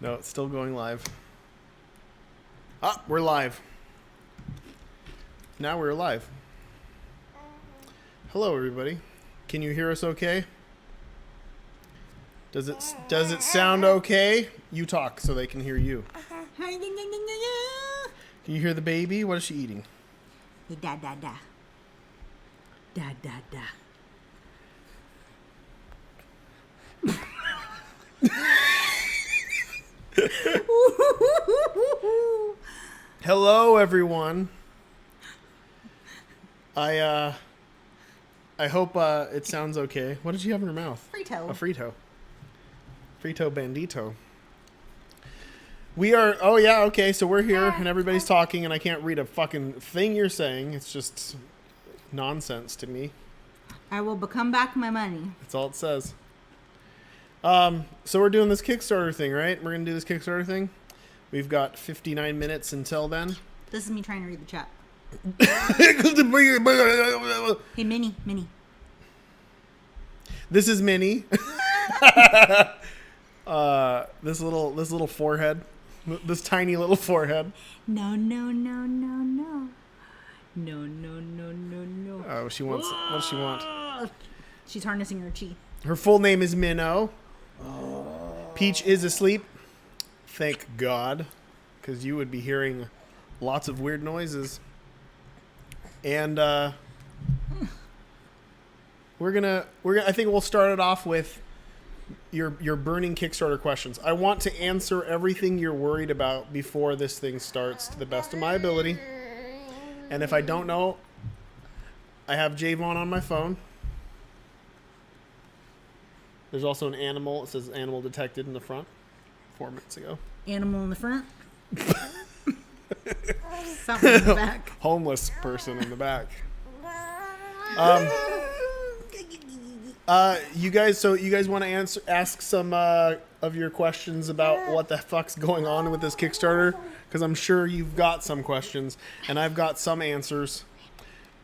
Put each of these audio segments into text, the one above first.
No, it's still going live. Ah, we're live. Now we're live. Hello, everybody. Can you hear us okay? Does it sound okay? You talk so they can hear you. Can you hear the baby? What is she eating? Da da da. Da da da. Hello, everyone. I hope it sounds okay. What did she have in her mouth? Frito. A Frito. Frito Bandito. We are, oh yeah, okay, so we're here and everybody's talking and I can't read a fucking thing you're saying. It's just nonsense to me. I will become back my money. That's all it says. So we're doing this Kickstarter thing, right? We're going to do this Kickstarter thing. We've got 59 minutes until then. This is me trying to read the chat. Hey, Minnie. This is Minnie. This little forehead. This tiny little forehead. No. Oh, she wants. What does she want? She's harnessing her chi. Her full name is Minnow. Peach is asleep. Thank God, because you would be hearing lots of weird noises. And we're gonna. I think we'll start it off with your burning Kickstarter questions. I want to answer everything you're worried about before this thing starts to the best of my ability. And if I don't know, I have Javon on my phone. There's also an animal. It says animal detected in the front 4 minutes ago. Animal in the front? Something in the back. Homeless person in the back. You guys want to ask some of your questions about what the fuck's going on with this Kickstarter? Because I'm sure you've got some questions, and I've got some answers.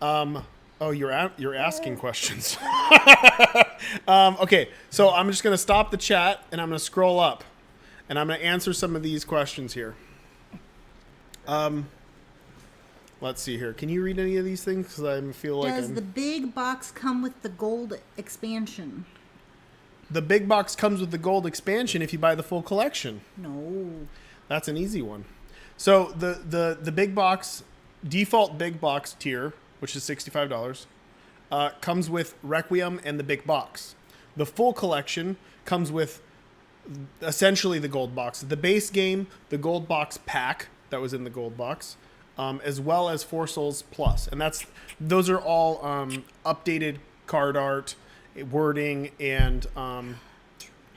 Oh, you're asking questions. Okay, so I'm just gonna stop the chat and I'm gonna scroll up, and I'm gonna answer some of these questions here. Let's see here. Can you read any of these things? Because I feel like Does the big box come with the gold expansion? The big box comes with the gold expansion if you buy the full collection. No. That's an easy one. So the big box, default big box tier, which is $65, comes with Requiem and the big box. The full collection comes with essentially the gold box. The base game, the gold box pack that was in the gold box, as well as 4 Souls Plus. And those are all updated card art, wording, and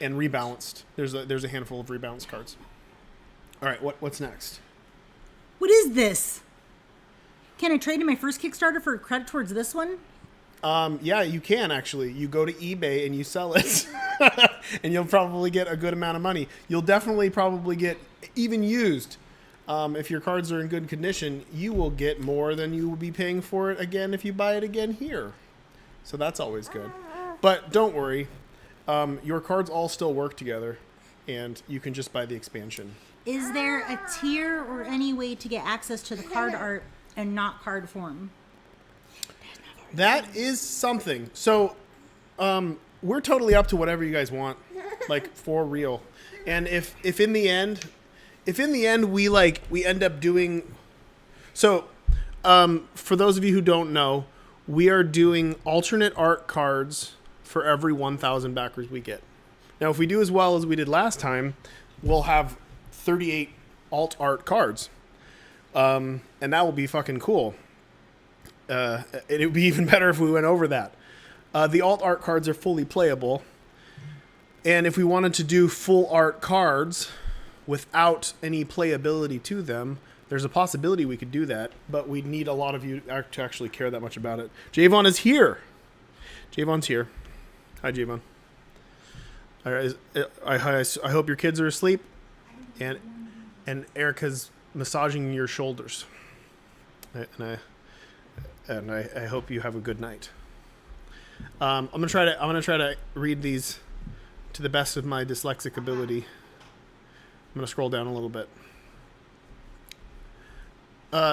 rebalanced. There's a handful of rebalanced cards. All right, what's next? What is this? Can I trade in my first Kickstarter for credit towards this one? Yeah, you can actually. You go to eBay and you sell it, and you'll probably get a good amount of money. You'll definitely probably get, even used, if your cards are in good condition, you will get more than you will be paying for it again if you buy it again here. So that's always good. But don't worry, your cards all still work together, and you can just buy the expansion. Is there a tier or any way to get access to the card art and not card form? That is something. So, we're totally up to whatever you guys want, like for real. And if in the end we end up doing, so, for those of you who don't know, we are doing alternate art cards for every 1,000 backers we get. Now, if we do as well as we did last time, we'll have 38 alt art cards. And that will be fucking cool. It would be even better if we went over that. The alt art cards are fully playable. And if we wanted to do full art cards without any playability to them, there's a possibility we could do that, but we'd need a lot of you to actually care that much about it. Javon is here. Javon's here. Hi, Javon. All right, I hope your kids are asleep, and Erica's massaging your shoulders. And I hope you have a good night. I'm gonna try to read these to the best of my dyslexic ability. I'm going to scroll down a little bit.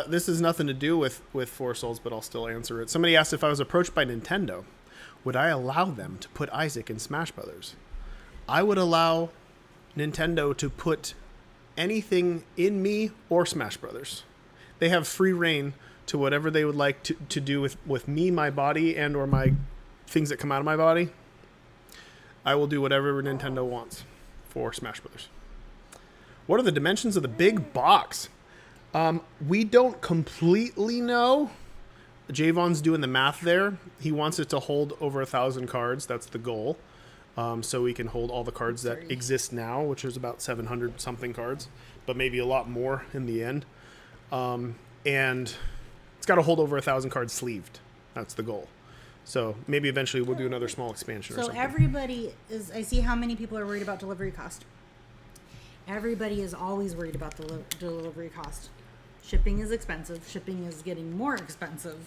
This has nothing to do with Four Souls, but I'll still answer it. Somebody asked if I was approached by Nintendo, would I allow them to put Isaac in Smash Brothers? I would allow Nintendo to put anything in me or Smash Brothers. They have free reign to whatever they would like to do with me, my body, and or my things that come out of my body. I will do whatever Nintendo wants for Smash Brothers. What are the dimensions of the big box? We don't completely know. Javon's doing the math there. He wants it to hold over 1,000 cards. That's the goal. So we can hold all the cards that exist now, which is about 700 something cards, but maybe a lot more in the end. And it's got to hold over 1,000 cards sleeved. That's the goal. So maybe eventually we'll do another small expansion or something. So everybody is, I see how many people are worried about delivery cost. Everybody is always worried about the delivery cost. Shipping is expensive. Shipping is getting more expensive.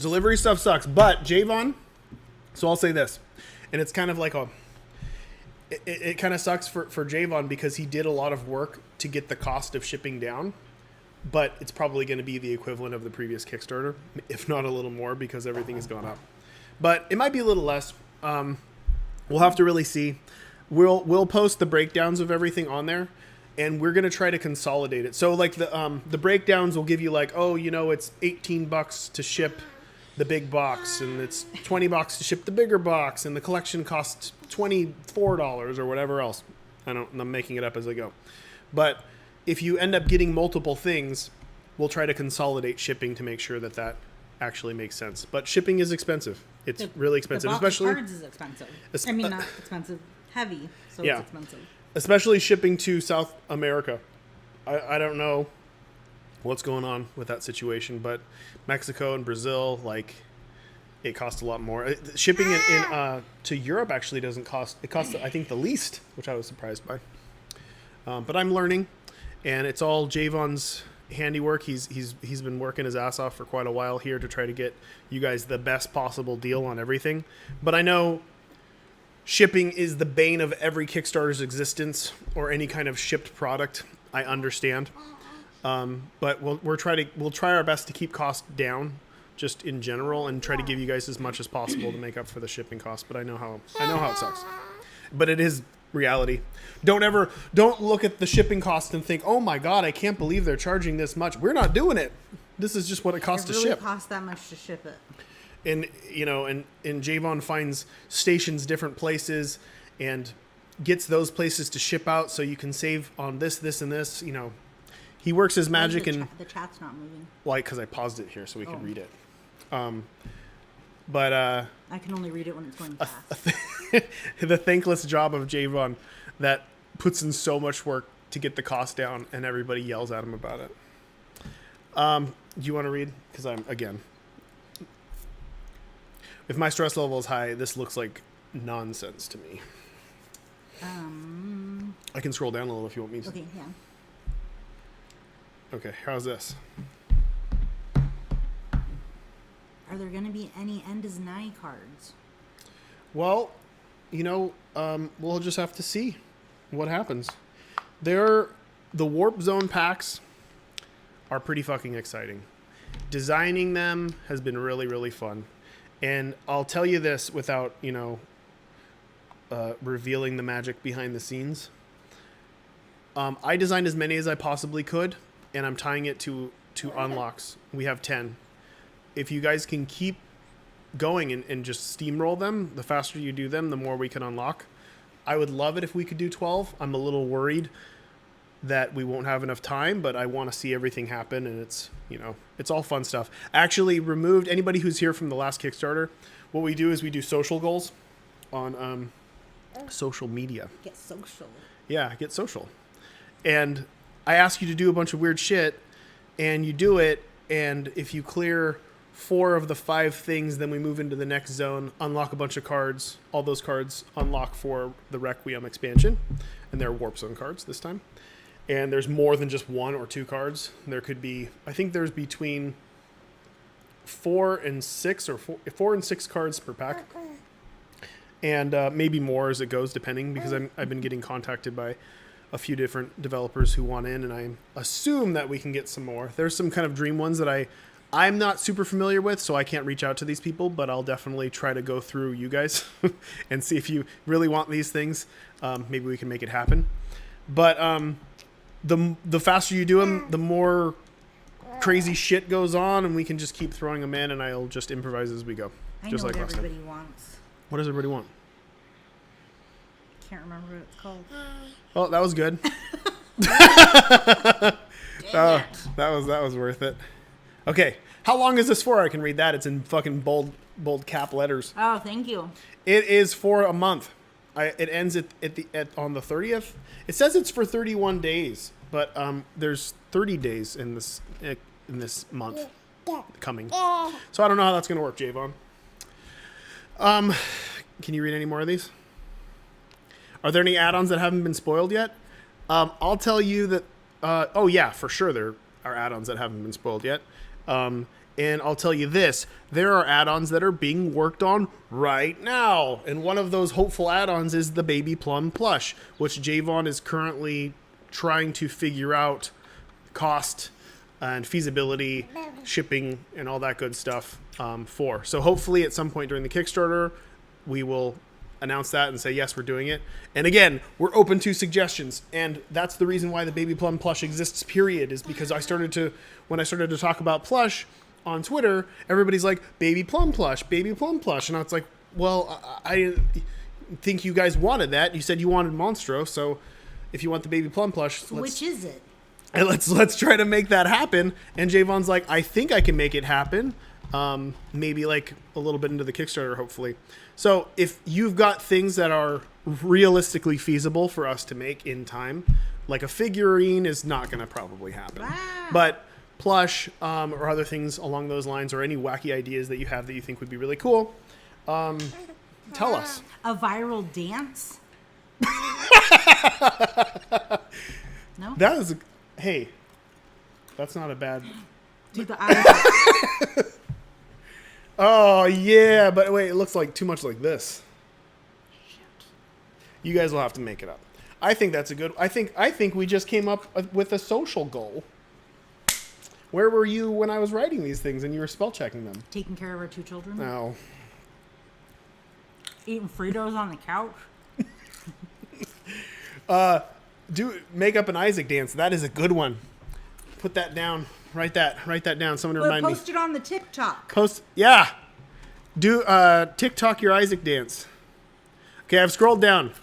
Delivery stuff sucks. But Javon, so I'll say this, and it's kind of like it kind of sucks for Javon because he did a lot of work to get the cost of shipping down, but it's probably going to be the equivalent of the previous Kickstarter, if not a little more, because everything has gone up. But it might be a little less. We'll have to really see. We'll post the breakdowns of everything on there, and we're going to try to consolidate it. So like the breakdowns will give you like, oh, you know, it's $18 to ship the big box, and it's $20 to ship the bigger box, and the collection costs $24 or whatever else. I'm making it up as I go. But if you end up getting multiple things, we'll try to consolidate shipping to make sure that actually makes sense. But shipping is expensive. It's really expensive. The box especially of cards is expensive. I mean, not expensive, heavy, so yeah. It's expensive. Especially shipping to South America. I don't know what's going on with that situation, but Mexico and Brazil, like, it costs a lot more. Shipping to Europe actually doesn't cost. It costs, I think, the least, which I was surprised by. But I'm learning, and it's all Javon's handiwork. He's been working his ass off for quite a while here to try to get you guys the best possible deal on everything. But I know shipping is the bane of every Kickstarter's existence or any kind of shipped product. I understand. But we'll try our best to keep costs down just in general and try to give you guys as much as possible to make up for the shipping costs. But I know how it sucks. But it is reality. Don't look at the shipping cost and think, oh my God, I can't believe they're charging this much. We're not doing it. This is just what it costs to ship. It costs that much to ship it. And, you know, and Javon finds stations different places and gets those places to ship out so you can save on this, and this. You know, he works his magic. The chat's not moving. Like, because I paused it here so we could read it. But I can only read it when it's going fast. The thankless job of Javon that puts in so much work to get the cost down, and everybody yells at him about it. Do you want to read? Because if my stress level is high, this looks like nonsense to me. I can scroll down a little if you want me to. Okay, yeah. Okay, how's this? Are there going to be any End is Nigh cards? Well, you know, we'll just have to see what happens. The Warp Zone packs are pretty fucking exciting. Designing them has been really, really fun. And I'll tell you this without, you know, revealing the magic behind the scenes. I designed as many as I possibly could, and I'm tying it to unlocks. We have 10. If you guys can keep going and just steamroll them, the faster you do them, the more we can unlock. I would love it if we could do 12. I'm a little worried that we won't have enough time, but I want to see everything happen, and it's, you know, it's all fun stuff. Actually removed anybody who's here from the last Kickstarter. What we do is we do social goals on social media. Get social. Yeah, get social. And I ask you to do a bunch of weird shit, and you do it, and if you clear 4 of the 5 things, then we move into the next zone, unlock a bunch of cards. All those cards unlock for the Requiem expansion, and they're Warp Zone cards this time. And there's more than just 1 or 2 cards. There could be, I think there's between 4 and 6 or 4 and 6 cards per pack. And maybe more as it goes, depending, because I've been getting contacted by a few different developers who want in, and I assume that we can get some more. There's some kind of dream ones that I'm not super familiar with, so I can't reach out to these people, but I'll definitely try to go through you guys and see if you really want these things. Maybe we can make it happen. But the faster you do them, the more crazy shit goes on, and we can just keep throwing them in, and I'll just improvise as we go. I just know like what last time. everybody wants. What does everybody want? Can't remember what it's called. Oh, that was good. That was worth it. Okay, how long is this for? I can read that. It's in fucking bold cap letters. Oh, thank you. It is for a month. It ends on the 30th. It says it's for 31 days, but there's 30 days in this month coming. So I don't know how that's going to work, Javon. Can you read any more of these? Are there any add-ons that haven't been spoiled yet? I'll tell you that. Oh yeah, for sure there are add-ons that haven't been spoiled yet. And I'll tell you this, there are add-ons that are being worked on right now. And one of those hopeful add-ons is the Baby Plum plush, which Javon is currently trying to figure out cost and feasibility, shipping, and all that good stuff for. So hopefully at some point during the Kickstarter, we will announce that and say, yes, we're doing it. And again, we're open to suggestions. And that's the reason why the Baby Plum plush exists, period, is because when I started to talk about plush on Twitter, everybody's like, Baby Plum plush. And I was like, well, I didn't think you guys wanted that. You said you wanted Monstro, so if you want the Baby Plum plush, Which is it? And let's try to make that happen. And Javon's like, I think I can make it happen. Maybe like a little bit into the Kickstarter, hopefully. So if you've got things that are realistically feasible for us to make in time, like a figurine is not going to probably happen. Wow. But plush or other things along those lines, or any wacky ideas that you have that you think would be really cool, tell us. A viral dance? No? That is hey, that's not a bad... Do the eyes. Oh, yeah, but wait, it looks like too much like this. Shit. You guys will have to make it up. I think that's a good... I think we just came up with a social goal. Where were you when I was writing these things and you were spell checking them? Taking care of our 2 children. No. Eating Fritos on the couch. Make up an Isaac dance. That is a good one. Put that down. Write that down. Someone to remind me. Post it on the TikTok. Yeah. Do TikTok your Isaac dance. Okay, I've scrolled down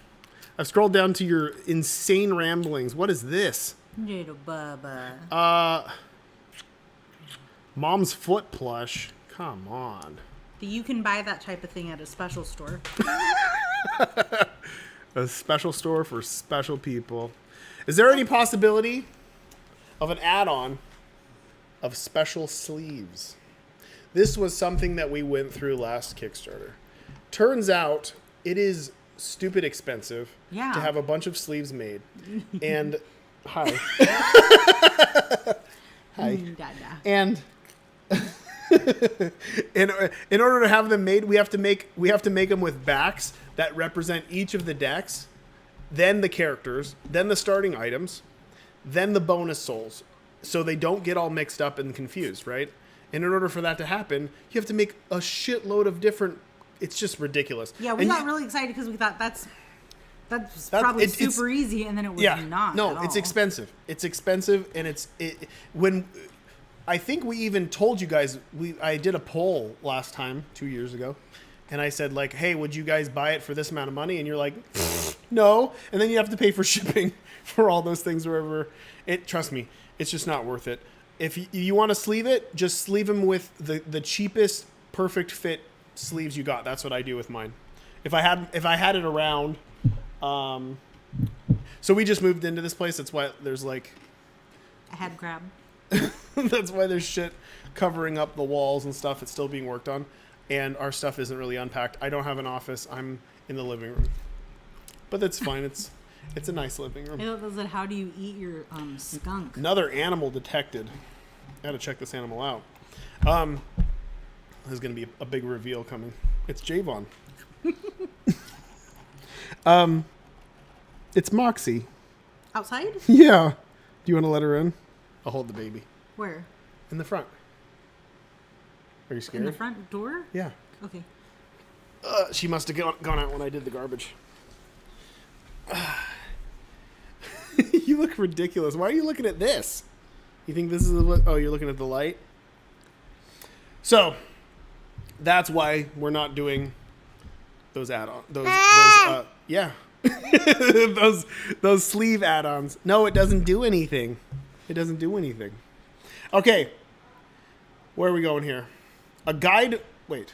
to your insane ramblings. What is this? Little Bubba. Mom's foot plush. Come on. You can buy that type of thing at a special store. A special store for special people. Is there any possibility of an add-on of special sleeves? This was something that we went through last Kickstarter. Turns out it is stupid expensive to have a bunch of sleeves made. And hi. Hi. And in order to have them made, we have to make them with backs that represent each of the decks, then the characters, then the starting items, then the bonus souls, so they don't get all mixed up and confused, right? And in order for that to happen, you have to make a shitload of different... It's just ridiculous. Yeah, we got really excited because we thought that's probably super easy, and then it was not. No, it's expensive. It's expensive, and when I think we even told you guys, I did a poll last time 2 years ago, and I said like, hey, would you guys buy it for this amount of money? And you're like, no, and then you have to pay for shipping for all those things wherever. Trust me, it's just not worth it. If you want to sleeve it, just sleeve them with the cheapest perfect fit sleeves you got. That's what I do with mine. If I had it around, so we just moved into this place. That's why there's like a head grab. That's why there's shit covering up the walls and stuff. It's still being worked on, and our stuff isn't really unpacked. I don't have an office. I'm in the living room, but that's fine. It's a nice living room. I thought that how do you eat your skunk? Another animal detected. I gotta check this animal out. There's gonna be a big reveal coming. It's Javon. It's Moxie. Outside? Yeah. Do you want to let her in? I'll hold the baby. Where? In the front. Are you scared? In the front door? Yeah. Okay. She must have gone out when I did the garbage. You look ridiculous. Why are you looking at this? You think this is what? Oh, you're looking at the light? So, that's why we're not doing those add-ons. Yeah. those sleeve add-ons. No, it doesn't do anything. It doesn't do anything. Okay. Where are we going here? A guide. Wait.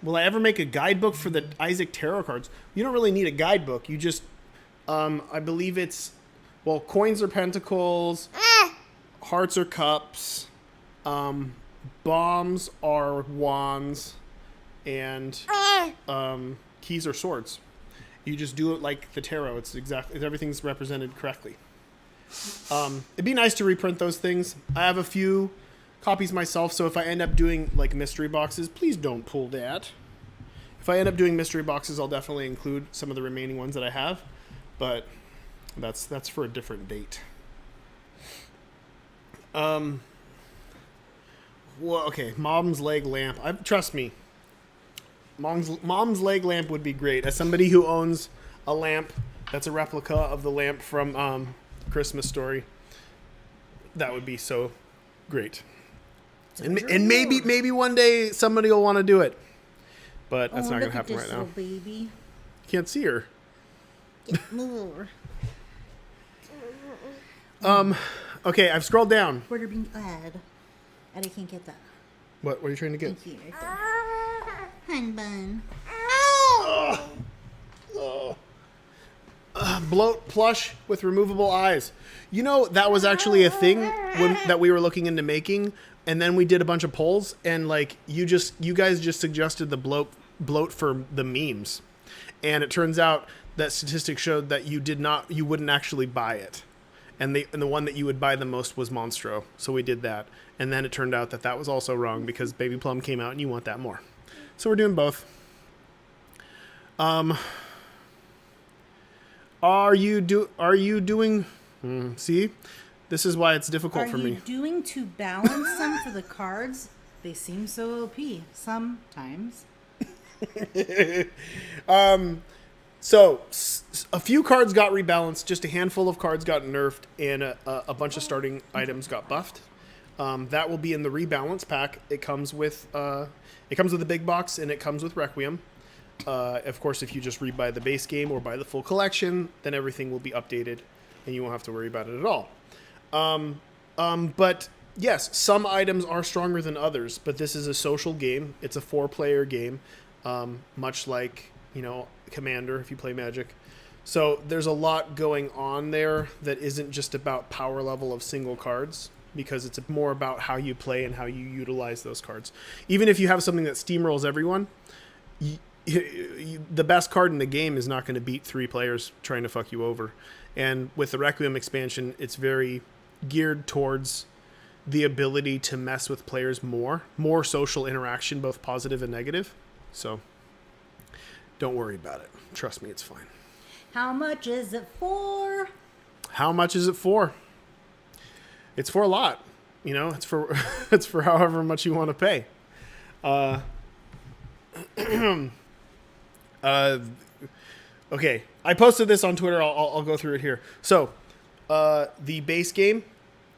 Will I ever make a guidebook for the Isaac tarot cards? You don't really need a guidebook. You just, I believe it's, well, coins are pentacles, hearts are cups, bombs are wands, and keys are swords. You just do it like the tarot. It's everything's represented correctly. It'd be nice to reprint those things. I have a few copies myself, so if I end up doing like mystery boxes, please don't pull that. If I end up doing mystery boxes, I'll definitely include some of the remaining ones that I have, but that's for a different date. Well, okay, mom's leg lamp. Trust me, mom's leg lamp would be great. As somebody who owns a lamp that's a replica of the lamp from Christmas Story, that would be so great. And maybe one day somebody will want to do it, but that's not going to happen right now. Baby. Can't see her. Get more. Okay, I've scrolled down. Quarter bean add. And I can't get that. What are you trying to get? Thank you. Right there. Hun bun. Bloat plush with removable eyes. You know, that was actually a thing that we were looking into making, and then we did a bunch of polls, and like you guys just suggested the bloat for the memes, and it turns out that statistics showed that you wouldn't actually buy it, and the one that you would buy the most was Monstro, so we did that, and then it turned out that was also wrong because Baby Plum came out and you want that more, so we're doing both. Are you doing? See, this is why it's difficult for me. Are you doing to balance them for the cards? They seem so OP sometimes. So a few cards got rebalanced. Just a handful of cards got nerfed, and a bunch of starting items got buffed. That will be in the rebalance pack. It comes with the big box, and it comes with Requiem. Of course, if you just rebuy the base game or buy the full collection, then everything will be updated and you won't have to worry about it at all. But yes, some items are stronger than others, but this is a social game. It's a 4-player game, much like, Commander if you play Magic. So there's a lot going on there that isn't just about power level of single cards, because it's more about how you play and how you utilize those cards. Even if you have something that steamrolls everyone, the best card in the game is not going to beat 3 players trying to fuck you over. And with the Requiem expansion, it's very geared towards the ability to mess with players more social interaction, both positive and negative. So don't worry about it. Trust me, it's fine. How much is it for? How much is it for? It's for a lot. It's for it's for however much you want to pay. Okay, I posted this on Twitter. I'll go through it here. So, the base game,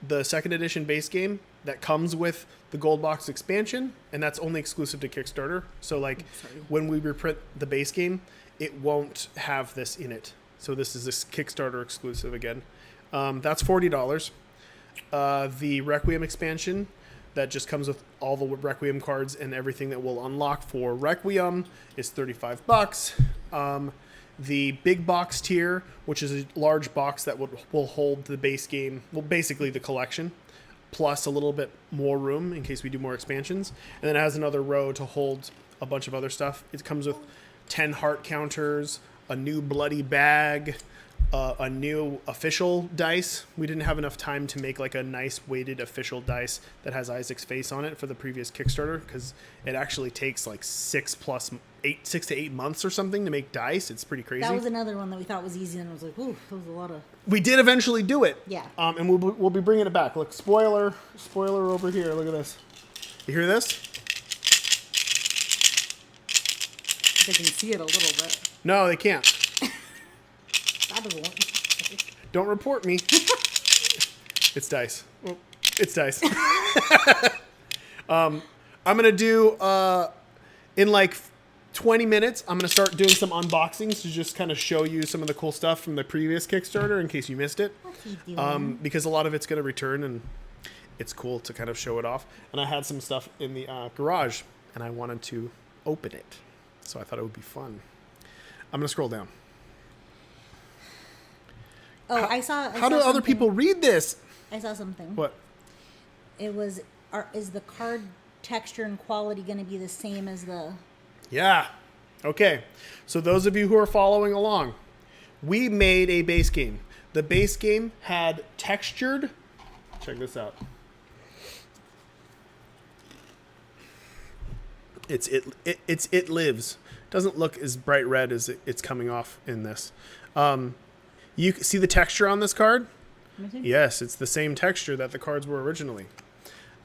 the 2nd edition base game that comes with the gold box expansion, and that's only exclusive to Kickstarter. So, when we reprint the base game, it won't have this in it. So this is this Kickstarter exclusive again. That's $40. The Requiem expansion that just comes with all the Requiem cards and everything that will unlock for Requiem is $35. The big box tier, which is a large box that will hold the base game, well, basically the collection, plus a little bit more room in case we do more expansions. And then it has another row to hold a bunch of other stuff. It comes with 10 heart counters, a new bloody bag, a new official dice. We didn't have enough time to make like a nice weighted official dice that has Isaac's face on it for the previous Kickstarter, because it actually takes like 6 to 8 months or something to make dice. It's pretty crazy. That was another one that we thought was easy, and I was like, ooh, that was a lot of... We did eventually do it. Yeah. And we'll be bringing it back. Look, spoiler over here. Look at this. You hear this? They can see it a little bit. No, they can't. That doesn't work. Don't report me. It's dice. Well, it's dice. I'm going to do, in like 20 minutes, I'm going to start doing some unboxings to just kind of show you some of the cool stuff from the previous Kickstarter in case you missed it. What's he doing? Because a lot of it's going to return and it's cool to kind of show it off. And I had some stuff in the garage and I wanted to open it. So I thought it would be fun. I'm going to scroll down. Oh, I How saw do other people read this? I saw something. What? It was, is the card texture and quality going to be the same as the... Yeah. Okay. So those of you who are following along, we made a base game. The base game had textured... Check this out. It lives. Doesn't look as bright red as it's coming off in this. You see the texture on this card? Yes, it's the same texture that the cards were originally.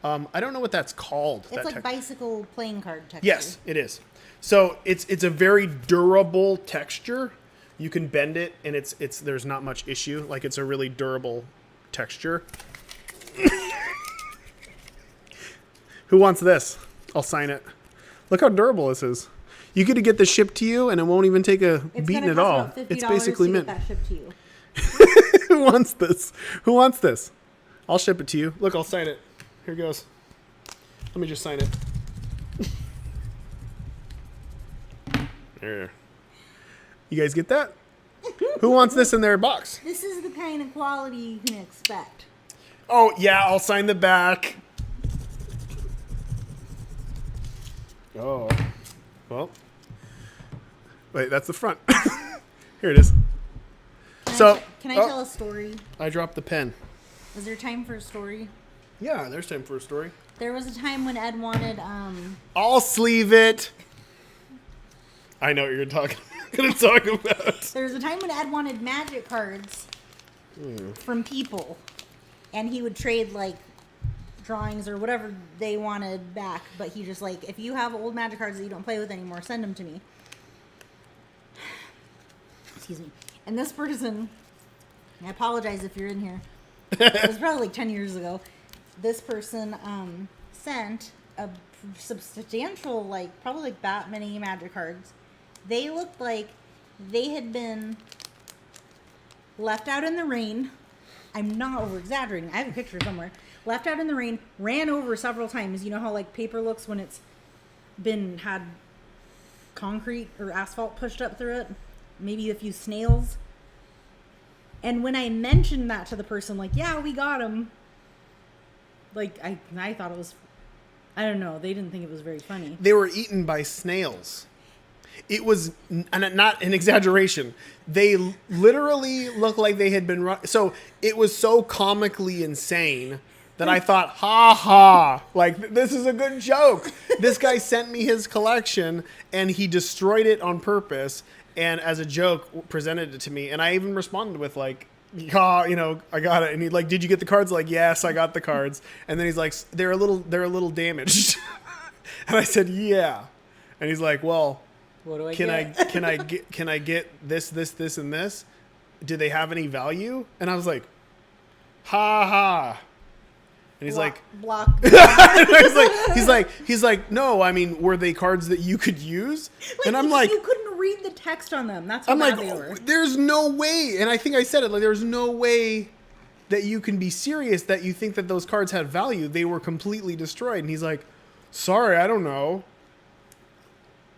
I don't know what that's called. It's like bicycle playing card texture. Yes, it is. So it's a very durable texture. You can bend it, and it's there's not much issue. Like, it's a really durable texture. Who wants this? I'll sign it. Look how durable this is. You get to get this shipped to you, and it won't even take a beating at all. It's basically mint. That shipped to you. Who wants this? Who wants this? I'll ship it to you. Look, I'll sign it. Here goes. Let me just sign it. There. You guys get that? Who wants this in their box? This is the kind of quality you can expect. Oh, yeah, I'll sign the back. Oh. Well. Wait, that's the front. Here it is. Can I tell a story? I dropped the pen. Is there time for a story? Yeah, there's time for a story. There was a time when Ed wanted, I'll sleeve it. I know what you're gonna talk about. There was a time when Ed wanted magic cards from people, and he would trade like drawings or whatever they wanted back. But he just like, if you have old magic cards that you don't play with anymore, send them to me. Excuse me. And this person, I apologize if you're in here. It was probably like 10 years ago. This person sent a substantial, like probably like that many magic cards. They looked like they had been left out in the rain. I'm not over exaggerating. I have a picture somewhere. Left out in the rain, ran over several times. You know how like paper looks when it's had concrete or asphalt pushed up through it? Maybe a few snails. And when I mentioned that to the person, like, yeah, we got them. Like, I thought it was, I don't know. They didn't think it was very funny. They were eaten by snails. It was not an exaggeration. They literally looked like they had been so it was so comically insane that I thought, ha ha, like, this is a good joke. This guy sent me his collection and he destroyed it on purpose. And as a joke, presented it to me. And I even responded with like, yeah, you know, I got it. And he's like, did you get the cards? Like, yes, I got the cards. And then he's like, they're a little damaged. And I said, yeah. And he's like, well, what do I get? Can I get this, and this? Do they have any value? And I was like, ha ha. And he's like, block. he's like, no, I mean, were they cards that you could use? Like, and I'm like, you couldn't read the text on them. That's how bad they were. There's no way. And I think I said it, like, there's no way that you can be serious that you think that those cards had value. They were completely destroyed. And he's like, sorry, I don't know.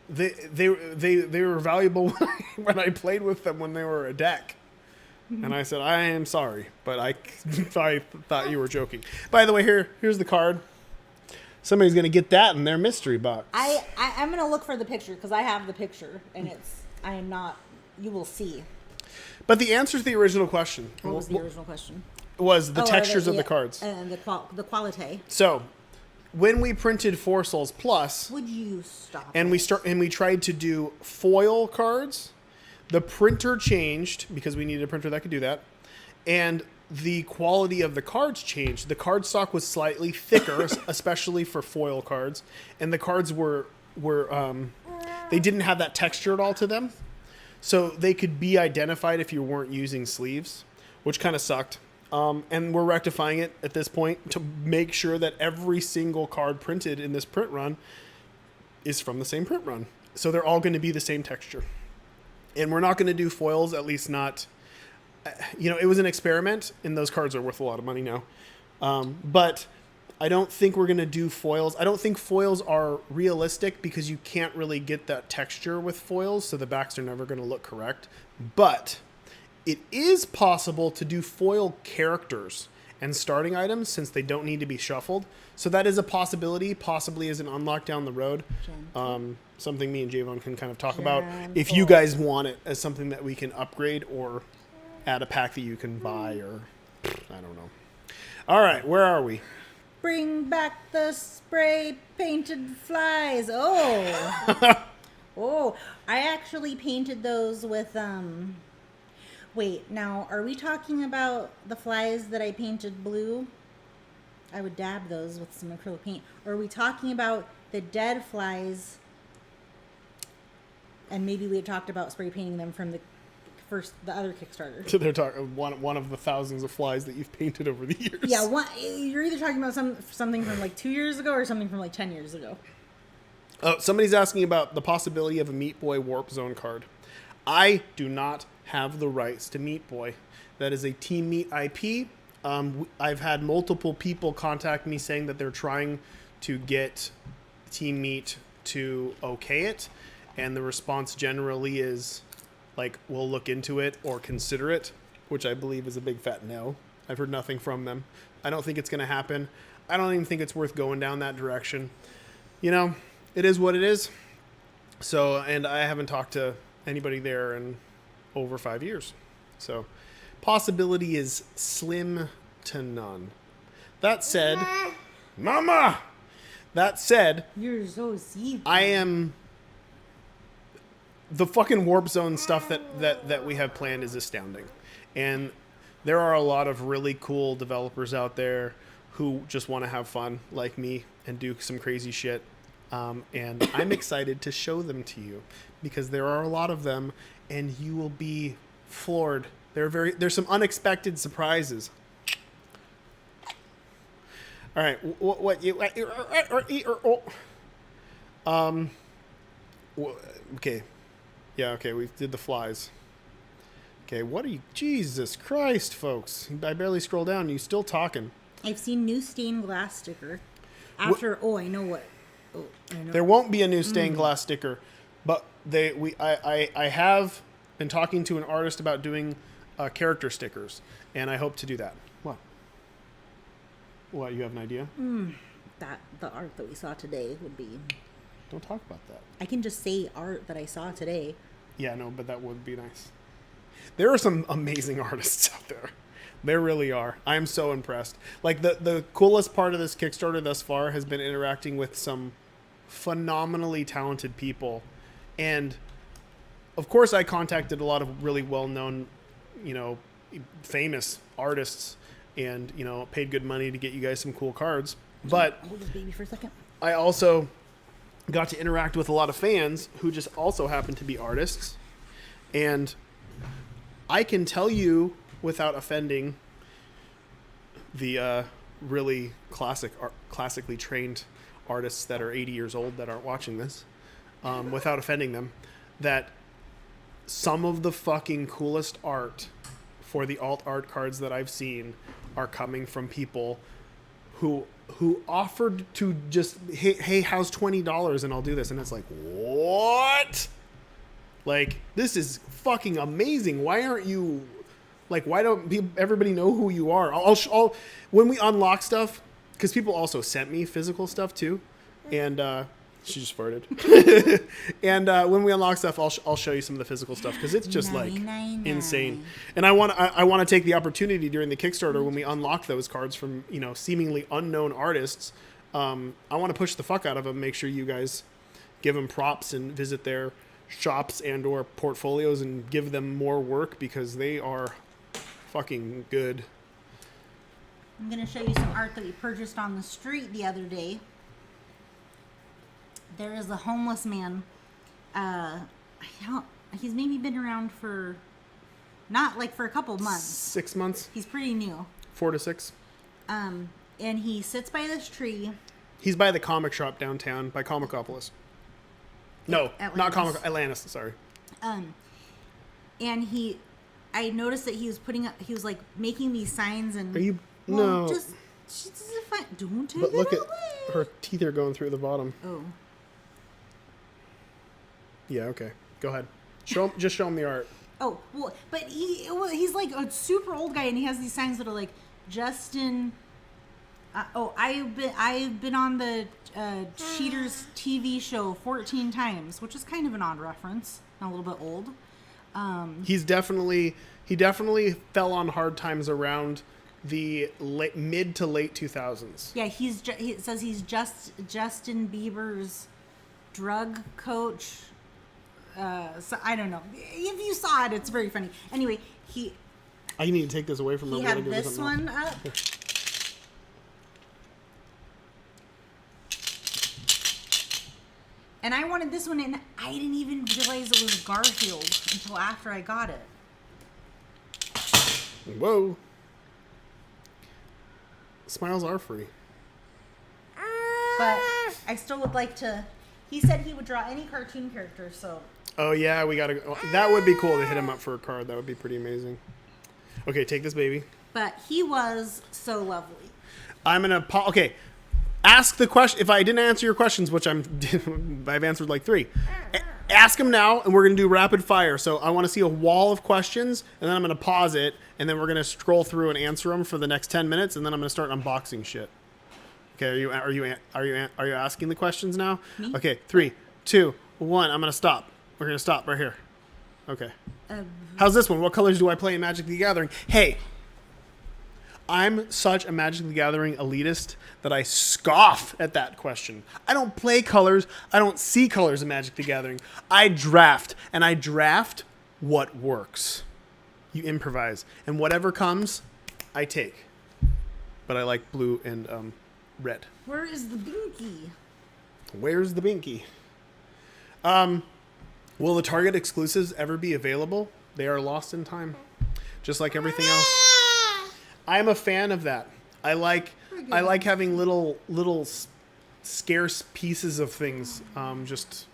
They were valuable when I played with them when they were a deck. And I said, I am sorry, but I thought you were joking. By the way, here's the card. Somebody's going to get that in their mystery box. I'm going to look for the picture because I have the picture, and I am not, you will see. But the answer to the original question What was the original question? was the textures of the cards. And the quality. So, when we printed 4 Souls Plus, Would you stop? and we tried to do foil cards, the printer changed because we needed a printer that could do that, and the quality of the cards changed. The card stock was slightly thicker, especially for foil cards, and the cards were they didn't have that texture at all to them, so they could be identified if you weren't using sleeves, which kind of sucked. And we're rectifying it at this point to make sure that every single card printed in this print run is from the same print run, so they're all going to be the same texture. And we're not going to do foils, at least not. It was an experiment, and those cards are worth a lot of money now. But I don't think we're going to do foils. I don't think foils are realistic because you can't really get that texture with foils, so the backs are never going to look correct. But it is possible to do foil characters and starting items since they don't need to be shuffled. So that is a possibility, possibly as an unlock down the road. Something me and Javon can kind of talk about if you guys want it as something that we can upgrade or add a pack that you can buy, or I don't know. All right, where are we? Bring back the spray painted flies. Oh. Oh, I actually painted those with Wait, now are we talking about the flies that I painted blue? I would dab those with some acrylic paint. Or are we talking about the dead flies? And maybe we had talked about spray painting them from the other Kickstarter. So they're talking one of the thousands of flies that you've painted over the years. Yeah, you're either talking about something from like 2 years ago or something from like 10 years ago. Oh, somebody's asking about the possibility of a Meat Boy Warp Zone card. I do not have the rights to Meat Boy. That is a Team Meat IP. I've had multiple people contact me saying that they're trying to get Team Meat to okay it, and the response generally is like, we'll look into it or consider it, which I believe is a big fat no. I've heard nothing from them. I don't think it's going to happen. I don't even think it's worth going down that direction. It is what it is. So, and I haven't talked to anybody there in over 5 years. So, possibility is slim to none. That said, Mama! That said, you're so sleepy. I am... The fucking Warp Zone stuff that we have planned is astounding. And there are a lot of really cool developers out there who just want to have fun like me and do some crazy shit. And I'm excited to show them to you because there are a lot of them and you will be floored. There's some unexpected surprises. All right. Okay. Yeah, okay, we did the flies. Okay, what are you... Jesus Christ, folks. I barely scroll down. You still talking. I've seen new stained glass sticker. After... I know what... Oh, I know. There won't be a new stained glass sticker, but I have been talking to an artist about doing character stickers, and I hope to do that. What, you have an idea? The art that we saw today would be... Don't talk about that. I can just say art that I saw today. Yeah, no, but that would be nice. There are some amazing artists out there. There really are. I am so impressed. Like, the coolest part of this Kickstarter thus far has been interacting with some phenomenally talented people. And, of course, I contacted a lot of really well-known, famous artists and, paid good money to get you guys some cool cards. But hold this baby for a second. I also got to interact with a lot of fans who just also happen to be artists. And I can tell you, without offending the really classically trained artists that are 80 years old that aren't watching this, without offending them, that some of the fucking coolest art for the alt art cards that I've seen are coming from people who offered to just, hey, how's $20 and I'll do this. And it's like, what? Like, this is fucking amazing. Why aren't you, like, why don't everybody know who you are? I'll when we unlock stuff, because people also sent me physical stuff too. And She just farted. And when we unlock stuff, I'll show you some of the physical stuff because it's just insane. And I want to take the opportunity during the Kickstarter when we unlock those cards from seemingly unknown artists. I want to push the fuck out of them. Make sure you guys give them props and visit their shops and or portfolios and give them more work because they are fucking good. I'm going to show you some art that we purchased on the street the other day. There is a homeless man. He's maybe been around for for a couple of months. 6 months. He's pretty new. 4 to 6. And he sits by this tree. He's by the comic shop downtown by Comicopolis. No, Atlantis. Not Comic Atlantis. Sorry. And I noticed that he was like making these signs and. Are you? Well, no. Just don't take But it look away. at her teeth are going through the bottom. Oh. Yeah. Okay. Go ahead. Just show him the art. Oh well, but he's like a super old guy, and he has these signs that are like Justin. I've been on the Cheaters TV show 14 times, which is kind of an odd reference. A little bit old. He definitely fell on hard times around the mid to late 2000s. Yeah, it says he's Justin Bieber's drug coach. So I don't know. If you saw it, it's very funny. Anyway, I need to take this away from him. He had this one up. And I wanted this one, and I didn't even realize it was Garfield until after I got it. Whoa. Smiles are free. But I still would like to... He said he would draw any cartoon character, so... Oh, yeah, we gotta go. That would be cool to hit him up for a card. That would be pretty amazing. Okay, take this baby. But he was so lovely. I'm gonna... Okay. Ask the question. If I didn't answer your questions, which I've answered like 3. Ask them now, and we're going to do rapid fire. So I want to see a wall of questions, and then I'm going to pause it, and then we're going to scroll through and answer them for the next 10 minutes, and then I'm going to start unboxing shit. Okay, are you asking the questions now? Me? Okay, 3, 2, 1. I'm going to stop. We're going to stop right here. Okay. How's this one? What colors do I play in Magic the Gathering? Hey, I'm such a Magic the Gathering elitist that I scoff at that question. I don't play colors. I don't see colors in Magic the Gathering. I draft, and I draft what works. You improvise, and whatever comes, I take. But I like blue and red. Where is the binky? Where's the binky? Will the Target exclusives ever be available? They are lost in time, just like everything else. I'm a fan of that. I like having little scarce pieces of things just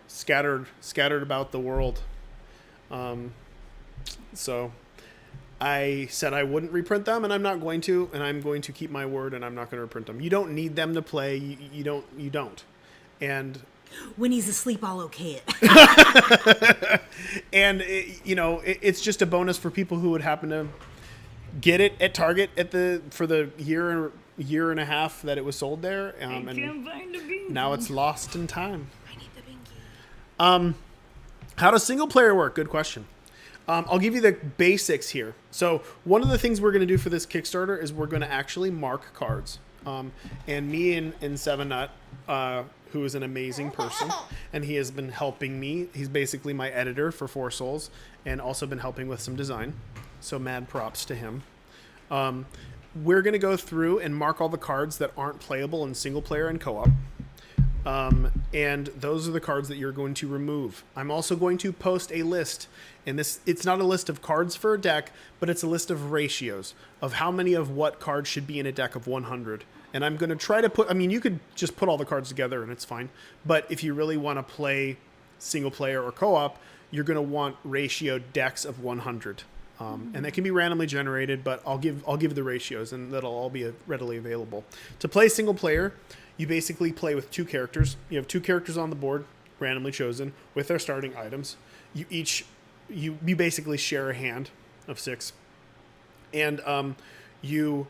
scattered about the world. So I said I wouldn't reprint them, and I'm not going to, and I'm going to keep my word, and I'm not going to reprint them. You don't need them to play. You don't. And when he's asleep, I'll okay it. And it's just a bonus for people who would happen to get it at Target for the year and a half that it was sold there, and Find a binky. now it's lost in time. I need the binky. How does single player work? Good question. I'll give you the basics here. So one of the things we're going to do for this Kickstarter is we're going to actually mark cards. And me and Seven Nut, who is an amazing person, and he has been helping me. He's basically my editor for Four Souls, and also been helping with some design. So mad props to him. We're going to go through and mark all the cards that aren't playable in single player and co-op. And those are the cards that you're going to remove. I'm also going to post a list, and it's not a list of cards for a deck, but it's a list of ratios of how many of what cards should be in a deck of 100. And I'm going to try to you could just put all the cards together and it's fine. But if you really want to play single player or co-op, you're going to want ratio decks of 100. And that can be randomly generated, but I'll give the ratios, and that'll all be readily available. To play single player, you basically play with 2 characters. You have 2 characters on the board, randomly chosen, with their starting items. You basically share a hand of 6, and you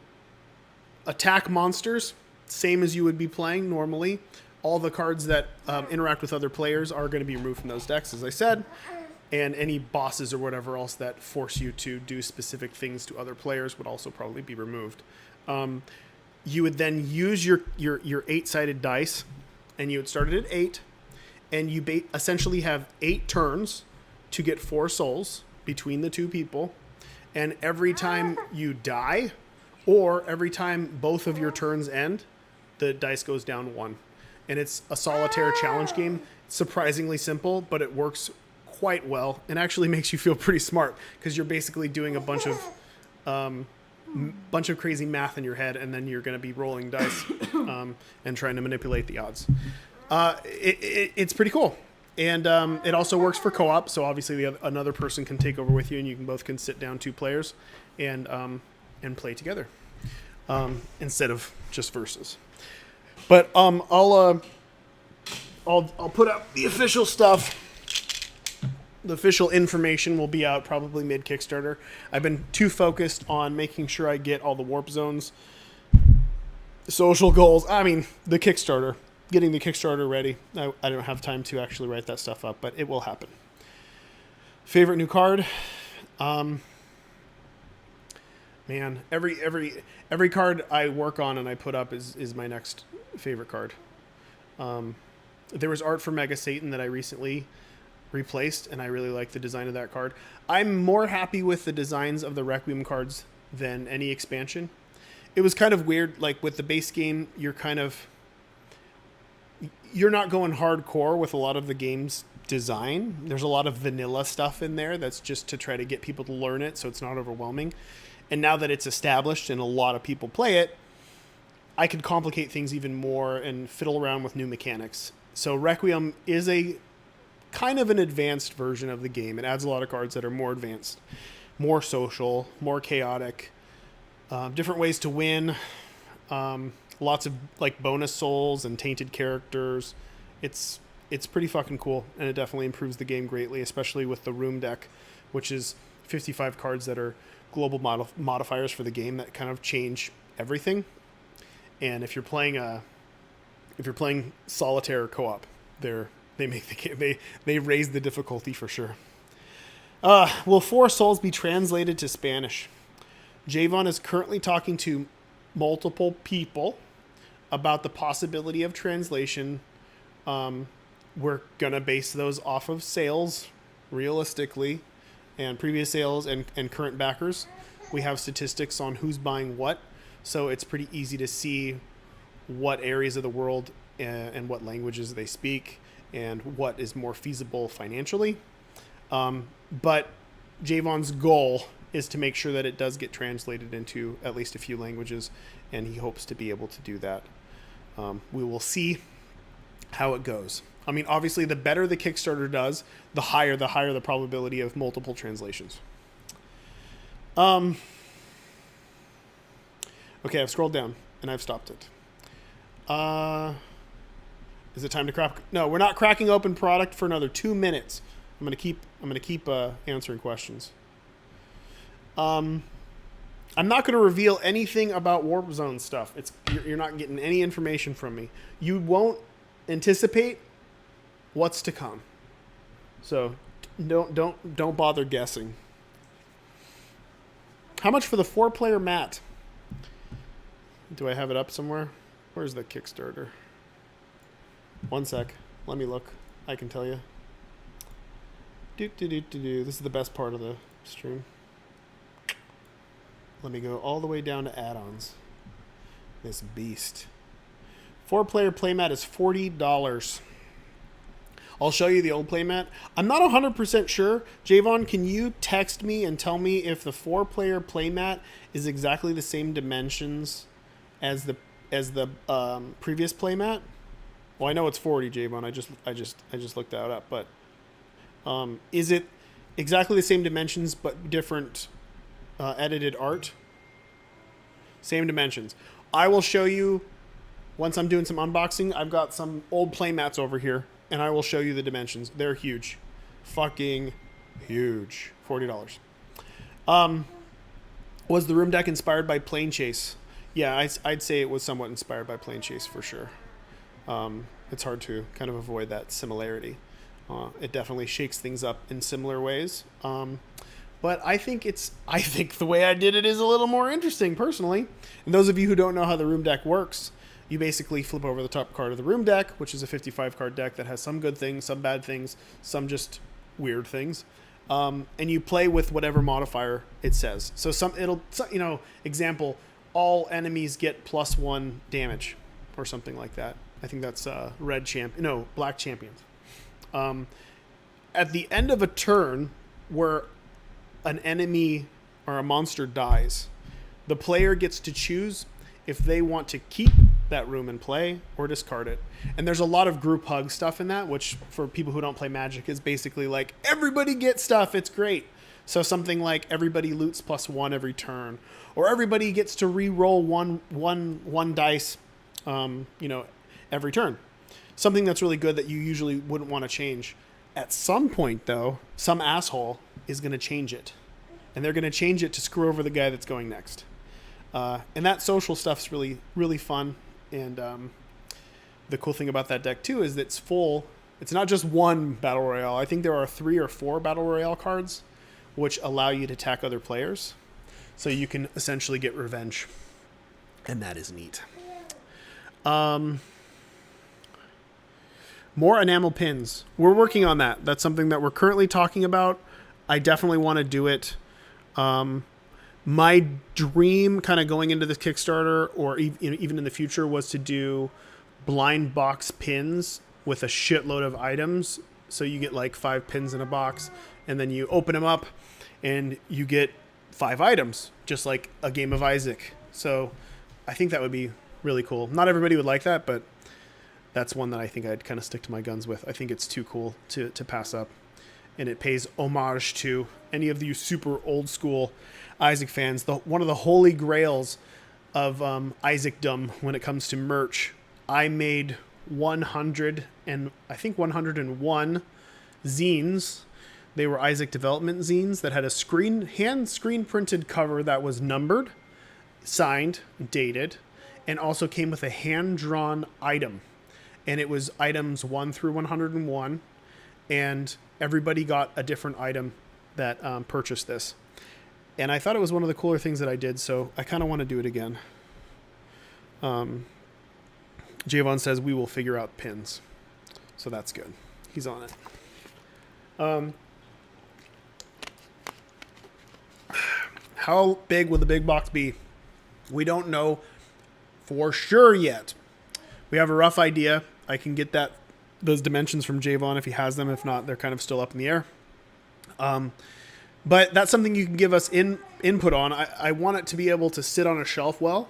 attack monsters, same as you would be playing normally. all the cards that interact with other players are going to be removed from those decks, as I said. And any bosses or whatever else that force you to do specific things to other players would also probably be removed. You would then use your 8-sided dice, and you would start it at 8, and you essentially have 8 turns to get 4 souls between the 2 people. And every time you die, or every time both of your turns end, the dice goes down 1. And it's a solitaire challenge game. It's surprisingly simple, but it works quite well and actually makes you feel pretty smart because you're basically doing a bunch of crazy math in your head, and then you're going to be rolling dice and trying to manipulate the odds. It's pretty cool, and it also works for co-op. So obviously another person can take over with you, and you can sit down 2 players and play together instead of just versus. But I'll put up the official stuff. The official information will be out probably mid-Kickstarter. I've been too focused on making sure I get all the warp zones, social goals. I mean, getting the Kickstarter ready. I don't have time to actually write that stuff up, but it will happen. Favorite new card? Man, every card I work on and I put up is my next favorite card. There was art for Mega Satan that I recently replaced, and I really like the design of that card. I'm more happy with the designs of the Requiem cards than any expansion. It was kind of weird, like with the base game, you're not going hardcore with a lot of the game's design. There's a lot of vanilla stuff in there that's just to try to get people to learn it so it's not overwhelming. And now that it's established and a lot of people play it, I could complicate things even more and fiddle around with new mechanics. So Requiem is a kind of an advanced version of the game. It adds a lot of cards that are more advanced, more social, more chaotic, different ways to win, lots of like bonus souls and tainted characters. It's pretty fucking cool, and it definitely improves the game greatly, especially with the room deck, which is 55 cards that are global modifiers for the game that kind of change everything. And if you're playing solitaire or co-op, they raise the difficulty for sure. Will 4 souls be translated to Spanish? Javon is currently talking to multiple people about the possibility of translation. We're gonna base those off of sales, realistically, and previous sales and current backers. We have statistics on who's buying what, so it's pretty easy to see what areas of the world and what languages they speak and what is more feasible financially. But Javon's goal is to make sure that it does get translated into at least a few languages, and he hopes to be able to do that. We will see how it goes. I mean, obviously, the better the Kickstarter does, the higher the probability of multiple translations. Okay, I've scrolled down and I've stopped it. Is it time to crack? No, we're not cracking open product for another 2 minutes. I'm gonna keep answering questions. I'm not gonna reveal anything about Warp Zone stuff. You're not getting any information from me. You won't anticipate what's to come. So don't bother guessing. How much for the 4-player mat? Do I have it up somewhere? Where's the Kickstarter? One sec. Let me look. I can tell you. This is the best part of the stream. Let me go all the way down to add-ons. This beast. 4-player playmat is $40. I'll show you the old playmat. I'm not 100% sure. Javon, can you text me and tell me if the 4-player playmat is exactly the same dimensions as the previous playmat? Well, I know it's 40, Javon. I just looked that up. But is it exactly the same dimensions but different edited art? Same dimensions. I will show you once I'm doing some unboxing. I've got some old playmats over here, and I will show you the dimensions. They're huge. Fucking huge. $40. Was the room deck inspired by Plane Chase? Yeah, I'd say it was somewhat inspired by Plane Chase for sure. It's hard to kind of avoid that similarity. It definitely shakes things up in similar ways. But I think the way I did it is a little more interesting personally. And those of you who don't know how the room deck works, you basically flip over the top card of the room deck, which is a 55 card deck that has some good things, some bad things, some just weird things. And you play with whatever modifier it says. So example, all enemies get +1 damage or something like that. I think that's black champions. At the end of a turn where an enemy or a monster dies, the player gets to choose if they want to keep that room and play or discard it. And there's a lot of group hug stuff in that, which for people who don't play Magic is basically like everybody gets stuff. It's great. So something like everybody loots +1 every turn, or everybody gets to re-roll one dice, every turn. Something that's really good that you usually wouldn't want to change. At some point, though, some asshole is going to change it. And they're going to change it to screw over the guy that's going next. And that social stuff's really, really fun. And the cool thing about that deck, too, is that it's full. It's not just one Battle Royale. I think there are 3 or 4 Battle Royale cards which allow you to attack other players. So you can essentially get revenge. And that is neat. More enamel pins. We're working on that. That's something that we're currently talking about. I definitely want to do it. My dream kind of going into this Kickstarter or even in the future was to do blind box pins with a shitload of items. So you get like 5 pins in a box and then you open them up and you get 5 items, just like a game of Isaac. So I think that would be really cool. Not everybody would like that, but that's one that I think I'd kind of stick to my guns with. I think it's too cool to pass up. And it pays homage to any of you super old school Isaac fans. One of the holy grails of Isaacdom when it comes to merch. I made 101 zines. They were Isaac development zines that had a hand screen printed cover that was numbered, signed, dated, and also came with a hand-drawn item. And it was items 1 through 101, and everybody got a different item that purchased this. And I thought it was one of the cooler things that I did, so I kind of want to do it again. Javon says we will figure out pins. So that's good. He's on it. How big will the big box be? We don't know for sure yet. We have a rough idea. I can get those dimensions from Javon if he has them. If not, they're kind of still up in the air. But that's something you can give us input on. I want it to be able to sit on a shelf well.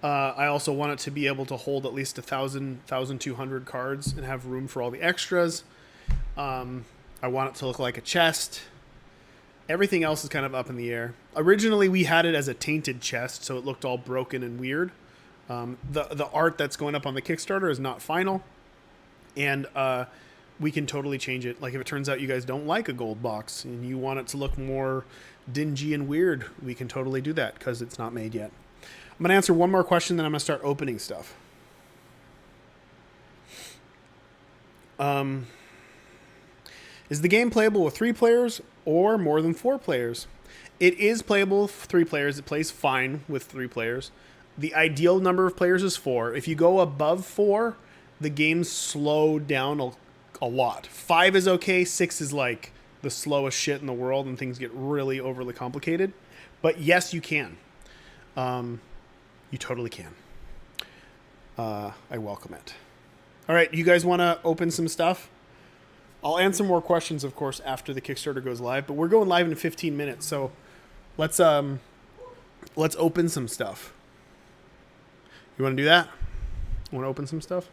I also want it to be able to hold at least 1,200 cards and have room for all the extras. I want it to look like a chest. Everything else is kind of up in the air. Originally, we had it as a tainted chest, so it looked all broken and weird. The art that's going up on the Kickstarter is not final, and we can totally change it. Like if it turns out you guys don't like a gold box and you want it to look more dingy and weird, we can totally do that because it's not made yet. I'm going to answer one more question, then I'm going to start opening stuff. Is the game playable with 3 players or more than 4 players? It is playable with 3 players. It plays fine with 3 players. The ideal number of players is 4. If you go above 4, the game's slowed down a lot. 5 is okay. 6 is like the slowest shit in the world and things get really overly complicated. But yes, you can. You totally can. I welcome it. All right, you guys want to open some stuff? I'll answer more questions, of course, after the Kickstarter goes live. But we're going live in 15 minutes, so let's open some stuff. You want to do that? Want to open some stuff?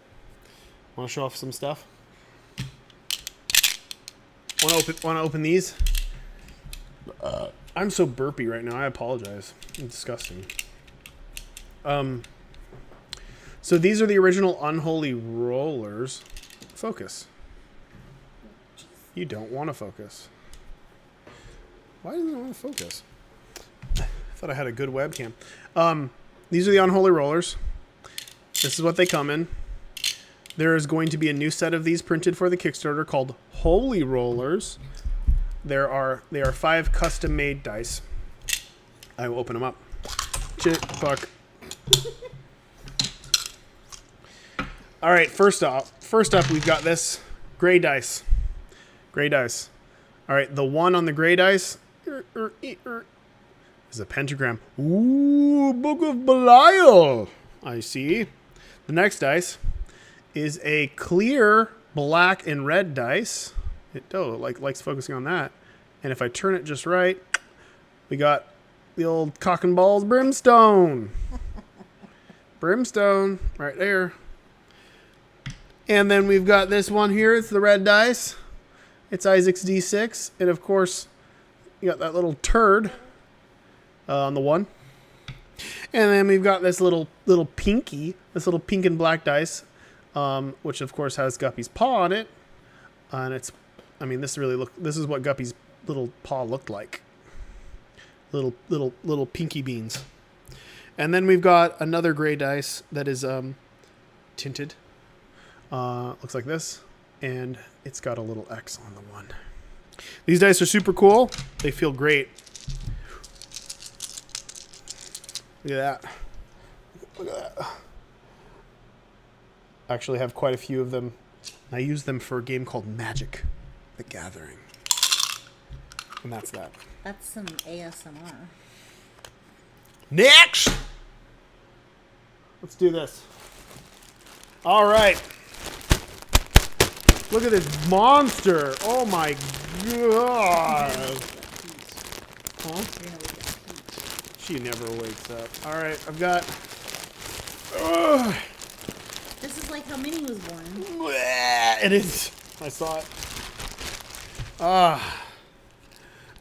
Want to show off some stuff? Want to open these? I'm so burpy right now. I apologize. It's disgusting. So these are the original Unholy Rollers. Focus. You don't want to focus. Why doesn't it want to focus? I thought I had a good webcam. These are the Unholy Rollers. This is what they come in. There is going to be a new set of these printed for the Kickstarter called Unholy Rollers. They are 5 custom-made dice. I will open them up. Fuck. All right, first up, we've got this gray dice. Gray dice. All right, the one on the gray dice is a pentagram. Ooh, Book of Belial. I see. The next dice is a clear black and red dice. It likes focusing on that. And if I turn it just right, we got the old cock and balls brimstone. Brimstone right there. And then we've got this one here. It's the red dice. It's Isaac's D6. And of course, you got that little turd on the one. And then we've got this little pinky, this little pink and black dice, which of course has Guppy's paw on it. And this is what Guppy's little paw looked like. Little pinky beans. And then we've got another gray dice that is tinted. Looks like this. And it's got a little X on the one. These dice are super cool. They feel great. Look at that. Look at that. I actually have quite a few of them. I use them for a game called Magic: The Gathering. And that's that. That's some ASMR. Next! Let's do this. All right. Look at this monster. Oh my god. Huh? She never wakes up. All right, I've got... This is like how Minnie was born. It is. I saw it.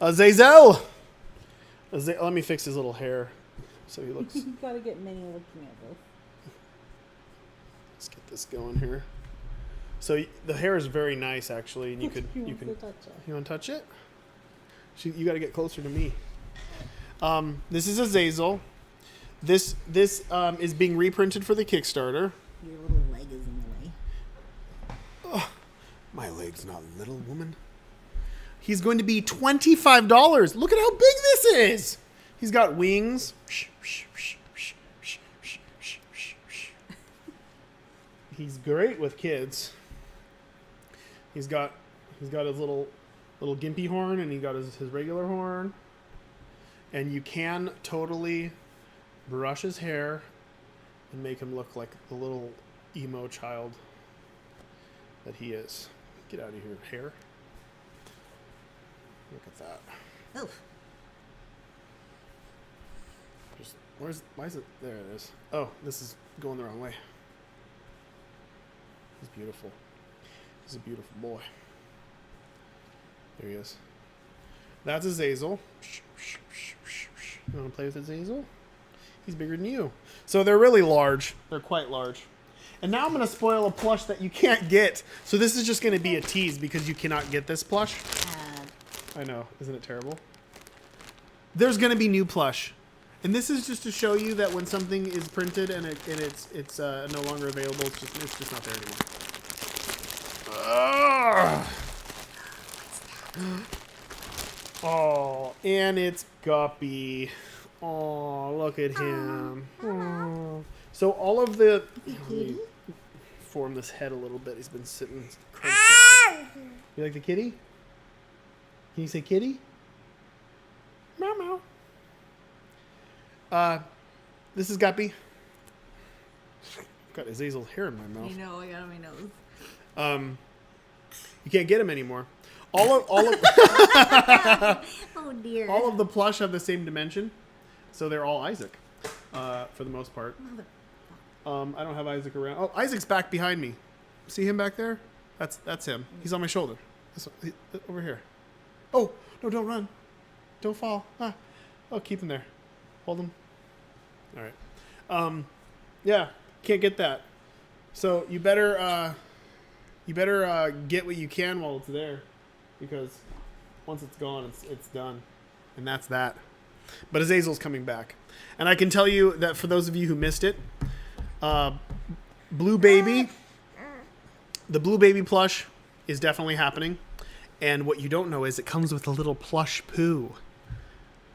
Azazel. Let me fix his little hair so he looks... You gotta get Minnie looking at this. Let's get this going here. So the hair is very nice, actually, and you can touch it. You want to touch it? You got to get closer to me. This is Azazel. This is being reprinted for the Kickstarter. Your little leg is in the way. Oh, my leg's not little, woman. He's going to be $25. Look at how big this is. He's got wings. He's great with kids. He's got his little gimpy horn, and he got his regular horn. And you can totally brush his hair and make him look like the little emo child that he is. Get out of here, hair. Look at that. Oh. Why is it? There it is. Oh, this is going the wrong way. He's beautiful. He's a beautiful boy. There he is. That's Azazel. You want to play with Azazel? He's bigger than you. So they're really large. They're quite large. And now I'm going to spoil a plush that you can't get. So this is just going to be a tease because you cannot get this plush. I know. Isn't it terrible? There's going to be new plush. And this is just to show you that when something is printed and it's no longer available, it's just not there anymore. Oh, and it's Guppy. Oh, look at him. Oh. So all of the... Let me form this head a little bit. He's been sitting... You like the kitty? Can you say kitty? Meow meow. This is Guppy. I've got Azazel's hair in my mouth. You know, I got on my nose. You can't get him anymore. All of oh dear. All of the plush have the same dimension, so they're all Isaac, for the most part. I don't have Isaac around. Oh, Isaac's back behind me. See him back there? That's him. He's on my shoulder. Over here. Oh no! Don't run. Don't fall. Ah. Oh, keep him there. Hold him. All right. Yeah. Can't get that. So you better get what you can while it's there, because once it's gone, it's done, and that's that. But Azazel's coming back, and I can tell you that for those of you who missed it, Blue Baby The Blue Baby plush is definitely happening. And what you don't know is it comes with a little plush poo.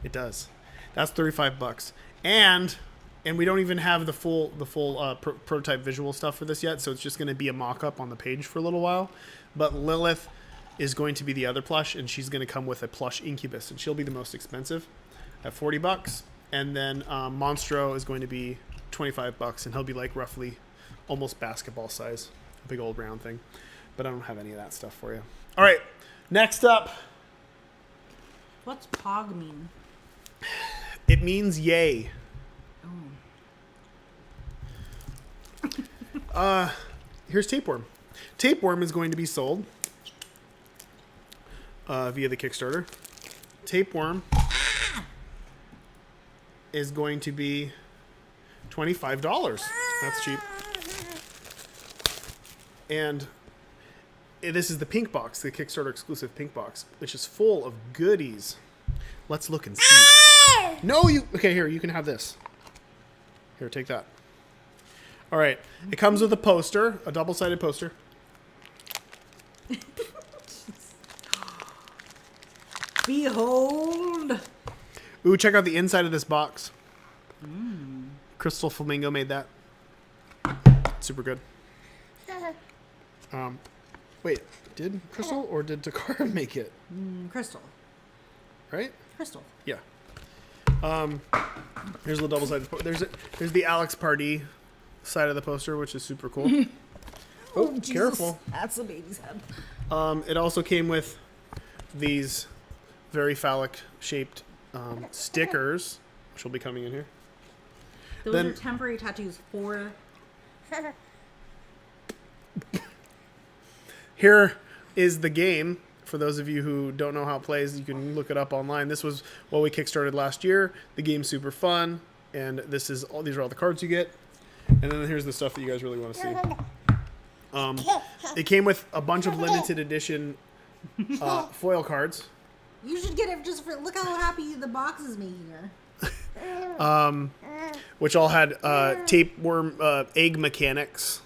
It does. That's $35. And we don't even have the full prototype visual stuff for this yet, so it's just going to be a mock-up on the page for a little while. But Lilith is going to be the other plush, and she's going to come with a plush incubus, and she'll be the most expensive at $40. And then Monstro is going to be $25, and he'll be like roughly almost basketball size, a big old round thing. But I don't have any of that stuff for you. All right, next up. What's POG mean? It means yay. Here's Tapeworm. Tapeworm is going to be sold via the Kickstarter. Tapeworm is going to be $25. That's cheap. And this is the pink box, the Kickstarter exclusive pink box, which is full of goodies. Let's look and see. No, you... Okay, here, you can have this. Here, take that. All right. It comes with a poster, a double-sided poster. Behold. Ooh, check out the inside of this box. Crystal Flamingo made that. Super good. Wait, did Crystal or did Takara make it? Crystal. Right? Crystal. Yeah. Here's the double-sided poster. There's the Alex Pardee side of the poster, which is super cool. Oh, Jesus. careful. That's a baby's head. It also came with these very phallic-shaped stickers, which will be coming in here. Those are temporary tattoos for... Here is the game. For those of you who don't know how it plays, you can look it up online. This was what we kickstarted last year. The game's super fun, and these are all the cards you get. And then here's the stuff that you guys really want to see. It came with a bunch of limited edition foil cards. You should get it just for... Look how happy the box is making her. Which all had tapeworm egg mechanics.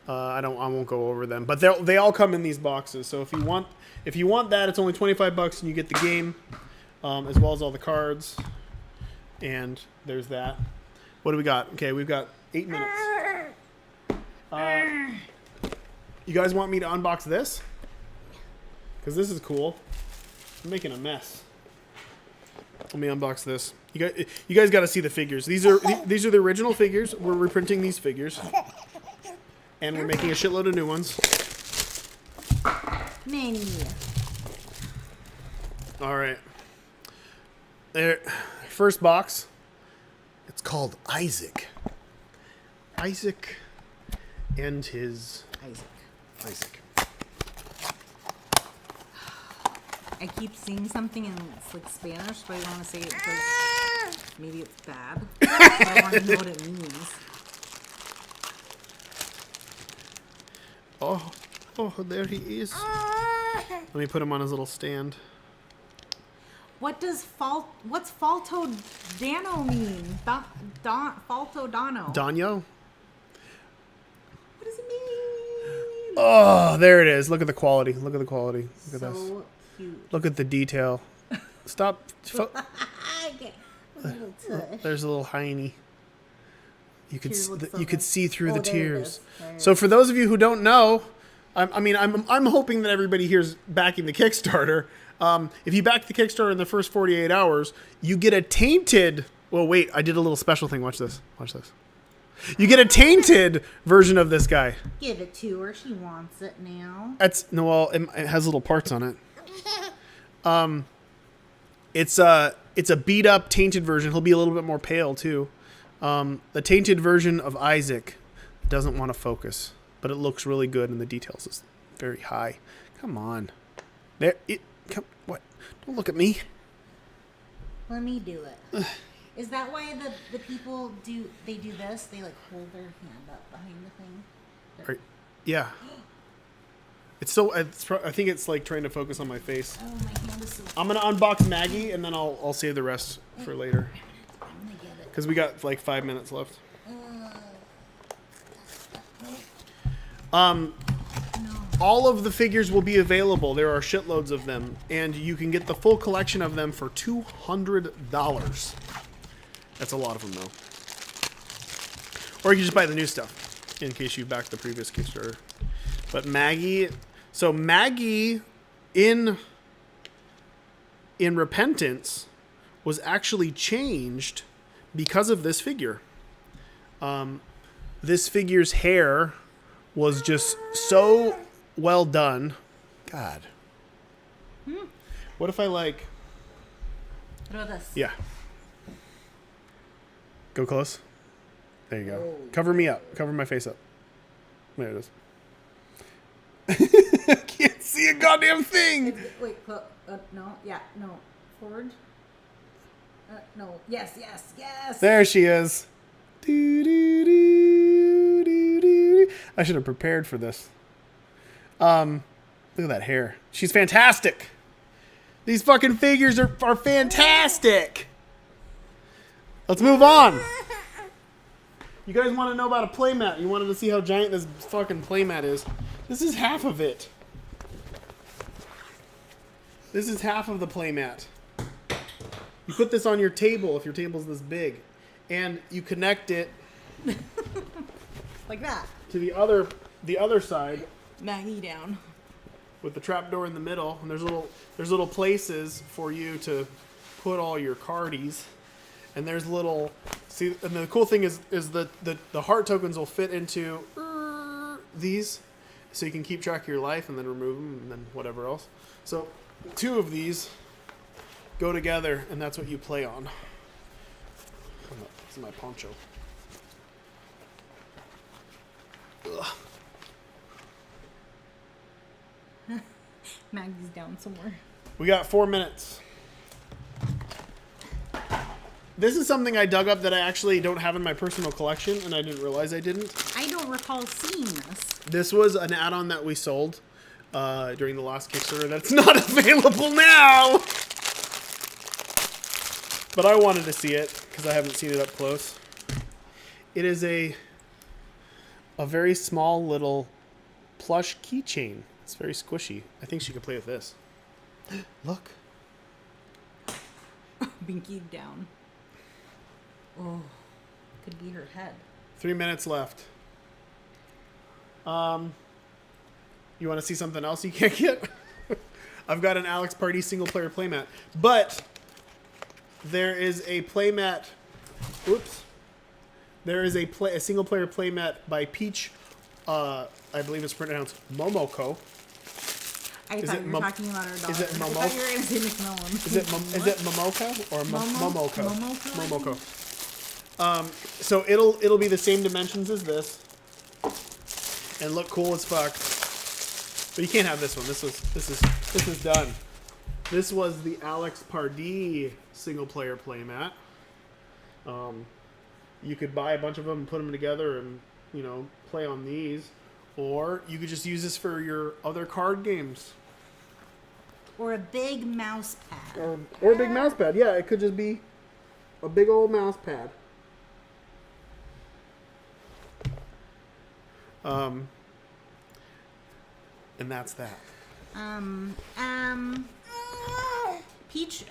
I won't go over them, but they all come in these boxes. So if you want that, it's only $25, and you get the game, as well as all the cards. And there's that. What do we got? Okay, we've got 8 minutes. You guys want me to unbox this? Because this is cool. I'm making a mess. Let me unbox this. You guys got to see the figures. These are the original figures. We're reprinting these figures. And we're making a shitload of new ones. Many. All right. There. First box. It's called Isaac. Isaac and his... Isaac. I keep seeing something and it's like Spanish, but I don't want to say it because maybe it's bad. I want to know what it means. Oh, there he is. Let me put him on his little stand. What's Falto Dano mean? Falto Dano. Danyo? What does it mean? Oh, there it is. Look at the quality. Look at the quality. Look at this. So cute. Look at the detail. Stop. Okay. There's a little hiney. You could you could see through the there tears. it is. So for those of you who don't know, I'm hoping that everybody here's backing the Kickstarter. If you back the Kickstarter in the first 48 hours, you get a tainted... Well, wait, I did a little special thing. Watch this. Watch this. You get a tainted version of this guy. Give it to her. She wants it now. It has little parts on it. It's a beat up tainted version. He'll be a little bit more pale too. The tainted version of Isaac doesn't want to focus, but it looks really good and the details is very high. Come on. What? Don't look at me. Let me do it. Is that why the people do this? They like hold their hand up behind the thing? Right. Yeah. I think it's like trying to focus on my face. Oh, my hand is so... I'm going to unbox Maggie and then I'll save the rest for later. I'm gonna get it. Because we got like 5 minutes left. all of the figures will be available. There are shitloads of them, and you can get the full collection of them for $200. That's a lot of them, though. Or you can just buy the new stuff, in case you backed the previous Kickstarter. But Maggie... So Maggie, in Repentance, was actually changed because of this figure. This figure's hair was just so well done. God. What if I like... What about this? Yeah. Go close. There you go. Oh. Cover me up. Cover my face up. There it is. I can't see a goddamn thing. Wait, no. Yeah, no. Forward. No. Yes. There she is. I should have prepared for this. Look at that hair. She's fantastic. These fucking figures are fantastic. Let's move on. You guys want to know about a playmat? You wanted to see how giant this fucking playmat is. This is half of it. This is half of the playmat. You put this on your table if your table's this big. And you connect it like that to the other side. Maggie down. With the trapdoor in the middle, and there's little places for you to put all your cardies. And there's little and the cool thing is the heart tokens will fit into these, so you can keep track of your life and then remove them and then whatever else. So 2 of these go together, and that's what you play on. This is my poncho. Ugh. Maggie's down somewhere. We got 4 minutes. This is something I dug up that I actually don't have in my personal collection, and I didn't realize I didn't. I don't recall seeing this. This was an add-on that we sold during the last Kickstarter that's not available now! But I wanted to see it, because I haven't seen it up close. It is a very small little plush keychain. It's very squishy. I think she could play with this. Look. Binky down. Oh, could be her head. 3 minutes left. You want to see something else you can't get? I've got an Alex Pardee single player playmat, but there is a playmat. Oops. There is a single player playmat by Peach. I believe it's pronounced Momoko. I thought you were talking about our daughter. Is it Momo? I thought you were going to say McMillan. Is it Momoka or Momoko? Momoko. So it'll be the same dimensions as this, and look cool as fuck. But you can't have this one. This is done. This was the Alex Pardee single player playmat. You could buy a bunch of them and put them together and play on these. Or you could just use this for your other card games. Or a big mouse pad. Or a big mouse pad. Yeah, it could just be a big old mouse pad. And that's that. Peach,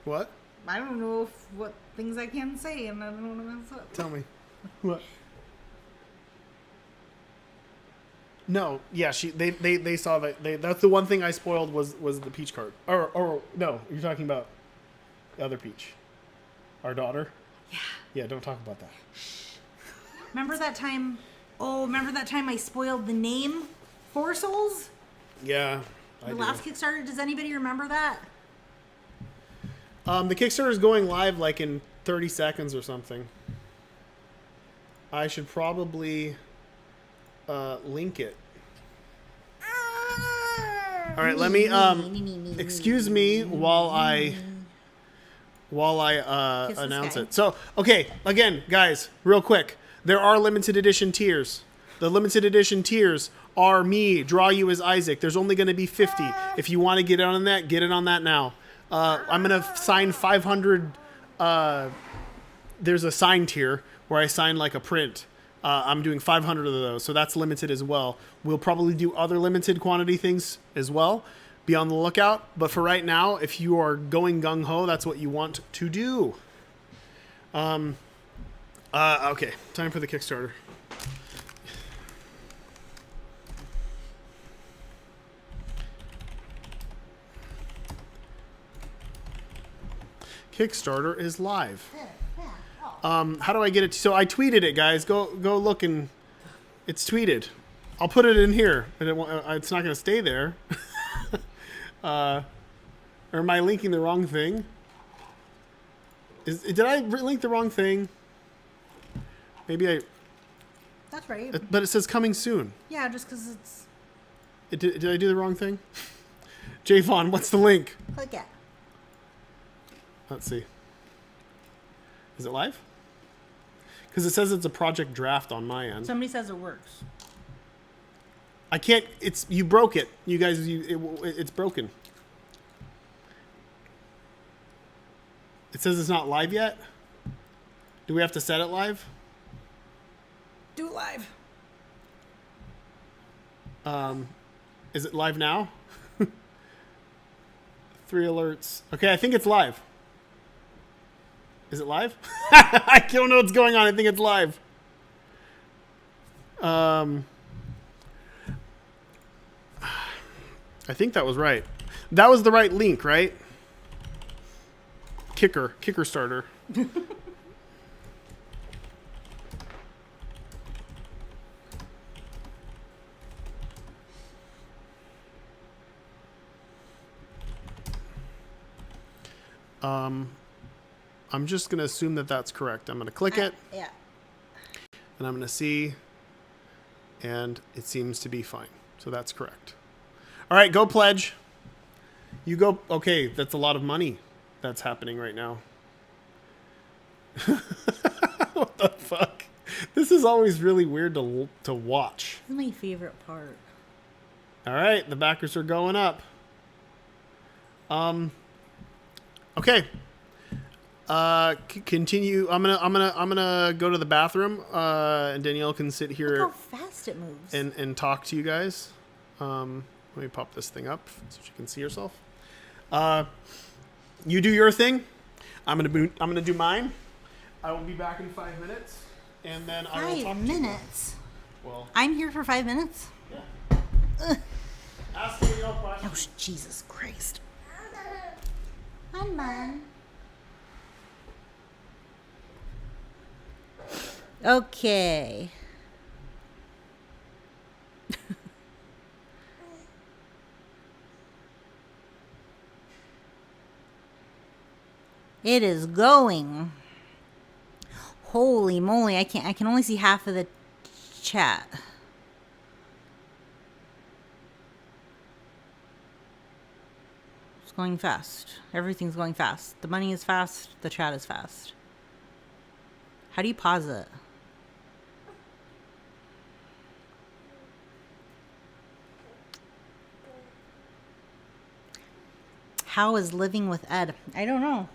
What? I don't know what things I can say, and I don't want to mess up. Tell me. What? No, yeah, they saw that. That's the one thing I spoiled was the Peach card. Or no, you're talking about the other Peach, our daughter. Yeah. Yeah, don't talk about that. Remember that time? Oh, remember that time I spoiled the name Four Souls? Yeah. The last Kickstarter. Does anybody remember that? The Kickstarter is going live like in 30 seconds or something. I should probably link it. All right, let me excuse me while I announce it. So, okay, again, guys, real quick. There are limited edition tiers. The limited edition tiers are me, draw you as Isaac. There's only going to be 50. If you want to get on that, get it on that now. I'm going to sign 500. There's a sign tier where I sign like a print. I'm doing 500 of those, so that's limited as well. We'll probably do other limited quantity things as well. Be on the lookout. But for right now, if you are going gung-ho, that's what you want to do. Okay, time for the Kickstarter. Kickstarter is live. How do I get it? So I tweeted it, guys. Go look, and it's tweeted. I'll put it in here, but it's not going to stay there. Or am I linking the wrong thing? Did I link the wrong thing? Maybe I. That's right. But it says coming soon. Yeah, just because it's. Did I do the wrong thing? Jay Vaughn, what's the link? Click it. Let's see. Is it live? Because it says it's a project draft on my end. Somebody says it works. I can't. You broke it. You guys. It's broken. It says it's not live yet. Do we have to set it live? Do it live. Is it live now? 3 alerts. Okay, I think it's live. Is it live? I don't know what's going on. I think it's live. I think that was right. That was the right link, right? Kicker starter. I'm just going to assume that that's correct. I'm going to click it. Yeah. And I'm going to see. And it seems to be fine. So that's correct. All right, go pledge. You go. Okay, that's a lot of money that's happening right now. What the fuck? This is always really weird to watch. This is my favorite part. All right, the backers are going up. Okay. Continue. I'm gonna go to the bathroom. And Danielle can sit here. Look how fast it moves. And talk to you guys. Let me pop this thing up so she can see herself. You do your thing. I'm gonna do mine. I will be back in 5 minutes, and then I will talk 5 minutes. Well, I'm here for 5 minutes. Yeah. Ask me no questions. Oh, Jesus Christ. I'm mine. Okay. It is going. Holy moly, I can only see half of the chat. It's going fast. Everything's going fast. The money is fast, the chat is fast. How do you pause it? How is living with Ed? I don't know.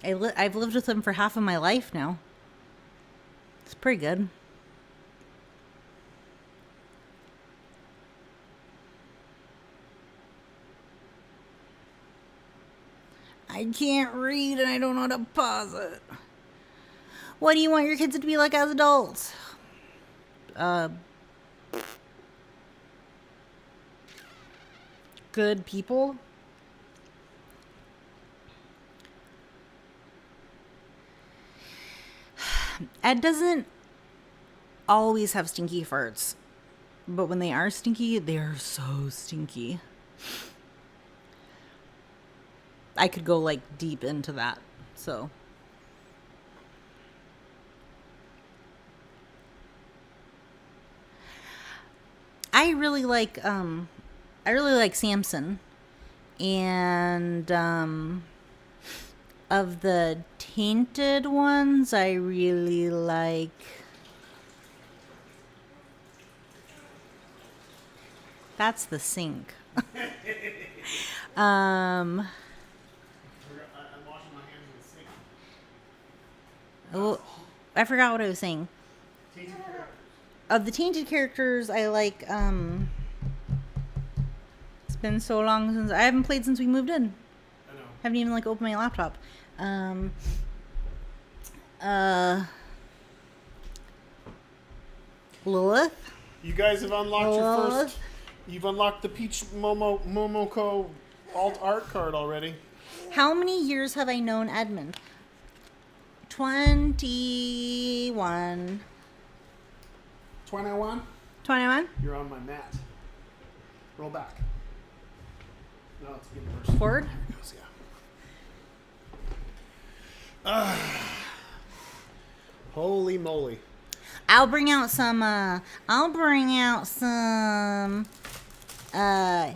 I've lived with him for half of my life now. It's pretty good. I can't read and I don't know how to pause it. What do you want your kids to be like as adults? Good people? Ed doesn't always have stinky farts, but when they are stinky, they are so stinky. I could go like deep into that, so. I really like Samson, and of the tainted ones, I really like that's the sink. I'm washing my hands in the sink. Oh, I forgot what I was saying. Of the tainted characters, I like. It's been so long since I haven't played since we moved in. I know. Haven't even like opened my laptop. Lilith. You guys have unlocked your Lilith. first. You've unlocked the Peach Momoko alt art card already. How many years have I known Edmund? 21. 21. 21? You're on my mat. Roll back. No, it's getting worse. Forward? There it goes, yeah. Holy moly. I'll bring out some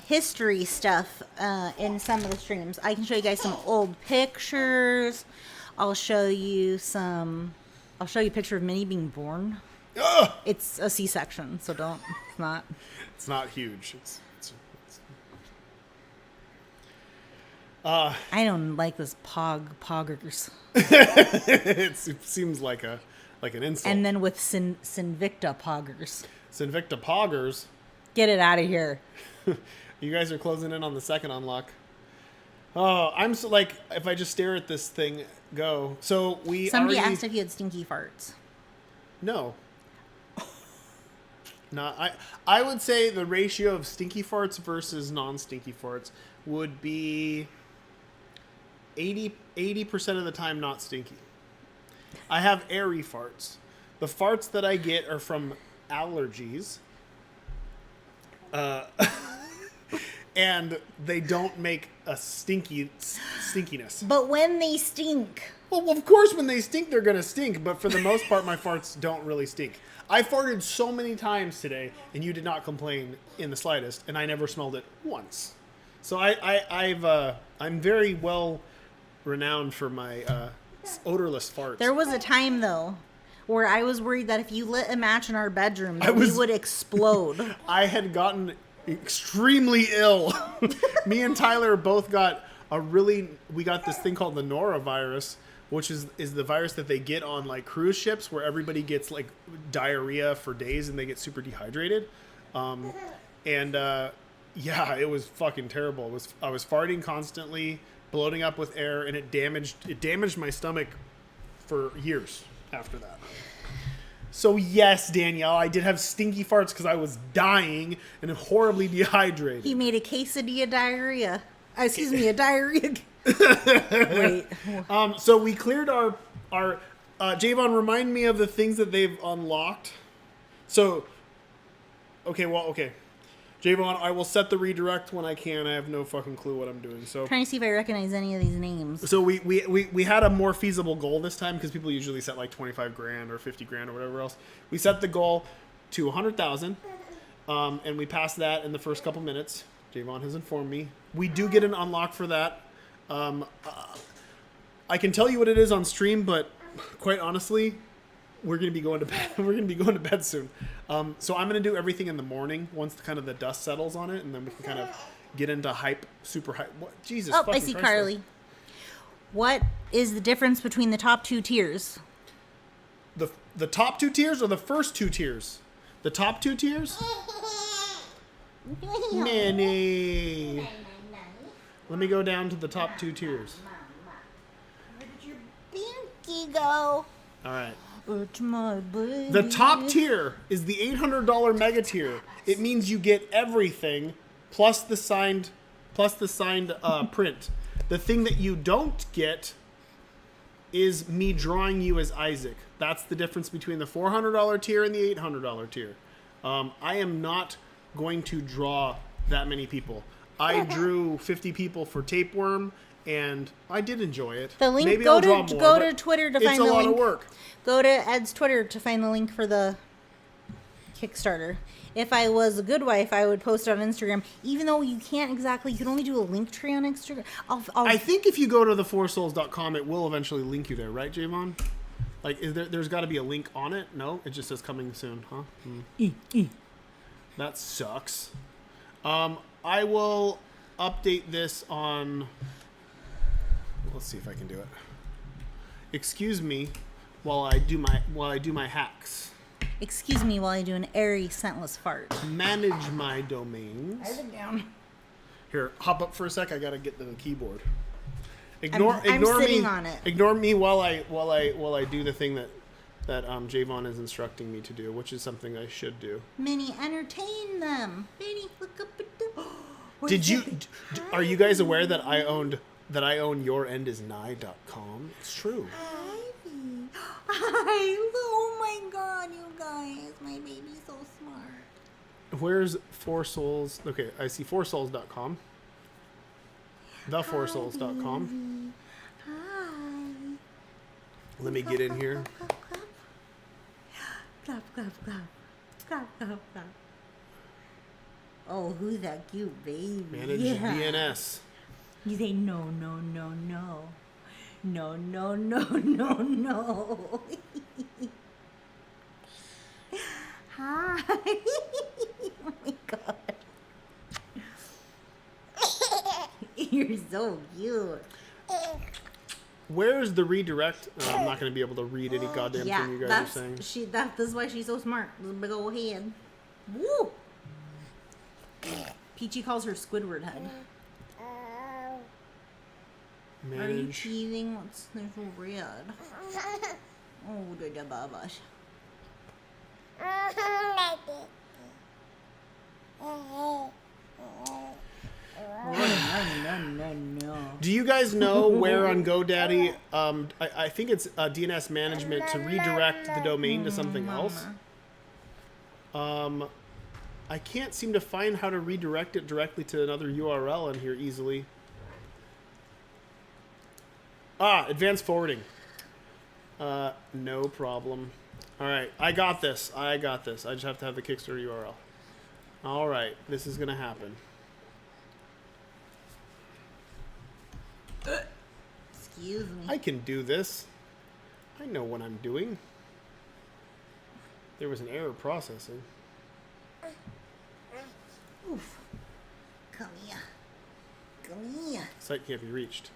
history stuff in some of the streams. I can show you guys some old pictures. I'll show you a picture of Minnie being born. Ugh! It's a C-section, so it's not. It's not huge. I don't like this poggers. It seems like an insult. And then with Sinvicta poggers. Sinvicta Poggers. Get it out of here. You guys are closing in on the second unlock. Oh, I'm so like, if I just stare at this thing go. So Somebody asked if you had stinky farts. No. No, I would say the ratio of stinky farts versus non-stinky farts would be 80% of the time not stinky. I have airy farts. The farts that I get are from allergies. And they don't make a stinkiness. But when they stink. Well, of course, when they stink, they're going to stink. But for the most part, my farts don't really stink. I farted so many times today, and you did not complain in the slightest, and I never smelled it once. So I'm very well renowned for my odorless farts. There was a time, though, where I was worried that if you lit a match in our bedroom, that we would explode. I had gotten extremely ill. Me and Tyler both got we got this thing called the norovirus, which is the virus that they get on like cruise ships where everybody gets like diarrhea for days and they get super dehydrated. Yeah, it was fucking terrible. I was farting constantly, bloating up with air, and it damaged my stomach for years after that. So yes, Danielle, I did have stinky farts because I was dying and horribly dehydrated. He made a quesadilla diarrhea. Excuse me, a diarrhea. Wait. So we cleared our Javon, remind me of the things that they've unlocked. So, okay. Javon, I will set the redirect when I can. I have no fucking clue what I'm doing. So Trying to see if I recognize any of these names. So we had a more feasible goal this time because people usually set like 25 grand or 50 grand or whatever else. We set the goal to 100,000, and we passed that in the first couple minutes. Javon has informed me. We do get an unlock for that. I can tell you what it is on stream, but quite honestly, we're gonna be going to bed. We're gonna be going to bed soon. So I'm gonna do everything in the morning once kind of the dust settles on it, and then we can kind of get into super hype. What? Jesus. Oh, I see Christ. Carly. What is the difference between the top two tiers? The top two tiers or the first two tiers? The top two tiers? Minnie. Let me go down to the top two tiers. Where did your binky go? All right. It's my baby. The top tier is the $800 mega tier. It means you get everything plus the signed print. The thing that you don't get is me drawing you as Isaac. That's the difference between the $400 tier and the $800 tier. I am not going to draw that many people. I drew 50 people for Tapeworm, and I did enjoy it. The link. Maybe Go I'll draw to more, go but to Twitter to find the link. It's a lot of work. Go to Ed's Twitter to find the link for the Kickstarter. If I was a good wife, I would post it on Instagram. Even though you can't exactly, you can only do a link tree on Instagram. I think if you go to thefoursouls.com, it will eventually link you there, right, Javon? Like, there's got to be a link on it? No, it just says coming soon, huh? That sucks. I will update this on. Let's see if I can do it. Excuse me while I do my hacks. Excuse me while I do an airy, scentless fart. Manage my domains. Write it down. Here, hop up for a sec. I gotta get to the keyboard. I'm Ignore sitting me. on it. Ignore me while I do the thing that Javon is instructing me to do, which is something I should do. Minnie, entertain them. Minnie, look up at the. Are you guys aware that I own yourendiznigh.com? It's true. Oh my god, you guys. My baby's so smart. Where's Four Souls? Okay, I see foursouls.com. Thefoursouls.com. Hi. Let me get in here. Clap, clap, clap. Clap, clap, clap. Oh, who's that cute baby? Manage DNS. You say no, no, no, no. No, no, no, no, no. Hi. Oh my god. You're so cute. Where's the redirect? I'm not going to be able to read any goddamn thing you guys are saying. This is why she's so smart. This big old head. Woo! Peachy calls her Squidward head. Manage. Are you teething? What's so red? Oh, the babash. No. Do you guys know where on GoDaddy, I think it's DNS management to redirect the domain to something else? I can't seem to find how to redirect it directly to another URL in here easily. Advanced forwarding. No problem. All right, I got this. I just have to have the Kickstarter URL. All right, this is going to happen. Excuse me. I can do this. I know what I'm doing. There was an error processing. Oof. Come here. Come here. Site can't be reached.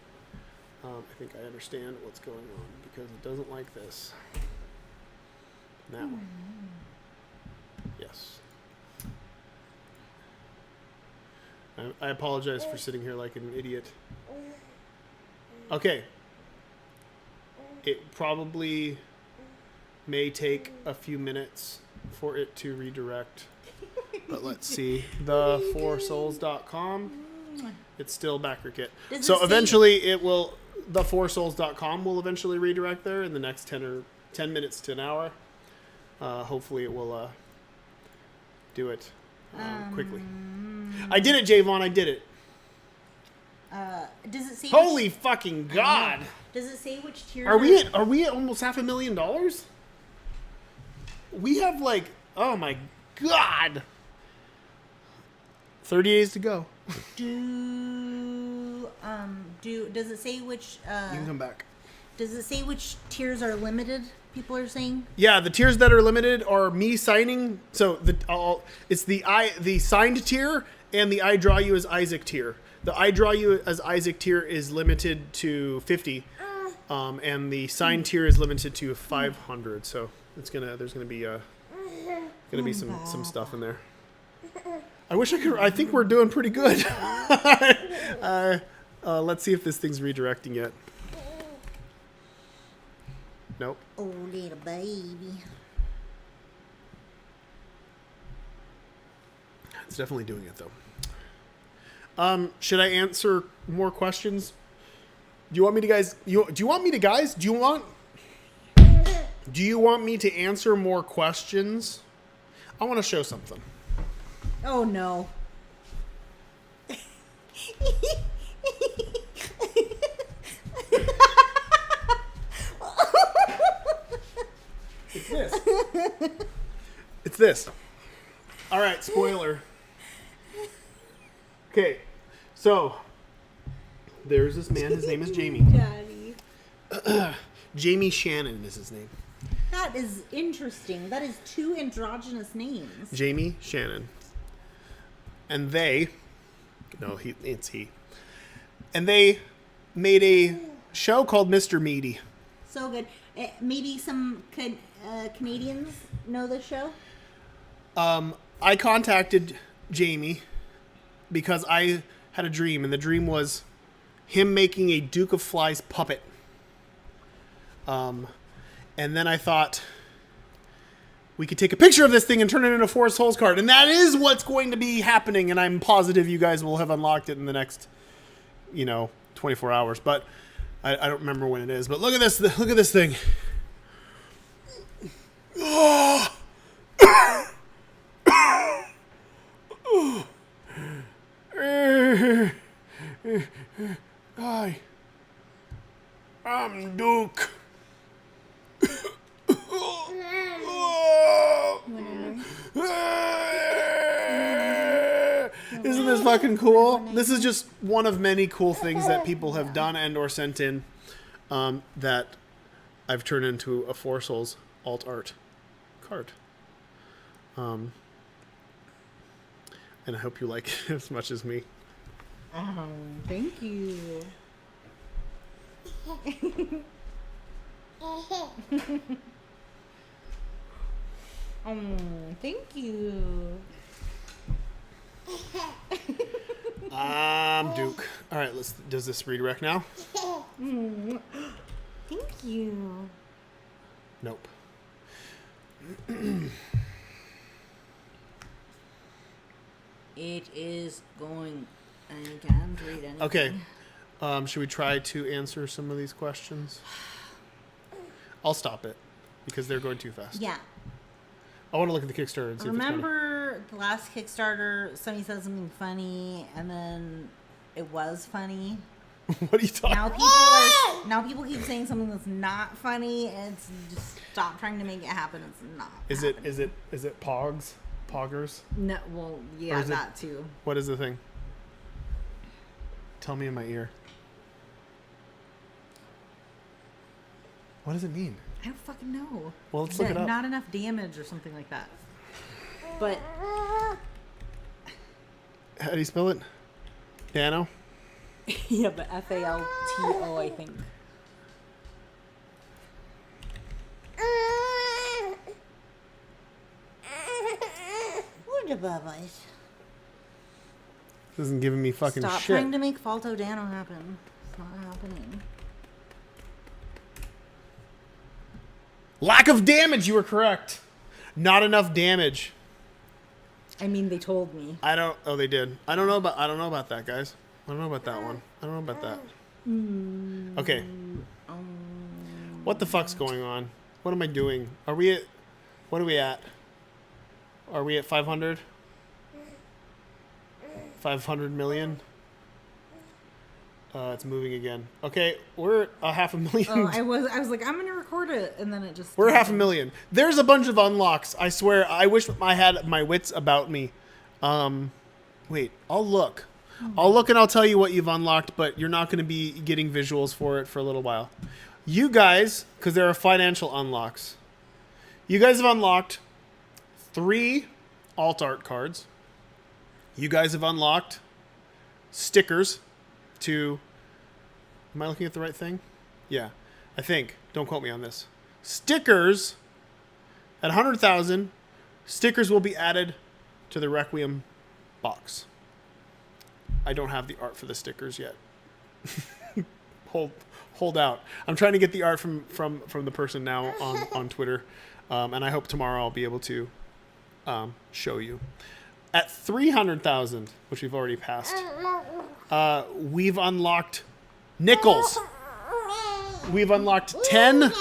I think I understand what's going on because it doesn't like this. Now. Yes. I apologize for sitting here like an idiot. Okay. It probably may take a few minutes for it to redirect. But let's see. Thefoursouls.com. It's still BackerKit. So eventually it will, thefoursouls.com will eventually redirect there in the next 10 minutes to an hour. Hopefully it will do it quickly. I did it, Javon. I did it. Does it say? Holy fucking God! Does it say which tiers? Are we at almost $500,000? We have like, oh my God, 30 days to go. Does it say which? You can come back. Does it say which tiers are limited? People are saying. Yeah, the tiers that are limited are me signing. So it's the signed tier and the I draw you as Isaac tier. The I draw you as Isaac tier is limited to 50, and the signed tier is limited to 500. So there's gonna be some stuff in there. I wish I could. I think we're doing pretty good. Let's see if this thing's redirecting yet. Nope. Oh, little baby. It's definitely doing it though. Should I answer more questions? Do you want me to answer more questions? I want to show something. Oh no. It's this. It's this. All right, spoiler. Okay, so there's this man. His name is Jamie. Daddy. Jamie Shannon is his name. That is interesting. That is two androgynous names. Jamie Shannon. And it's he. And they made a show called Mr. Meaty. So good. Maybe some Canadians know this show? I contacted Jamie because I had a dream, and the dream was him making a Duke of Flies puppet. And then I thought we could take a picture of this thing and turn it into a Forest Souls card. And that is what's going to be happening, and I'm positive you guys will have unlocked it in the next, 24 hours. But I don't remember when it is. But look at this. Look at this thing. Oh! Hi. I'm Duke. Isn't this fucking cool? This is just one of many cool things that people have done and or sent in that I've turned into a Four Souls alt art card. And I hope you like it as much as me. Oh, thank you. Thank you. I'm Duke. All right, does this redirect now? Thank you. Nope. It is going. I can't read anything. Okay. Should we try to answer some of these questions? I'll stop it because they're going too fast. Yeah. I want to look at the Kickstarter and see Remember the last Kickstarter, somebody said something funny, and then it was funny. if it's What are you talking about? Now people keep saying something that's not funny, and it's just stop trying to make it happen. It's not. Is it Pogs? Poggers? No, well, yeah, Or is it- that too. What is the thing? Tell me in my ear. What does it mean? I don't fucking know. Well, let's look it up. Not enough damage or something like that. But How do you spell it? Dano? yeah, but FALTO, I think. What the bubbles? This isn't giving me fucking Stop shit. trying to make Falto Dano happen. It's not happening. Lack of damage, you were correct. Not enough damage. I mean, they told me. Oh, they did. I don't know about that, guys. I don't know about that one. I don't know about that. Okay. What the fuck's going on? What am I doing? What are we at? Are we at 500? 500 million? It's moving again. Okay, we're a 500,000. Oh, I was like, I'm gonna record it, and then it just. We're 500,000. There's a bunch of unlocks. I swear. I wish I had my wits about me. Wait, I'll look. I'll look and I'll tell you what you've unlocked, but you're not going to be getting visuals for it for a little while. You guys, because there are financial unlocks. You guys have unlocked 3 alt art cards. You guys have unlocked stickers to... Am I looking at the right thing? Yeah, I think. Don't quote me on this. Stickers at 100,000. Stickers will be added to the Requiem box. I don't have the art for the stickers yet. Hold out. I'm trying to get the art from the person now on Twitter, and I hope tomorrow I'll be able to show you. At 300,000, which we've already passed, we've unlocked nickels. We've unlocked 10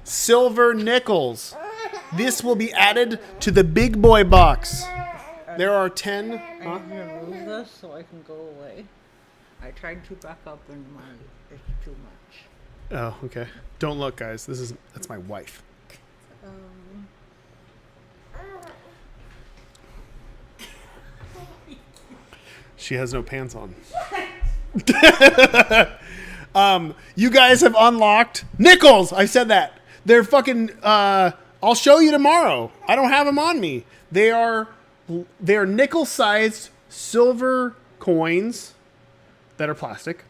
silver nickels. This will be added to the big boy box. There are 10. I'm gonna move this so I can go away. I tried to back up and it's too much. Oh, okay. Don't look, guys. That's my wife. She has no pants on. You guys have unlocked nickels. I said that. They're fucking. I'll show you tomorrow. I don't have them on me. They are nickel-sized silver coins that are plastic.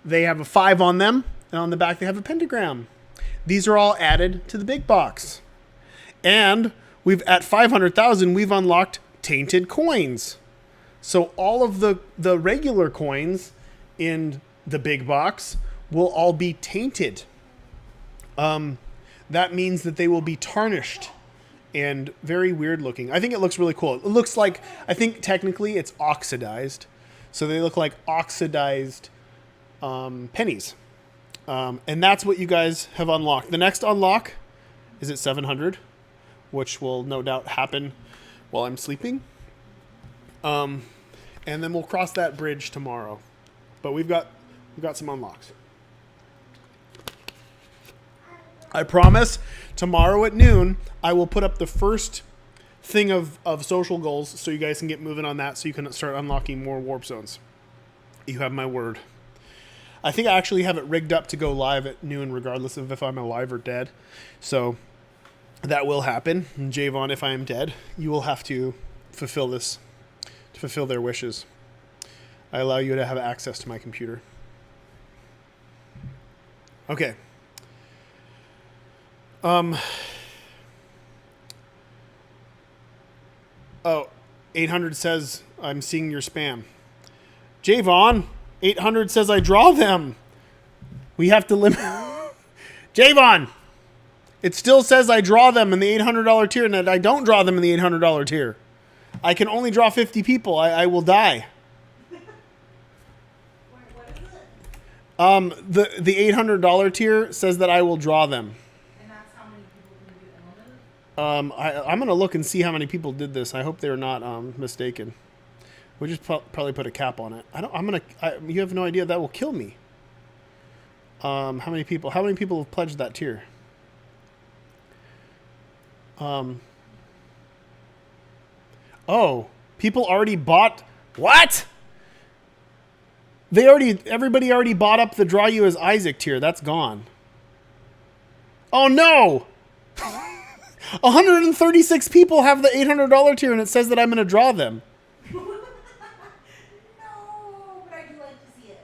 They have a 5 on them. and on the back they have a pentagram. These are all added to the big box. And we've at 500,000, we've unlocked tainted coins. So all of the regular coins in the big box will all be tainted. That means that they will be tarnished and very weird looking. I think it looks really cool. It looks like, I think technically it's oxidized. So they look like oxidized pennies. And that's what you guys have unlocked. The next unlock is at 700, which will no doubt happen while I'm sleeping. And then we'll cross that bridge tomorrow. But we've got some unlocks. I promise tomorrow at noon, I will put up the first thing of social goals so you guys can get moving on that so you can start unlocking more warp zones. You have my word. I think I actually have it rigged up to go live at noon regardless of if I'm alive or dead. So that will happen. And Javon, if I am dead, you will have to fulfill their wishes. I allow you to have access to my computer. Okay. 800 says I'm seeing your spam. Javon, 800 says I draw them. We have to limit. Javon, it still says I draw them in the $800 tier, and that I don't draw them in the $800 tier. I can only draw 50 people. I will die. The $800 tier says that I will draw them. And that's how many people can do unlimited? I'm gonna look and see how many people did this. I hope they're not mistaken. We just probably put a cap on it. You have no idea, that will kill me. How many people have pledged that tier? Oh, people already bought. What? Everybody already bought up the Draw You as Isaac tier. That's gone. Oh no! 136 people have the $800 tier, and it says that I'm going to draw them. No, but I'd like to see it.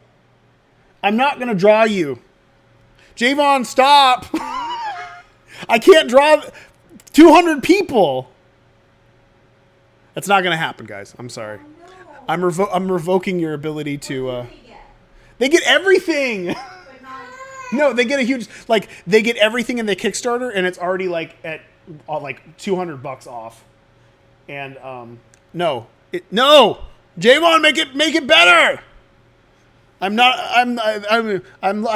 I'm not going to draw you. Javon, stop! I can't draw 200 people. That's not going to happen, guys. I'm sorry. Oh, no. I'm revoking your ability to... They They get everything! No, they get a huge... they get everything in the Kickstarter, and it's already, at $200 off. And, no. Javon, make it better! I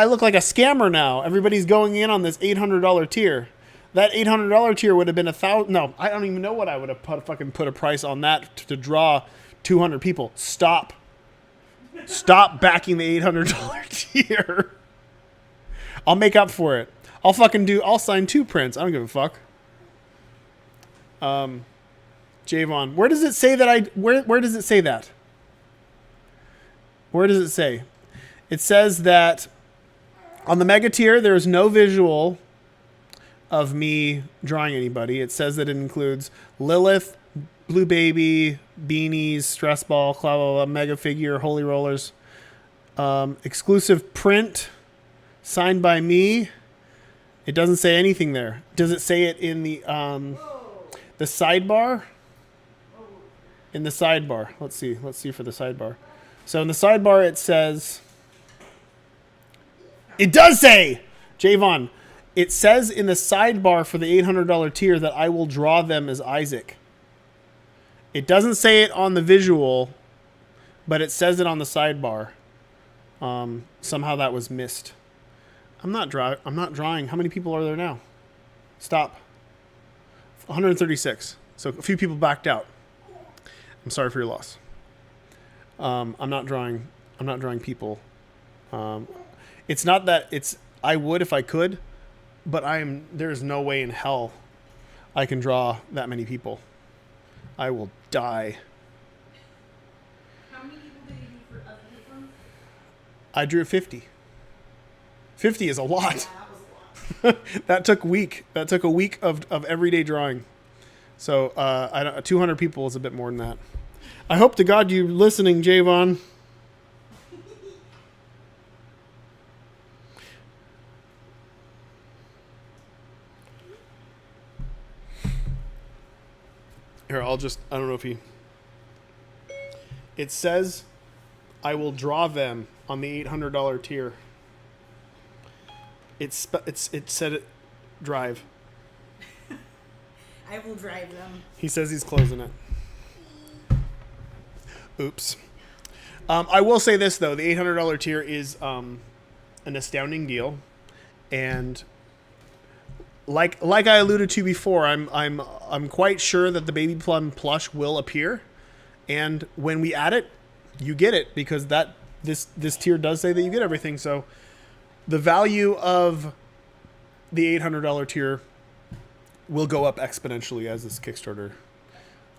look like a scammer now. Everybody's going in on this $800 tier. That $800 tier would have been $1,000... No, I don't even know what I would have put a price on that to draw 200 people. Stop backing the $800 tier. I'll make up for it. I'll sign 2 prints. I don't give a fuck. Javon, where does it say that where does it say that? Where does it say? It says that on the mega tier, there is no visual of me drawing anybody. It says that it includes Lilith, Blue Baby, Beanies, Stress Ball, blah, blah, blah, Mega Figure, Holy Rollers. Exclusive print, signed by me. It doesn't say anything there. Does it say it in the sidebar? In the sidebar. Let's see for the sidebar. So in the sidebar it says... It does say! Javon, it says in the sidebar for the $800 tier that I will draw them as Isaac. It doesn't say it on the visual, but it says it on the sidebar. Somehow that was missed. I'm not drawing. How many people are there now? Stop. 136. So a few people backed out. I'm sorry for your loss. I'm not drawing people. It's not that I would if I could, but there's no way in hell I can draw that many people. I will die. How many people did you do for other ones? I drew 50. 50 is a lot. Yeah, that was a lot. That took a week of everyday drawing. So 200 people is a bit more than that. I hope to God you're listening, Javon. Here, I don't know if he... It says, I will draw them on the $800 tier. It said it, drive. I will drive them. He says he's closing it. Oops. I will say this, though. The $800 tier is an astounding deal. And like I alluded to before, I'm quite sure that the Baby Plum plush will appear. And when we add it, you get it, because this tier does say that you get everything. So the value of the $800 tier will go up exponentially as this Kickstarter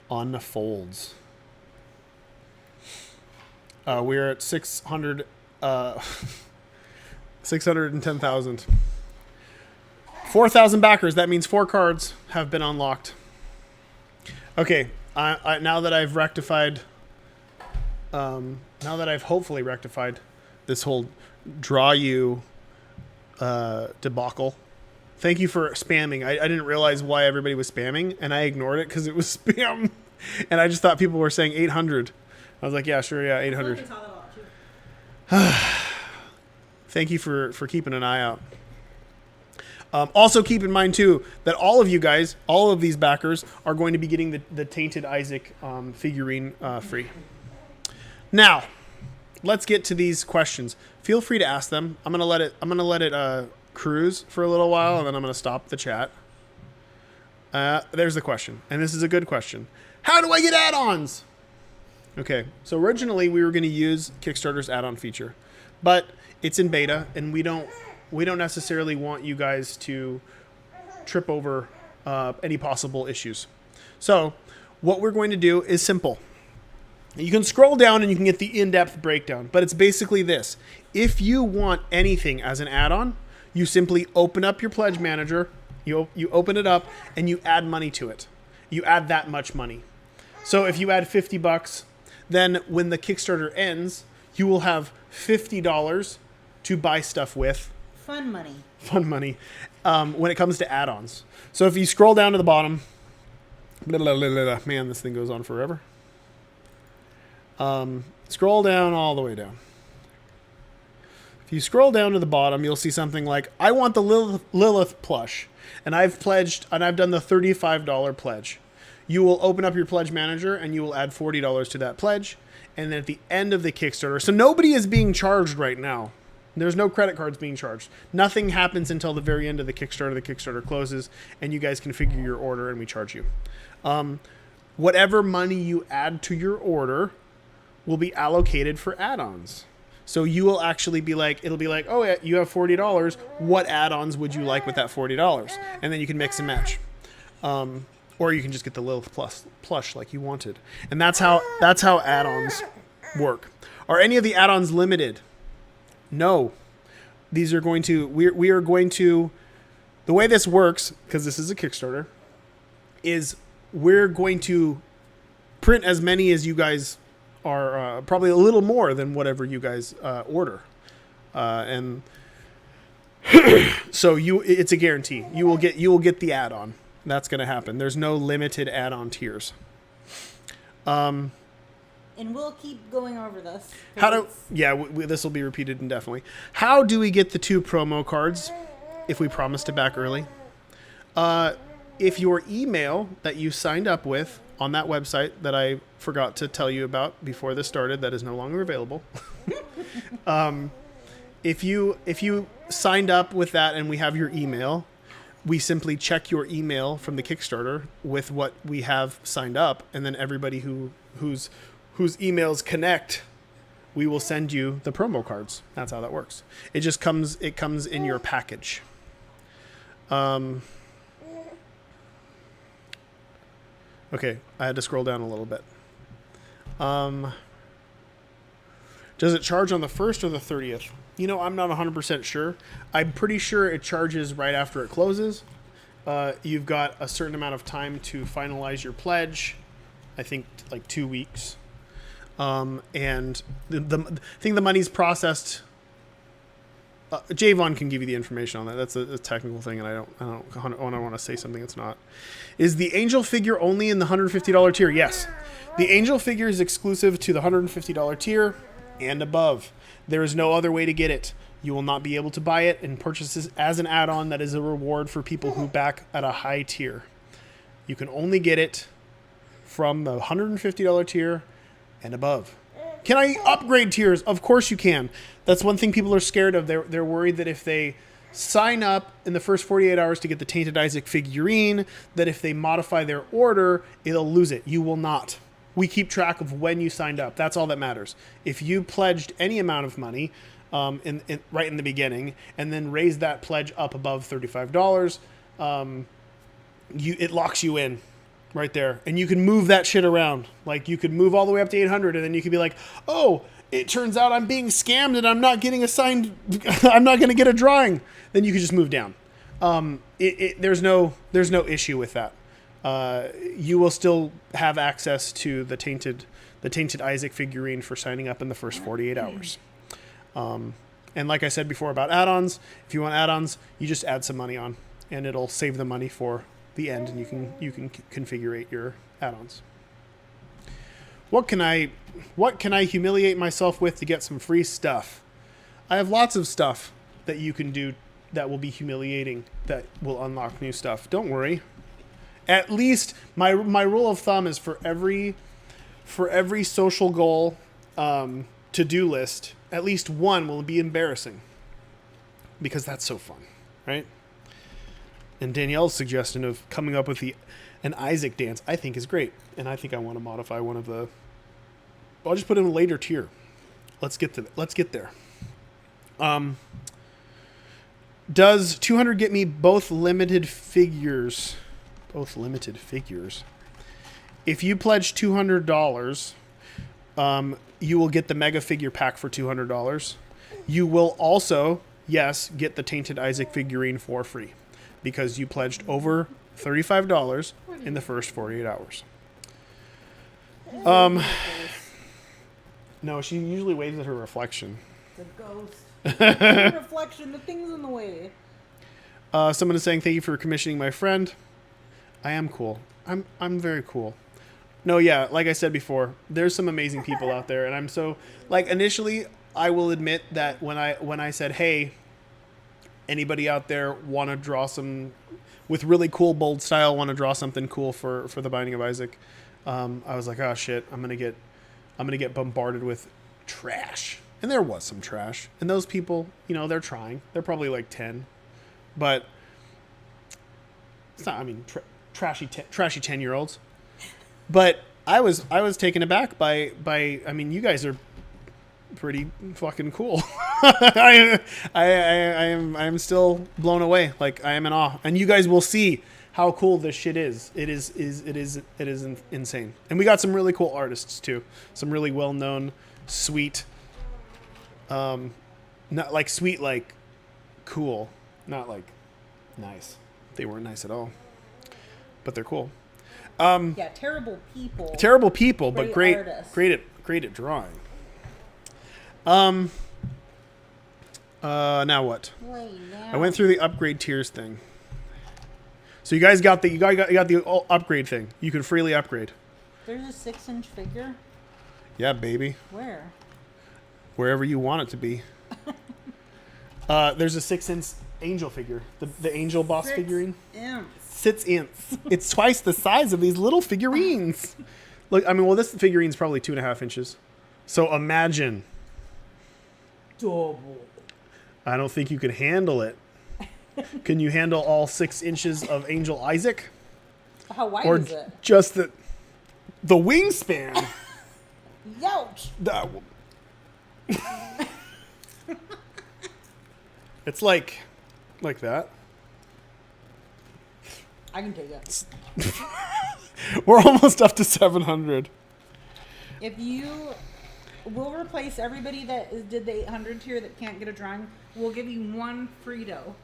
unfolds. We're at 610,000. 4,000 backers. That means 4 cards have been unlocked. Okay. Now that I've rectified, now that I've hopefully rectified this whole draw you debacle. Thank you for spamming. I didn't realize why everybody was spamming, and I ignored it because it was spam. And I just thought people were saying 800. I was like, yeah, sure, yeah, 800. Thank you for keeping an eye out. Also keep in mind, too, that all of you guys, all of these backers, are going to be getting the Tainted Isaac figurine free. Now, let's get to these questions. Feel free to ask them. I'm gonna let it cruise for a little while, and then I'm gonna stop the chat. There's the question, and this is a good question. How do I get add-ons? Okay, so originally we were going to use Kickstarter's add-on feature, but it's in beta, and we don't necessarily want you guys to trip over any possible issues. So what we're going to do is simple. You can scroll down and you can get the in-depth breakdown, but it's basically this. If you want anything as an add-on, you simply open up your pledge manager, you open it up, and you add money to it. You add that much money. So if you add $50, then when the Kickstarter ends, you will have $50 to buy stuff with. Fun money. When it comes to add-ons. So if you scroll down to the bottom, man, this thing goes on forever. Scroll down all the way down. If you scroll down to the bottom, you'll see something like, I want the Lilith plush, and I've pledged, and I've done the $35 pledge. You will open up your pledge manager and you will add $40 to that pledge. And then at the end of the Kickstarter, so nobody is being charged right now. There's no credit cards being charged. Nothing happens until the very end of the Kickstarter. The Kickstarter closes and you guys configure your order and we charge you. Whatever money you add to your order will be allocated for add-ons. So you will actually be like, it'll be like, oh yeah, you have $40. What add-ons would you like with that $40? And then you can mix and match. Or you can just get the Lilith plush like you wanted. And that's how add-ons work. Are any of the add-ons limited? No. These are going to, we are going to, the way this works, because this is a Kickstarter, is we're going to print as many as you guys are, probably a little more than whatever you guys order. And so it's a guarantee. You will get the add-on. That's going to happen. There's no limited add-on tiers. And we'll keep going over this. This will be repeated indefinitely. How do we get the 2 promo cards if we promise to back early? If your email that you signed up with on that website that I forgot to tell you about before this started, that is no longer available. If you signed up with that and we have your email, we simply check your email from the Kickstarter with what we have signed up, and then everybody whose emails connect, we will send you the promo cards. That's how that works. It comes in your package. Okay, I had to scroll down a little bit. Does it charge on the 1st or the 30th? I'm not 100% sure. I'm pretty sure it charges right after it closes. You've got a certain amount of time to finalize your pledge. I think like 2 weeks. And I think the money's processed Javon can give you the information on that. That's a technical thing, and I don't want to say something that's not. Is the angel figure only in the $150 tier? Yes. The angel figure is exclusive to the $150 tier and above. There is no other way to get it. You will not be able to buy it and purchase it as an add-on that is a reward for people who back at a high tier. You can only get it from the $150 tier and above. Can I upgrade tiers? Of course you can. That's one thing people are scared of. They're worried that if they sign up in the first 48 hours to get the Tainted Isaac figurine, that if they modify their order, it'll lose it. You will not. We keep track of when you signed up. That's all that matters. If you pledged any amount of money right in the beginning and then raised that pledge up above $35, it locks you in right there. And you can move that shit around. Like, you could move all the way up to 800, and then you could be like, oh, it turns out I'm being scammed and I'm not getting assigned, I'm not going to get a drawing. Then you could just move down. There's no issue with that. You will still have access to the Tainted Isaac figurine for signing up in the first 48 hours. And like I said before about add-ons, if you want add-ons, you just add some money on, and it'll save the money for the end, and you can configure your add-ons. What can I humiliate myself with to get some free stuff? I have lots of stuff that you can do that will be humiliating, that will unlock new stuff. Don't worry. At least my rule of thumb is for every social goal to-do list, at least one will be embarrassing, because that's so fun, right? And Danielle's suggestion of coming up with an Isaac dance, I think, is great, and I think I want to modify one of the. I'll just put in a later tier. Let's get there. Does 200 get me both limited figures? Both limited figures. If you pledge $200, you will get the mega figure pack for $200. You will also, yes, get the Tainted Isaac figurine for free, because you pledged over $35 in the first 48 hours. No, she usually waves at her reflection. The ghost. The reflection, the thing's in the way. Someone is saying, thank you for commissioning my friend. I am cool. I'm very cool. No, yeah, like I said before, there's some amazing people out there, and I'm so, like, initially, I will admit that when I said, hey, anybody out there want to draw some, with really cool, bold style, want to draw something cool for the Binding of Isaac, I was like, oh shit, I'm gonna get bombarded with trash. And there was some trash, and those people, they're trying. They're probably like 10, but it's not. I mean, trashy 10-year-olds. But I was taken aback by. I mean, you guys are pretty fucking cool. I am still blown away. Like, I am in awe, and you guys will see how cool this shit is. It is insane. And we got some really cool artists too. Some really well-known, sweet, not like sweet, like cool, not like nice. They weren't nice at all, but they're cool. Yeah, terrible people. Terrible people, but great at drawing. Now what? I went through the upgrade tiers thing. So you guys got the upgrade thing. You can freely upgrade. There's a 6-inch figure. Yeah, baby. Where? Wherever you want it to be. There's a 6-inch angel figure. The angel boss figurine. 6 inch. It's twice the size of these little figurines. Look, I mean, well, this figurine's probably 2.5 inches. So imagine. Double. I don't think you can handle it. Can you handle all 6 inches of Angel Isaac? How wide is it? Just the wingspan? Youch. It's like that. I can take it. We're almost up to 700. If we'll replace everybody that did the 800 tier that can't get a drawing. We'll give you one Frito.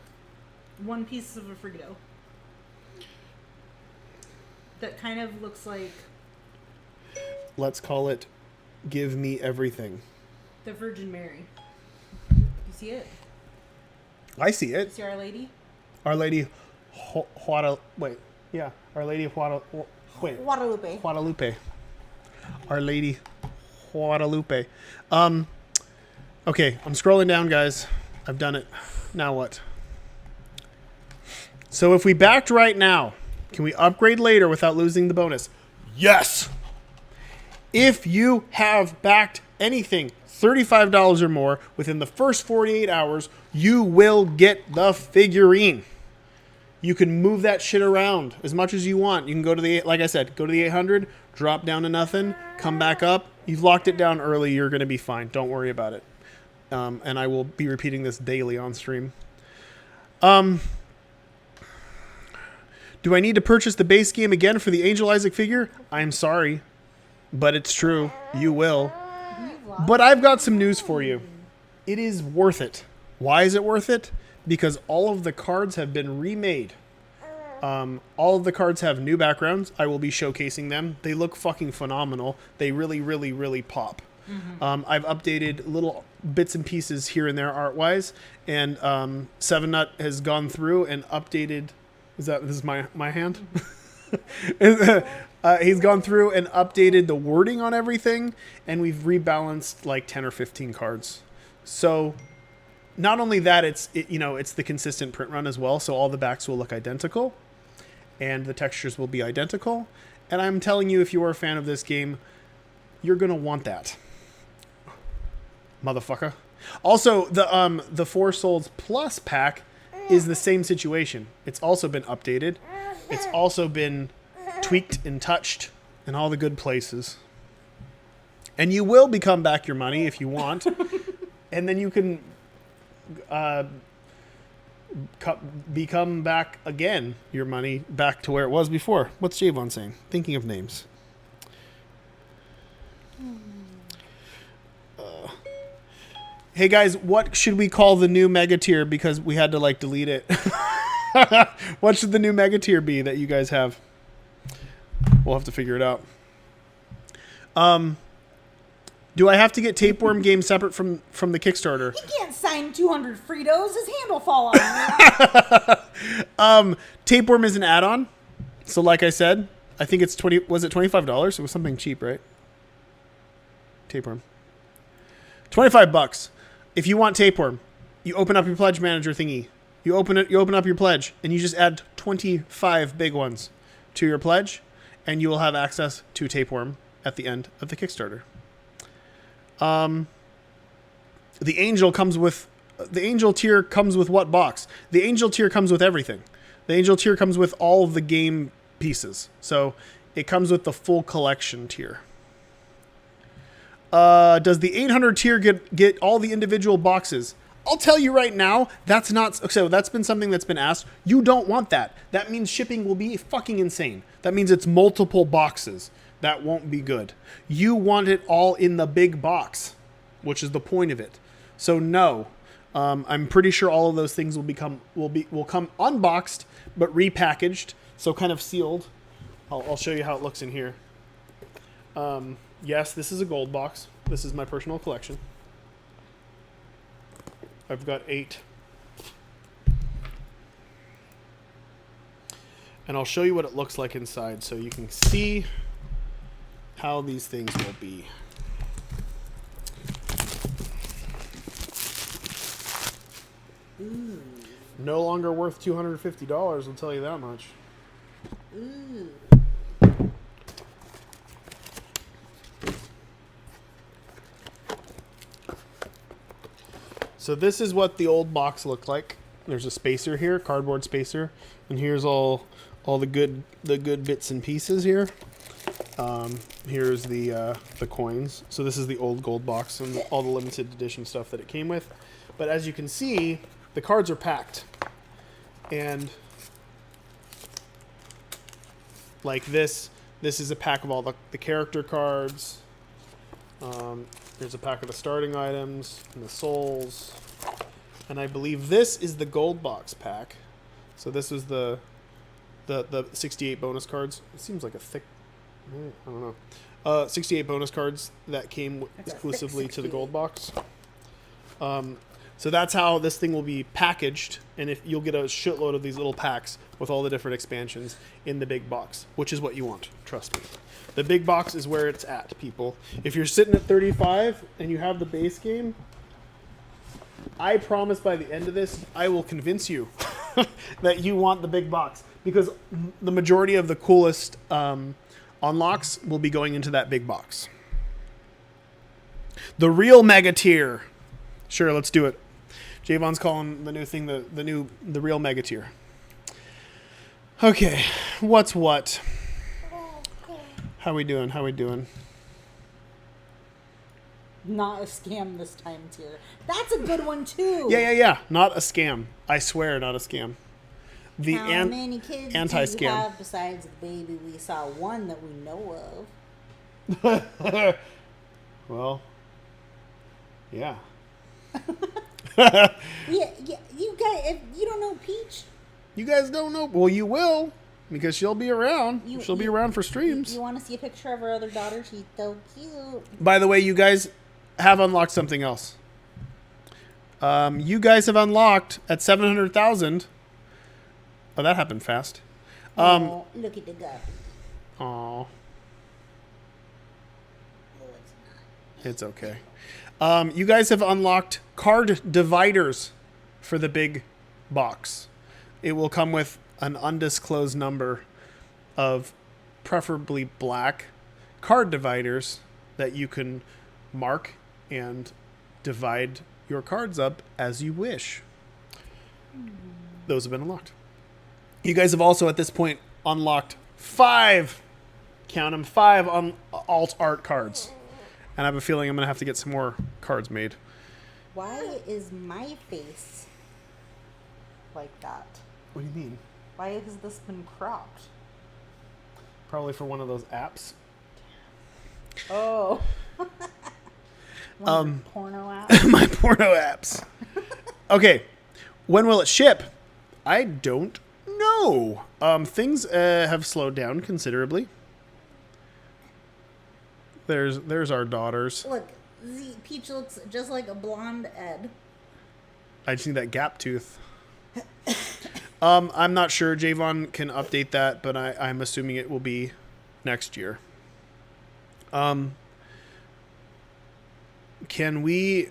One piece of a Frito. That kind of looks like... Let's call it Give Me Everything. The Virgin Mary. You see it? I see it. See Our Lady? Our Lady Our Lady of Guadalupe. Guadalupe. Our Lady Guadalupe. Okay, I'm scrolling down, guys. I've done it. Now what? So if we backed right now, can we upgrade later without losing the bonus? Yes! If you have backed anything $35 or more within the first 48 hours, you will get the figurine. You can move that shit around as much as you want. You can go to the, like I said, go to the 800, drop down to nothing, come back up. You've locked it down early. You're going to be fine. Don't worry about it. And I will be repeating this daily on stream. Do I need to purchase the base game again for the Angel Isaac figure? I'm sorry, but it's true. You will. But I've got some news for you. It is worth it. Why is it worth it? Because all of the cards have been remade. All of the cards have new backgrounds. I will be showcasing them. They look fucking phenomenal. They really, really, really pop. Mm-hmm. I've updated little bits and pieces here and there art-wise. And Seven Nut has gone through and updated... This is my hand? He's gone through and updated the wording on everything, and we've rebalanced like 10 or 15 cards. So not only that, it's the consistent print run as well, so all the backs will look identical, and the textures will be identical. And I'm telling you, if you are a fan of this game, you're gonna want that, motherfucker. Also, the Four Souls Plus pack is the same situation. It's also been updated. It's also been tweaked and touched in all the good places. And you will become back your money if you want. And then you can become back again your money back to where it was before. What's Javon saying? Thinking of names. Hey guys, what should we call the new mega tier? Because we had to like delete it. What should the new mega tier be that you guys have? We'll have to figure it out. Do I have to get Tapeworm game separate from the Kickstarter? He can't sign 200 Fritos. His hand will fall off. Tapeworm is an add-on. So like I said, I think it's was it $25? It was something cheap, right? Tapeworm. $25. If you want Tapeworm, you open up your pledge manager thingy. You open up your pledge, and you just add 25 big ones to your pledge, and you will have access to Tapeworm at the end of the Kickstarter. The Angel tier comes with what box? The Angel tier comes with everything. The Angel tier comes with all of the game pieces. So it comes with the full collection tier. Does the 800 tier get all the individual boxes? I'll tell you right now, that's been something that's been asked. You don't want that. That means shipping will be fucking insane. That means it's multiple boxes. That won't be good. You want it all in the big box, which is the point of it. So no, I'm pretty sure all of those things will come unboxed but repackaged, so kind of sealed. I'll show you how it looks in here. Yes, this is a gold box. This is my personal collection. I've got 8. And I'll show you what it looks like inside so you can see how these things will be. Ooh. No longer worth $250, I'll tell you that much. Ooh. So this is what the old box looked like. There's a spacer here, cardboard spacer, and here's all the good bits and pieces here. Here's the coins. So this is the old gold box and all the limited edition stuff that it came with. But as you can see, the cards are packed. And like this is a pack of all the character cards. There's a pack of the starting items and the souls. And I believe this is the gold box pack. So this is the 68 bonus cards. It seems like a thick, I don't know. 68 bonus cards that came exclusively to the gold box. So that's how this thing will be packaged, and if you'll get a shitload of these little packs with all the different expansions in the big box, which is what you want. Trust me. The big box is where it's at, people. If you're sitting at 35 and you have the base game, I promise by the end of this, I will convince you that you want the big box, because the majority of the coolest unlocks will be going into that big box. The real mega tier. Sure, let's do it. Javon's calling the new thing the real mega tier. Okay, what's what? How we doing? Not a scam this time, tier. That's a good one too. Yeah. Not a scam. I swear, not a scam. The How many kids anti-scam. do you have besides the baby we saw? One that we know of. Well, yeah. Yeah. You guys, if you don't know Peach, You guys don't know. Well, you will, because she'll be around. She'll be around for streams. You want to see a picture of her other daughter? She's so cute. By the way, you guys have unlocked something else. You guys have unlocked at 700,000. Oh, that happened fast. Oh, look at the Guppy. Aw, Oh, it's not. it's okay. You guys have unlocked card dividers for the big box. It will come with an undisclosed number of preferably black card dividers that you can mark and divide your cards up as you wish. Those have been unlocked. You guys have also at this point unlocked 5, count them, 5 on alt art cards. And I have a feeling I'm going to have to get some more cards made. Why is my face like that? What do you mean? Why has this been cropped? Probably for one of those apps. Oh. One of the porno apps? My porno apps. Okay. When will it ship? I don't know. Things have slowed down considerably. There's our daughters. Look, Peach looks just like a blonde Ed. I just need that gap tooth. I'm not sure. Javon can update that, but I'm assuming it will be next year. Can we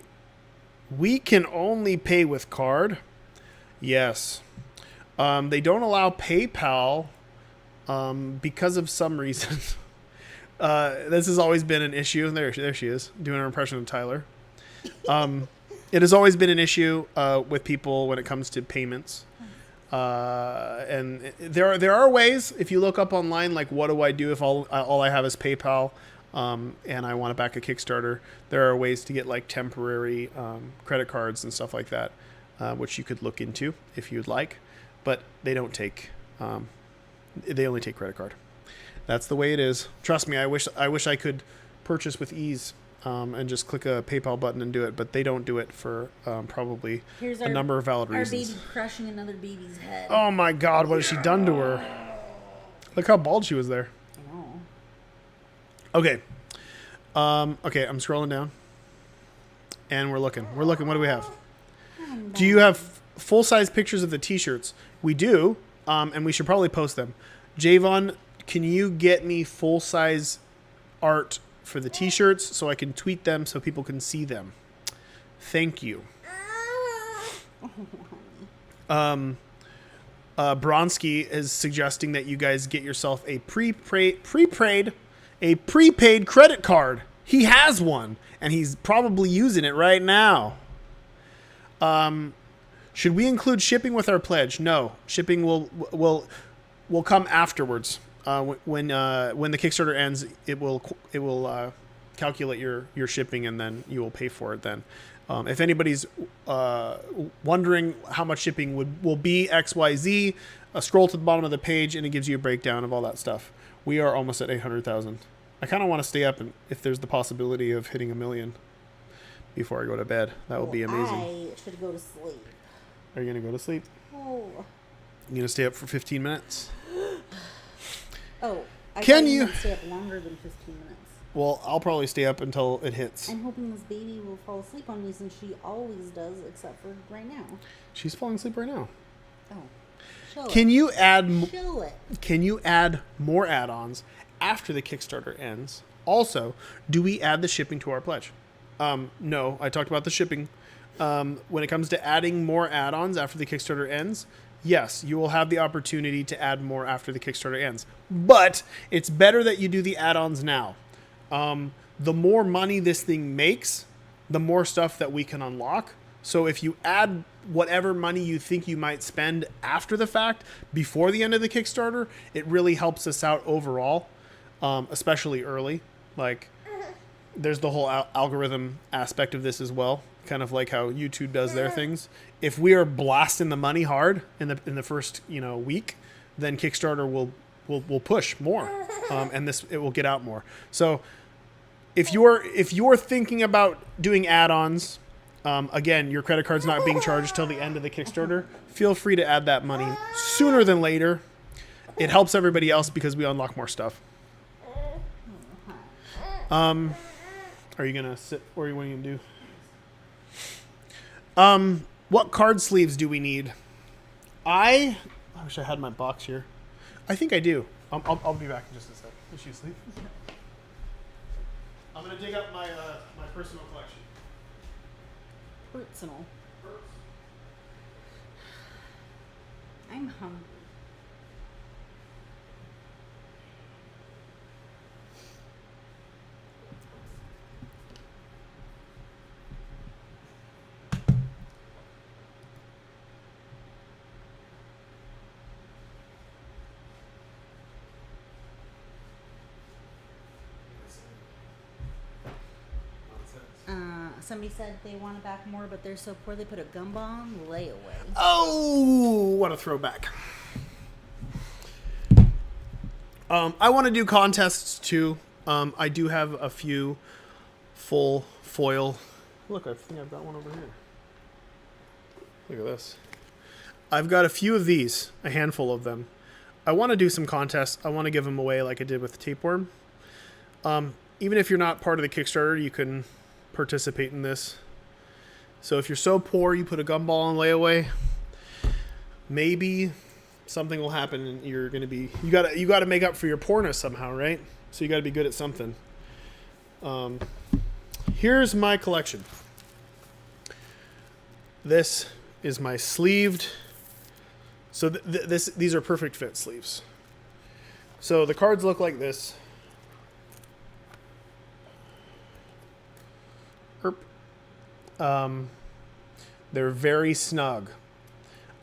can only pay with card? Yes. They don't allow PayPal because of some reason. This has always been an issue. There she is, doing her impression of Tyler. It has always been an issue with people when it comes to payments. And there are ways, if you look up online, like what do I do if all I have is PayPal and I want to back a Kickstarter. There are ways to get like temporary credit cards and stuff like that, which you could look into if you'd like. But they don't take, they only take credit card. That's the way it is. Trust me, I wish I could purchase with ease and just click a PayPal button and do it, but they don't do it for probably a number of valid reasons. Our baby crushing another baby's head. Oh my God, what has she done to her? Look how bald she was there. I know. Okay. Okay, I'm scrolling down. And we're looking. What do we have? Do you have full-size pictures of the t-shirts? We do, and we should probably post them. Javon, can you get me full-size art for the t-shirts so I can tweet them so people can see them? Thank you. Bronski is suggesting that you guys get yourself a prepaid credit card. He has one, and he's probably using it right now. Should we include shipping with our pledge? No, shipping will come afterwards. When the Kickstarter ends, it will calculate your shipping, and then you will pay for it then. If anybody's wondering how much shipping will be XYZ, scroll to the bottom of the page and it gives you a breakdown of all that stuff. We are almost at 800,000. I kind of want to stay up, and if there's the possibility of hitting 1 million before I go to bed, that would be amazing. I should go to sleep. Are you going to go to sleep? Oh. You going to stay up for 15 minutes? Oh. I Can thought you stay up longer than 15 minutes? Well, I'll probably stay up until it hits. I'm hoping this baby will fall asleep on me since she always does, except for right now. She's falling asleep right now. Oh. Chill Can it. you add Chill it. Can you add more add-ons after the Kickstarter ends? Also, do we add the shipping to our pledge? No, I talked about the shipping. When it comes to adding more add-ons after the Kickstarter ends, yes, you will have the opportunity to add more after the Kickstarter ends. But it's better that you do the add-ons now. The more money this thing makes, the more stuff that we can unlock. So if you add whatever money you think you might spend after the fact, before the end of the Kickstarter, it really helps us out overall, especially early. Like, there's the whole algorithm aspect of this as well, kind of like how YouTube does their things. If we are blasting the money hard in the first week, then Kickstarter will push more, and it will get out more. So if you're thinking about doing add-ons, again, your credit card's not being charged till the end of the Kickstarter. Feel free to add that money sooner than later. It helps everybody else because we unlock more stuff. Are you gonna sit? Or what are you gonna do? What card sleeves do we need? I wish I had my box here. I think I do. I'll be back in just a sec. Is she asleep? I'm gonna dig up my my personal collection. Personal. I'm hungry. Somebody said they want to back more, but they're so poor they put a gumball on layaway. Oh, what a throwback. I want to do contests too. I do have a few full foil. Look, I think I've got one over here. Look at this. I've got a few of these, a handful of them. I want to do some contests. I want to give them away like I did with the tapeworm. Even if you're not part of the Kickstarter, you can participate in this. So if you're so poor you put a gumball on layaway, maybe something will happen and you're going to be you got to make up for your poorness somehow, right? So you got to be good at something. Here's my collection. This is my sleeved. So these are perfect fit sleeves. So the cards look like this. They're very snug.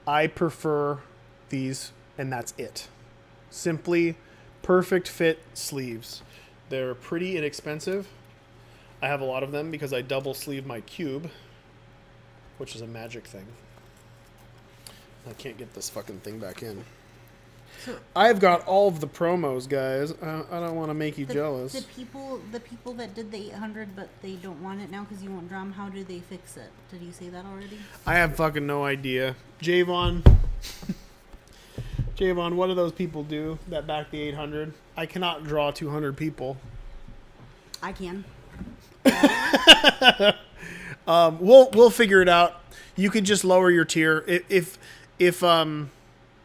I prefer these, and that's it. Simply perfect fit sleeves. They're pretty inexpensive. I have a lot of them because I double sleeve my cube, which is a magic thing. I can't get this fucking thing back in. I've got all of the promos, guys. I don't want to make you jealous. The people that did the 800, but they don't want it now because you won't draw them. How do they fix it? Did you say that already? I have fucking no idea. Javon, what do those people do that back the 800? I cannot draw 200 people. I can. We'll figure it out. You could just lower your tier if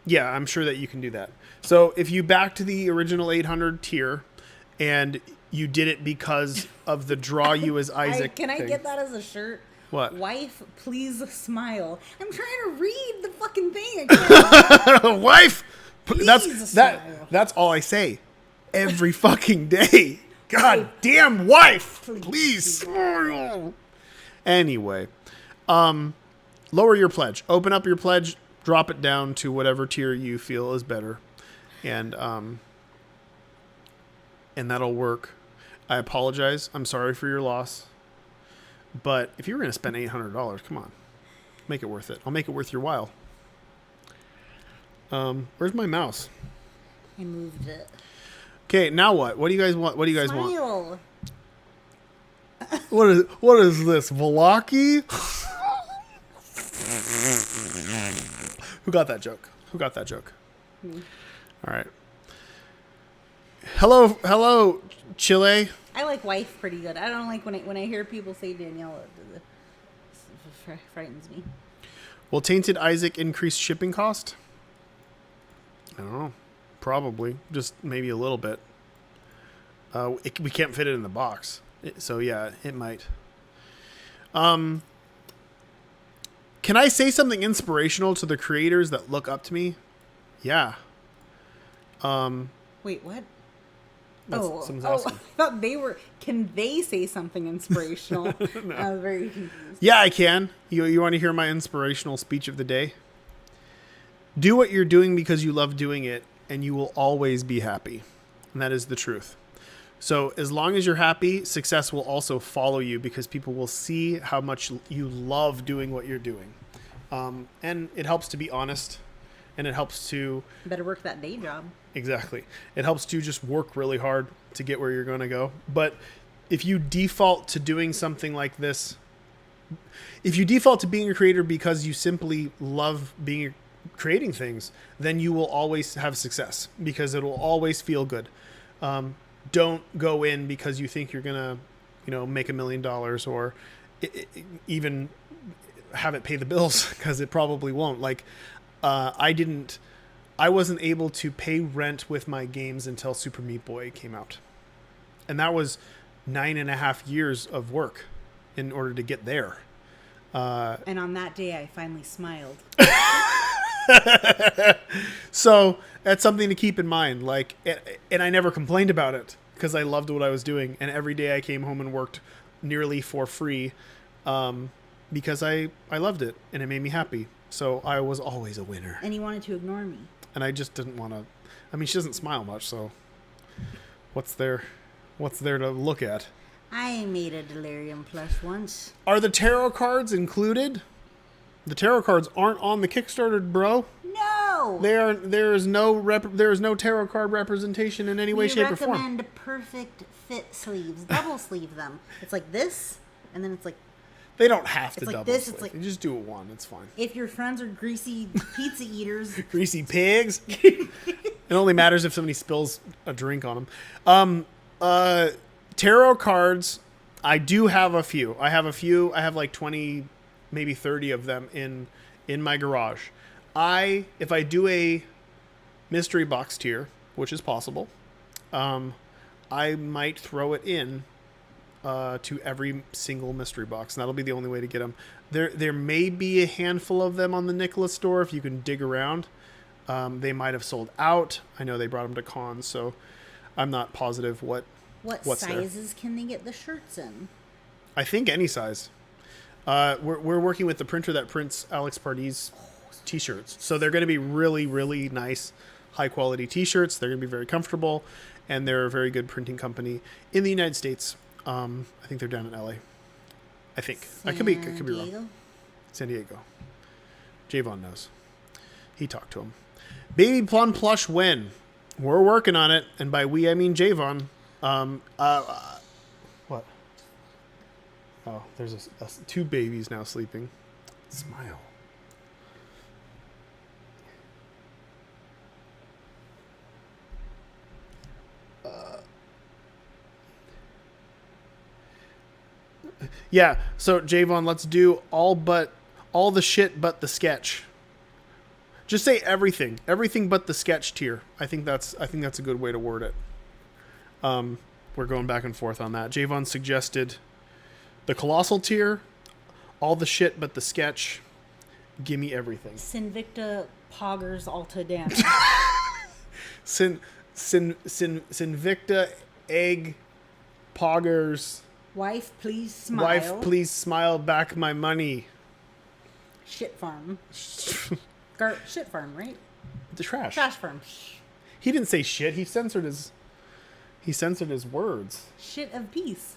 yeah, I'm sure that you can do that. So if you back to the original 800 tier and you did it because of the draw you as Isaac Can I thing. get that as a shirt? What? Wife, please smile. I'm trying to read the fucking thing. I can't. Wife, Please smile. that's all I say every fucking day. God damn, wife, please smile. Anyway, lower your pledge. Open up your pledge. Drop it down to whatever tier you feel is better, and that'll work. I apologize. I'm sorry for your loss, but if you were going to spend $800, come on, make it worth it. I'll make it worth your while. Where's my mouse? I moved it. Okay, now what? What do you guys want? What do you guys want? Smile. What is this? Velaki? Who got that joke? Me. All right. Hello, Chile. I like wife pretty good. I don't like when I hear people say Danielle. It frightens me. Will Tainted Isaac increase shipping cost? I don't know. Probably. Just maybe a little bit. We can't fit it in the box. So, yeah, it might. Can I say something inspirational to the creators that look up to me? Yeah. Wait, what? Someone's asking. I thought they were. Can they say something inspirational? No. I was very confused. Yeah, I can. You want to hear my inspirational speech of the day? Do what you're doing because you love doing it, and you will always be happy. And that is the truth. So as long as you're happy, success will also follow you because people will see how much you love doing what you're doing. And it helps to be honest, and it helps to... Better work that day job. Exactly. It helps to just work really hard to get where you're going to go. But if you default to doing something like this, if you default to being a creator because you simply love creating things, then you will always have success because it will always feel good. Don't go in because you think you're going to, make $1 million or even have it pay the bills because it probably won't. Like, I wasn't able to pay rent with my games until Super Meat Boy came out. And that was 9.5 years of work in order to get there. And on that day, I finally smiled. So that's something to keep in mind. Like, and I never complained about it because I loved what I was doing. And every day I came home and worked nearly for free because I loved it and it made me happy. So I was always a winner. And he wanted to ignore me. And I just didn't want to. I mean, she doesn't smile much, so what's there to look at? I made a delirium plush once. Are the tarot cards included? The tarot cards aren't on the Kickstarter, bro. No. There is no tarot card representation in any way, shape, or form. We recommend perfect fit sleeves. Double sleeve them. It's like this, and then it's like. They don't have to like double this, sleeve. it's like, You just do it one. It's fine. If your friends are greasy pizza eaters. Greasy pigs. It only matters if somebody spills a drink on them. Tarot cards, I do have a few. I have like 20, maybe 30 of them in my garage. If I do a mystery box tier, which is possible, I might throw it in to every single mystery box, and that'll be the only way to get them. There may be a handful of them on the Nicholas store if you can dig around. They might have sold out. I know they brought them to cons, so I'm not positive what's sizes there. Can they get the shirts in? I think any size. We're working with the printer that prints Alex Pardee t-shirts, so they're going to be really, really nice, high quality t-shirts. They're going to be very comfortable, and they're a very good printing company in the United States. I think they're down in LA. I think. I could be wrong. San Diego. Javon knows. He talked to him. Baby Plum plush win. We're working on it, and by we I mean Javon. What? Oh, there's two babies now sleeping. Smile. Yeah, so Javon, let's do all the shit but the sketch. Just say everything but the sketch tier. I think that's a good way to word it. We're going back and forth on that. Javon suggested the colossal tier, all the shit but the sketch. Gimme everything. Sinvicta Poggers Alta Dan. Sinvicta Egg Poggers. Wife, please smile. Wife, please smile back my money. Shit farm. Shit farm, right? The trash. Trash farm. He didn't say shit. He censored his words. Shit of peace.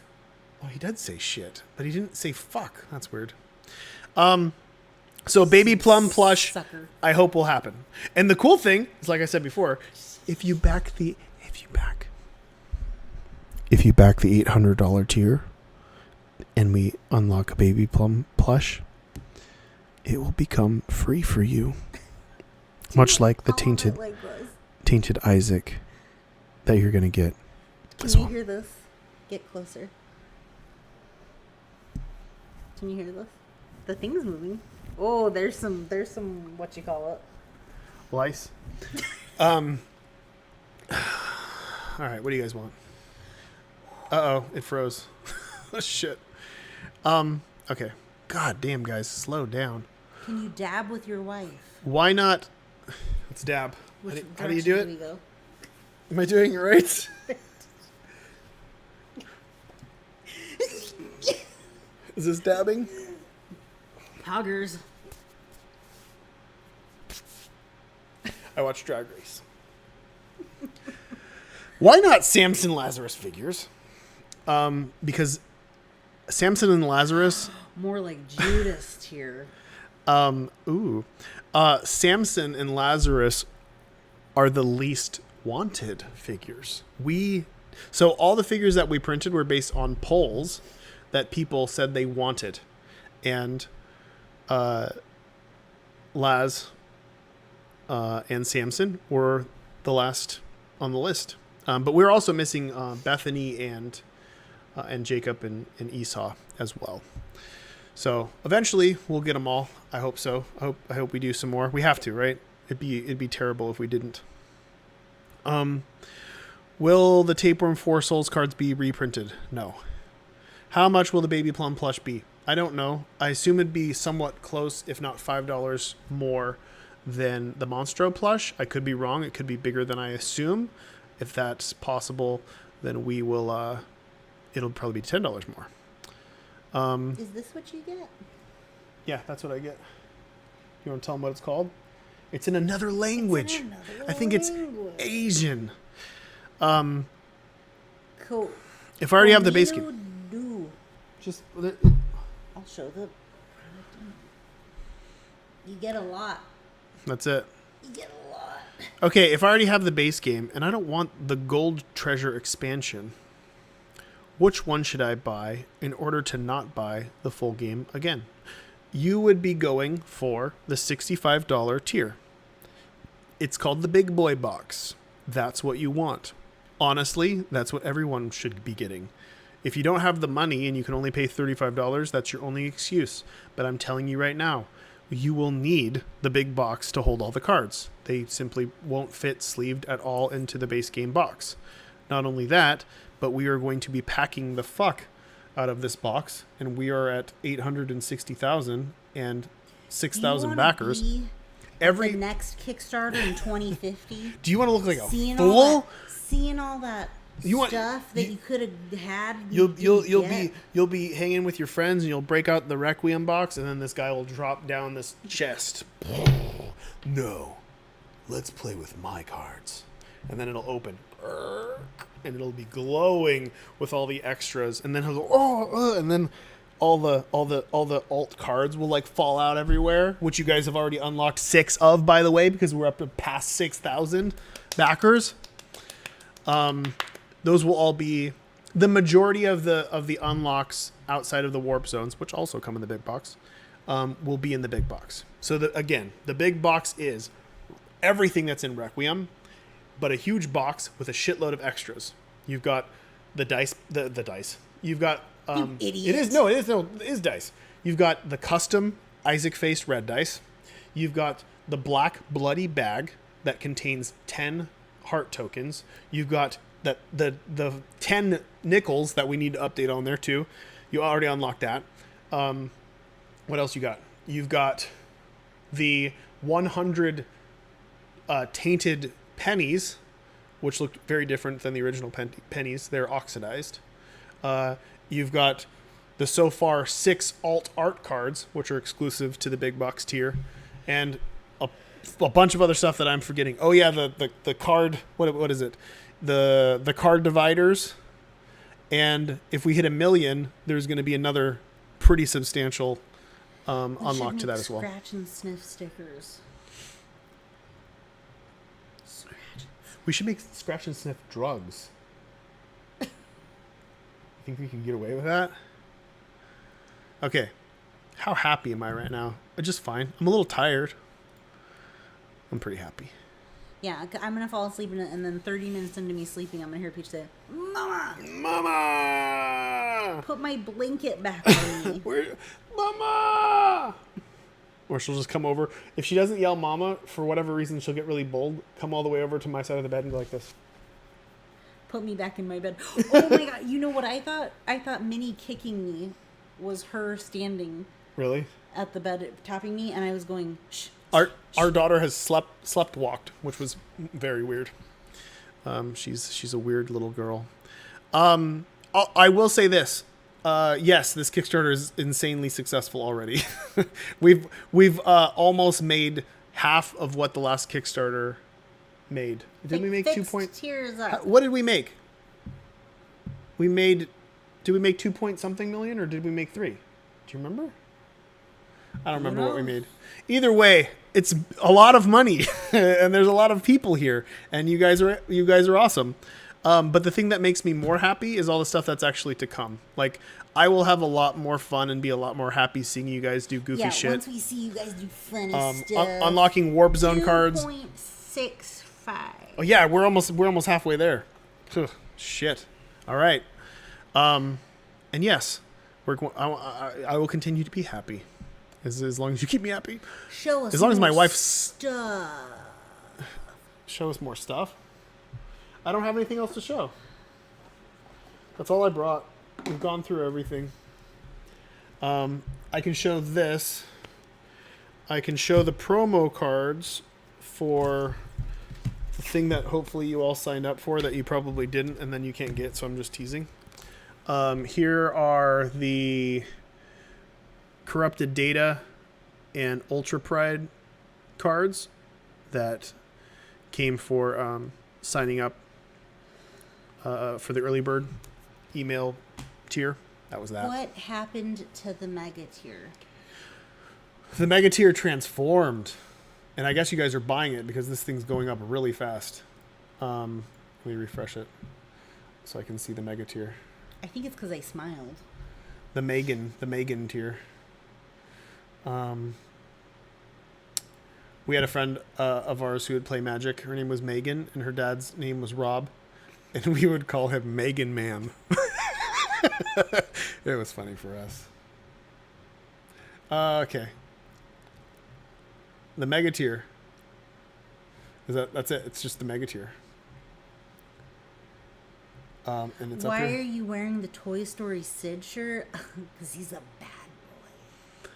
Oh, he did say shit, but he didn't say fuck. That's weird. So Baby Plum plush, Sucker. I hope will happen. And the cool thing is, like I said before, if you back the $800 tier and we unlock a Baby Plum plush, it will become free for you. Much like the tainted Isaac that you're going to get. Can you hear this? Get closer. Can you hear this? The thing's moving. Oh, there's some what you call it? Lice. All right, what do you guys want? Uh-oh, it froze. Shit. Okay. God damn, guys, slow down. Can you dab with your wife? Why not? Let's dab. How do you do it? Am I doing it right? Is this dabbing? Poggers. I watch Drag Race. Why not Samson Lazarus figures? Because Samson and Lazarus... More like Judas tier. Samson and Lazarus are the least wanted figures. So all the figures that we printed were based on polls that people said they wanted. And Laz and Samson were the last on the list. But we're also missing Bethany and Jacob and Esau as well. So eventually we'll get them all. I hope so. I hope we do some more. We have to, right? It'd be terrible if we didn't. Will the Tapeworm 4 Souls cards be reprinted? No. How much will the Baby Plum plush be? I don't know. I assume it'd be somewhat close, if not $5 more than the Monstro plush. I could be wrong. It could be bigger than I assume. If that's possible, then we will. It'll probably be $10 more. Is this what you get? Yeah, that's what I get. You want to tell them what it's called? It's in another language. I think it's Asian. Cool. If I already have the base game. Just I'll show the. You get a lot. That's it. You get a lot. Okay, if I already have the base game and I don't want the Gold Treasure expansion, which one should I buy in order to not buy the full game again? You would be going for the $65 tier. It's called the Big Boy Box. That's what you want. Honestly, that's what everyone should be getting. If you don't have the money and you can only pay $35, that's your only excuse. But I'm telling you right now, you will need the big box to hold all the cards. They simply won't fit sleeved at all into the base game box. Not only that, but we are going to be packing the fuck out of this box, and we are at 860,000 and 6,000 backers. Every next Kickstarter in 2050. Do you want to look like a fool? Seeing all that stuff that you could have had. You'll be hanging with your friends and you'll break out the Requiem box, and then this guy will drop down this chest. No, let's play with my cards, and then it'll open, and it'll be glowing with all the extras, and then he'll go and then all the alt cards will like fall out everywhere, which you guys have already unlocked 6 of, by the way, because we're up to past 6,000 backers. Those will all be the majority of the unlocks outside of the warp zones, which also come in the big box, will be in the big box. So the big box is everything that's in Requiem, but a huge box with a shitload of extras. You've got the dice, the dice. You've got you idiot. It is dice. You've got the custom Isaac face red dice. You've got the black bloody bag that contains 10 heart tokens. You've got the 10 nickels that we need to update on there too. You already unlocked that. What else you got? You've got the 100 tainted pennies, which looked very different than the original pennies. They're oxidized. You've got the so far 6 alt art cards, which are exclusive to the big box tier, and a bunch of other stuff that I'm forgetting. Oh yeah, the card. What is it? The card dividers. And if we hit 1 million, there's going to be another pretty substantial unlock to that as well. Scratch and sniff stickers. We should make scratch and sniff drugs. You think we can get away with that? Okay. How happy am I right now? Just fine. I'm a little tired. I'm pretty happy. Yeah, I'm gonna fall asleep and then 30 minutes into me sleeping, I'm gonna hear Peach say, "Mama, Mama, put my blanket back on me." Mama. Or she'll just come over. If she doesn't yell "Mama" for whatever reason, she'll get really bold. Come all the way over to my side of the bed and go like this. Put me back in my bed. Oh my god! You know what I thought? I thought Minnie kicking me was her standing. Really? At the bed, tapping me, and I was going, shh. Our daughter has slept walked, which was very weird. She's a weird little girl. I will say this. Yes, this Kickstarter is insanely successful already. we've almost made half of what the last Kickstarter made. Did we make 2 points? Tears up. What did we make? Did we make 2 point something million or did we make 3? Do you remember? I don't remember what we made. Either way, it's a lot of money and there's a lot of people here and you guys are awesome. But the thing that makes me more happy is all the stuff that's actually to come. Like, I will have a lot more fun and be a lot more happy seeing you guys do goofy shit. Once we see you guys do funny stuff. Unlocking warp zone cards. 2.65. Oh yeah, we're almost halfway there. Ugh, shit. All right. And yes, I will continue to be happy. As long as you keep me happy. Show us. As long as my wife stuff. Show us more stuff. I don't have anything else to show. That's all I brought. We've gone through everything. I can show this. I can show the promo cards for the thing that hopefully you all signed up for that you probably didn't and then you can't get, so I'm just teasing. Here are the Corrupted Data and Ultra Pride cards that came for signing up for the early bird email tier. That was that. What happened to the mega tier? The mega tier transformed, and I guess you guys are buying it because this thing's going up really fast. Let me refresh it so I can see the mega tier. I think it's because I smiled. The Megan tier. We had a friend of ours who would play Magic. Her name was Megan, and her dad's name was Rob, and we would call him Megan Man. It was funny for us. Okay. The mega tier. That's it. It's just the mega tier. And it's Why up here. are you wearing the Toy Story Sid shirt? Because he's a bad boy.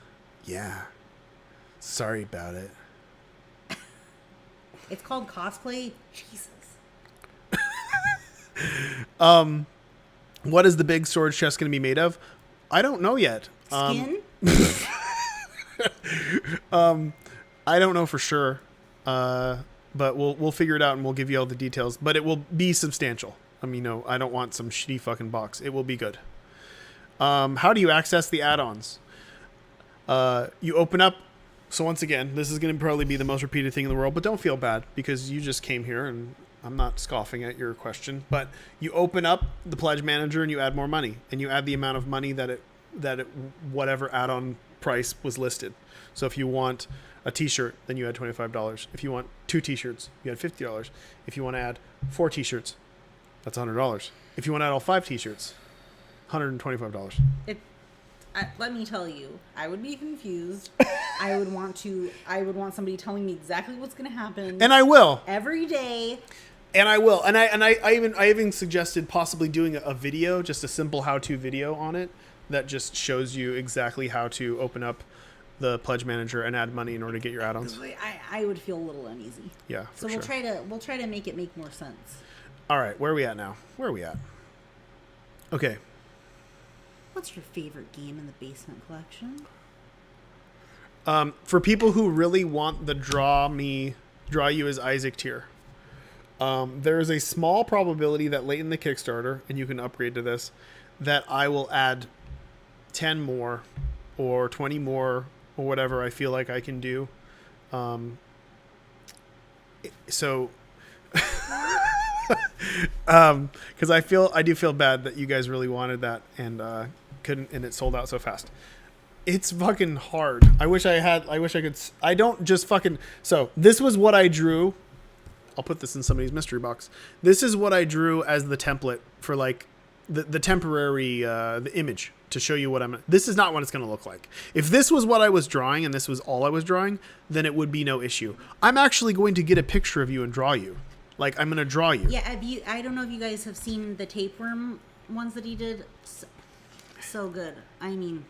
Yeah. Sorry about it. It's called cosplay. Jesus. What is the big storage chest going to be made of? I don't know yet. Skin? I don't know for sure. But we'll figure it out and we'll give you all the details. But it will be substantial. I mean, no, I don't want some shitty fucking box. It will be good. How do you access the add-ons? You open up. So once again, this is going to probably be the most repeated thing in the world, but don't feel bad because you just came here and I'm not scoffing at your question, but you open up the pledge manager and you add more money and you add the amount of money that whatever add-on price was listed. So if you want a t-shirt, then you add $25. If you want 2 t-shirts, you add $50. If you want to add 4 t-shirts, that's $100. If you want to add all 5 t-shirts, $125. Let me tell you, I would be confused. I would want somebody telling me exactly what's going to happen. And I will. Every day. And I will. And I even suggested possibly doing a video, just a simple how-to video on it that just shows you exactly how to open up the pledge manager and add money in order to get your add-ons. I would feel a little uneasy. Yeah. So we'll try to make it make more sense. All right, where are we at now? Okay. What's your favorite game in the basement collection? For people who really want the draw you as Isaac tier, there is a small probability that late in the Kickstarter, and you can upgrade to this, that I will add 10 more or 20 more or whatever I feel like I can do. So, because I do feel bad that you guys really wanted that and couldn't, and it sold out so fast. It's fucking hard. I wish I could. I don't just fucking. So this was what I drew I'll put this in somebody's mystery box. This is what I drew as the template for like the temporary the image to show you what this is not what it's going to look like. If this was what I was drawing and this was all I was drawing, then it would be no issue. I'm actually going to get a picture of you and draw you. Like, I'm going to draw you. Yeah, I don't know if you guys have seen the tapeworm ones that he did. So good. I mean,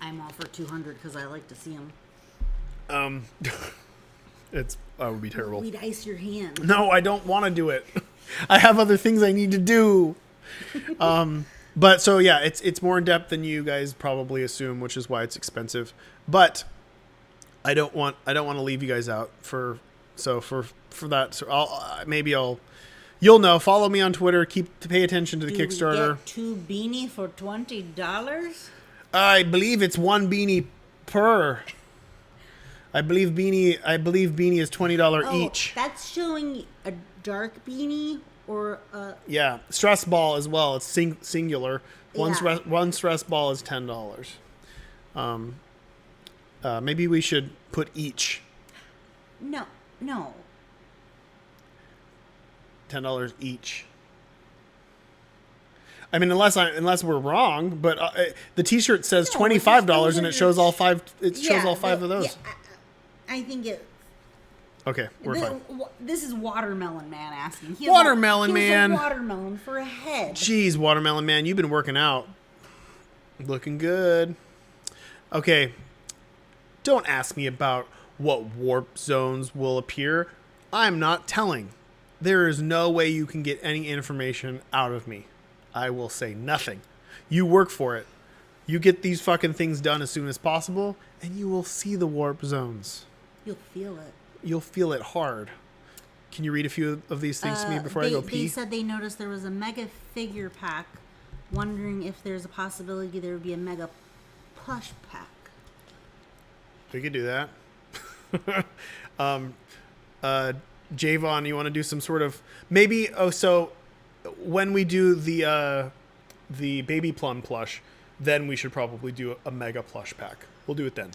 I'm all for 200 because I like to see them. I would be terrible. We'd ice your hand. No, I don't want to do it. I have other things I need to do. But so yeah, it's more in depth than you guys probably assume, which is why it's expensive. But I don't want to leave you guys out for that. So you'll know. Follow me on Twitter. Pay attention to the Kickstarter. We get 2 beanie for $20. I believe it's 1 beanie per. I believe beanie is $20 each. That's showing a dark beanie or a... Yeah, stress ball as well. It's singular. One stress ball is $10. Maybe we should put each. No. $10 each. I mean, unless we're wrong, but the T-shirt says $25 and it shows all five. It shows all five of those. Yeah, I think it. Okay, we're fine. This is Watermelon Man asking. Watermelon Man. A watermelon for a head. Jeez, Watermelon Man, you've been working out. Looking good. Okay, don't ask me about what warp zones will appear. I'm not telling. There is no way you can get any information out of me. I will say nothing. You work for it. You get these fucking things done as soon as possible, and you will see the warp zones. You'll feel it. You'll feel it hard. Can you read a few of these things to me before I go pee? They said they noticed there was a mega figure pack. Wondering if there's a possibility there would be a mega plush pack. We could do that. Javon, you want to do some sort of maybe? Oh, so when we do the baby plum plush, then we should probably do a mega plush pack. We'll do it then.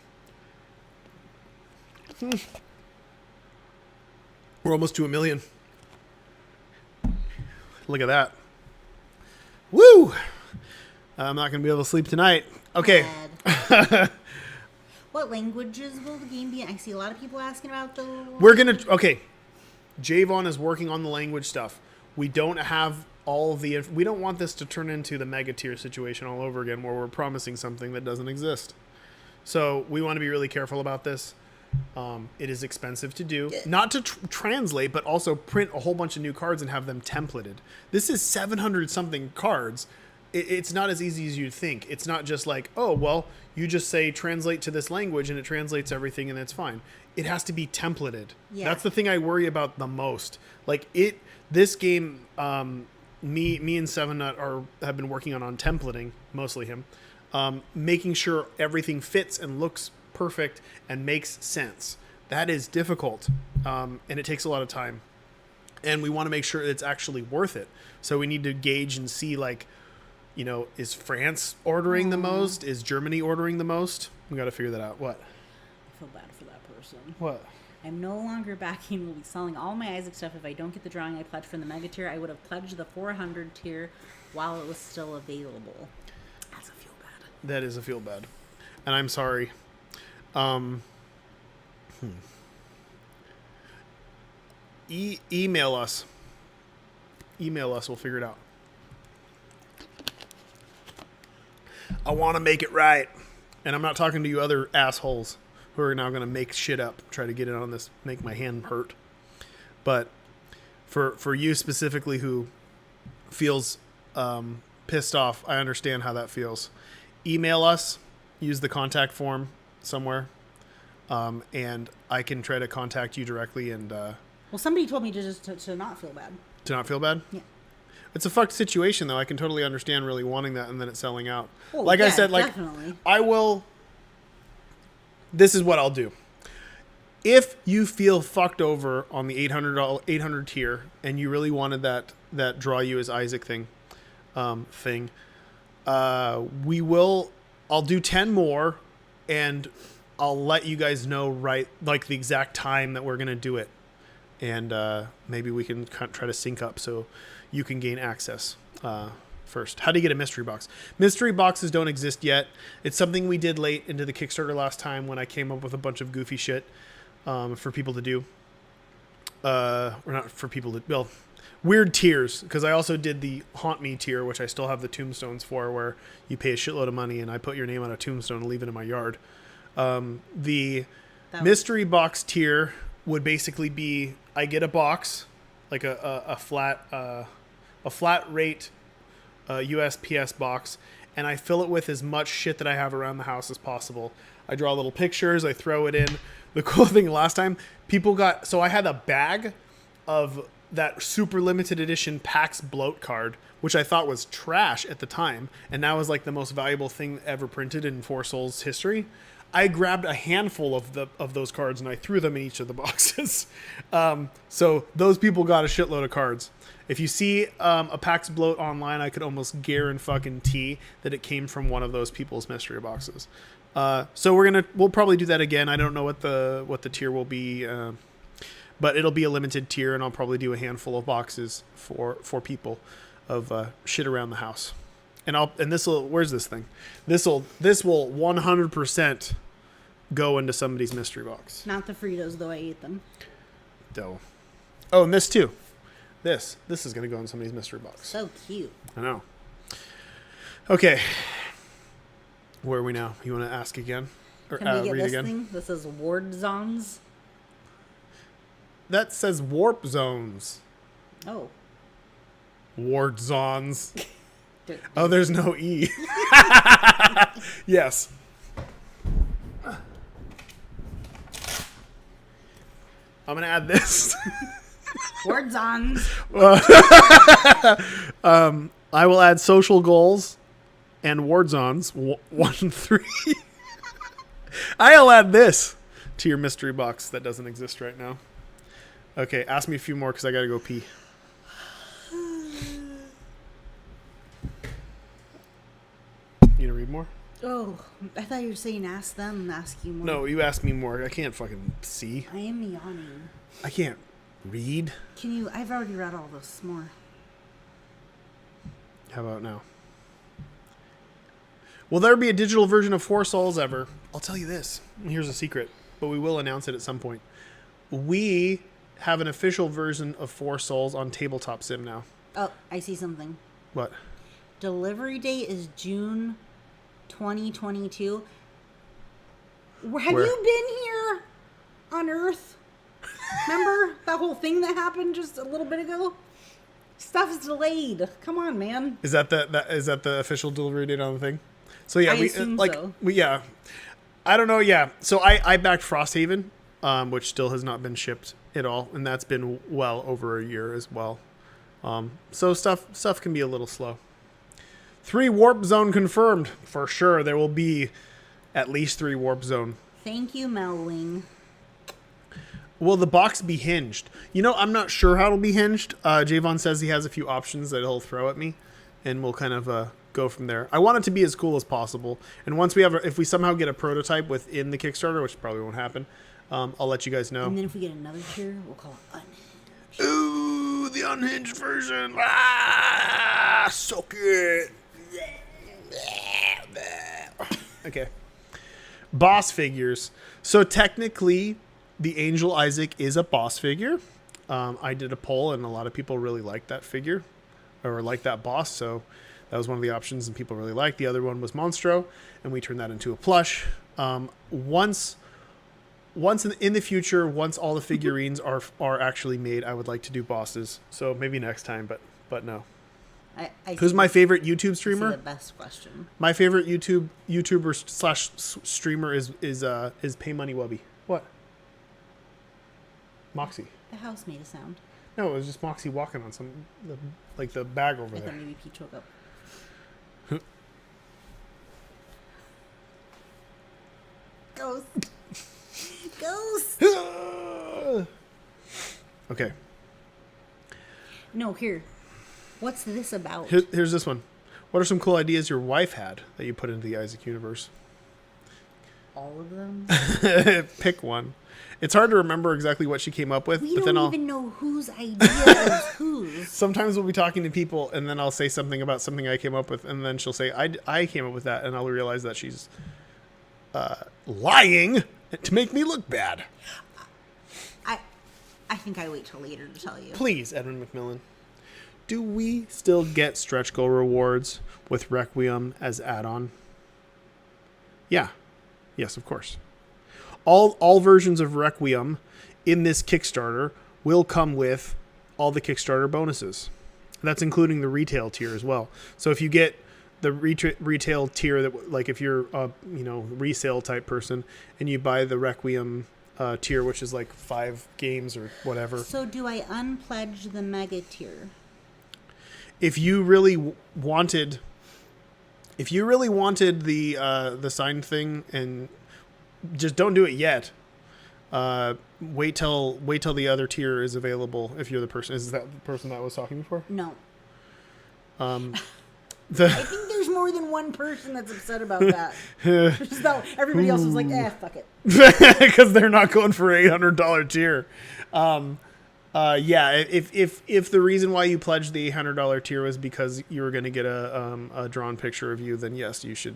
We're almost to 1 million. Look at that. Woo! I'm not going to be able to sleep tonight. Okay. What languages will the game be in? I see a lot of people asking about the... Okay. Javon is working on the language stuff. We don't have all of the... We don't want this to turn into the mega tier situation all over again where we're promising something that doesn't exist. So we want to be really careful about this. It is expensive to do. Not to translate, but also print a whole bunch of new cards and have them templated. This is 700 something cards. It's not as easy as you'd think. It's not just like, oh, well, you just say translate to this language and it translates everything and that's fine. It has to be templated. Yeah. That's the thing I worry about the most. Like this game, me and Seven Nut have been working on templating, mostly him, making sure everything fits and looks perfect and makes sense. That is difficult, and it takes a lot of time. And we want to make sure it's actually worth it. So we need to gauge and see, like, you know, is France ordering the most? Is Germany ordering the most? We got to figure that out. What? I feel bad for that person. What? I'm no longer backing. Will be selling all my Isaac stuff if I don't get the drawing I pledged from the mega tier. I would have pledged the 400 tier while it was still available. That's a feel bad. That is a feel bad, and I'm sorry. Email us. We'll figure it out. I want to make it right. And I'm not talking to you other assholes who are now going to make shit up, try to get in on this, make my hand hurt. But for you specifically who feels pissed off, I understand how that feels. Email us. Use the contact form somewhere. And I can try to contact you directly and... well, somebody told me to not feel bad. To not feel bad? Yeah. It's a fucked situation, though. I can totally understand really wanting that and then it selling out. Oh, like yeah, I said, like, definitely. I will... This is what I'll do. If you feel fucked over on the 800 tier and you really wanted that draw you as Isaac thing, I'll do 10 more and I'll let you guys know, right, like the exact time that we're going to do it. and maybe we can try to sync up so you can gain access first. How do you get a mystery box? Mystery boxes don't exist yet. It's something we did late into the Kickstarter last time when I came up with a bunch of goofy shit for people to do. Or not for people to, well, weird tiers, because I also did the Haunt Me tier, which I still have the tombstones for, where you pay a shitload of money and I put your name on a tombstone and leave it in my yard. The mystery box tier would basically be, I get a box, like a flat rate USPS box, and I fill it with as much shit that I have around the house as possible. I draw little pictures, I throw it in. The cool thing last time, people got, so I had a bag of that super limited edition PAX bloat card, which I thought was trash at the time, and now is like the most valuable thing ever printed in Four Souls history. I grabbed a handful of those cards and I threw them in each of the boxes. So those people got a shitload of cards. If you see a PAX bloat online, I could almost guarantee that it came from one of those people's mystery boxes. So we'll probably do that again. I don't know what the tier will be, but it'll be a limited tier, and I'll probably do a handful of boxes for people of shit around the house. And this will, where's this thing? This will 100% go into somebody's mystery box. Not the Fritos, though I ate them. Dough. Oh, and this too. This is going to go in somebody's mystery box. So cute. I know. Okay. Where are we now? You want to ask again? Or Can we get read this again? thing? This is Ward Zones. That says warp zones. Oh. Ward zones. Oh, there's no E. Yes. I'm going to add this. Ward Zones. I will add social goals and ward zones 1 and 3. I'll add this to your mystery box that doesn't exist right now. Okay, ask me a few more because I got to go pee. You gonna read more? Oh, I thought you were saying ask them, ask you more. No, you asked me more. I can't fucking see. I am yawning. I can't read. Can you? I've already read all this more. How about now? Will there be a digital version of Four Souls ever? I'll tell you this. Here's a secret, but we will announce it at some point. We have an official version of Four Souls on Tabletop Sim now. Oh, I see something. What? Delivery date is June 2022. Have Where? you been here on Earth? Remember that whole thing that happened just a little bit ago? Stuff is delayed. Come on, man. Is that the official delivery date on the thing? So yeah, I assume so. I don't know. Yeah. So I backed Frosthaven, which still has not been shipped at all, and that's been well over a year as well. So stuff can be a little slow. 3 warp zone confirmed for sure. There will be at least 3 warp zone. Thank you, Melwing. Will the box be hinged? You know, I'm not sure how it'll be hinged. Javon says he has a few options that he'll throw at me, and we'll kind of go from there. I want it to be as cool as possible. And once we have, if we somehow get a prototype within the Kickstarter, which probably won't happen, I'll let you guys know. And then if we get another tier, we'll call it Unhinged. Ooh, the unhinged version. Ah, suck it. Okay. Boss figures. So technically, the Angel Isaac is a boss figure. I did a poll, and a lot of people really liked that figure, or liked that boss, so that was one of the options, and people really liked. The other one was Monstro, and we turned that into a plush. Once in the future, once all the figurines are actually made, I would like to do bosses. So maybe next time, but no. Who's my favorite YouTube streamer? The best question. My favorite YouTuber / streamer is Pay Money Wubby. What? Moxie. The house made a sound. No, it was just Moxie walking on the bag over I there. thought maybe Peach woke up. Ghost. Ghost. Okay. No, here. What's this about? Here's this one. What are some cool ideas your wife had that you put into the Isaac universe? all of them? Pick one. It's hard to remember exactly what she came up with. We but don't then even know whose idea is whose. Sometimes we'll be talking to people, and then I'll say something about something I came up with, and then she'll say, I came up with that, and I'll realize that she's lying to make me look bad. I think I wait till later to tell you. Please, Edwin McMillan. Do we still get stretch goal rewards with Requiem as add-on? Yeah. Yes, of course. All versions of Requiem in this Kickstarter will come with all the Kickstarter bonuses. That's including the retail tier as well. So if you get the retail tier, that like if you're a resale type person and you buy the Requiem tier, which is like 5 games or whatever. So do I unpledge the mega tier? If you really wanted the signed thing, and just don't do it yet. Wait till the other tier is available. If you're the person, is that the person that I was talking before? No. I think there's more than one person that's upset about that. Just that everybody else was like, fuck it. Because they're not going for $800 tier. Yeah, if the reason why you pledged the $800 tier was because you were going to get a drawn picture of you, then yes, you should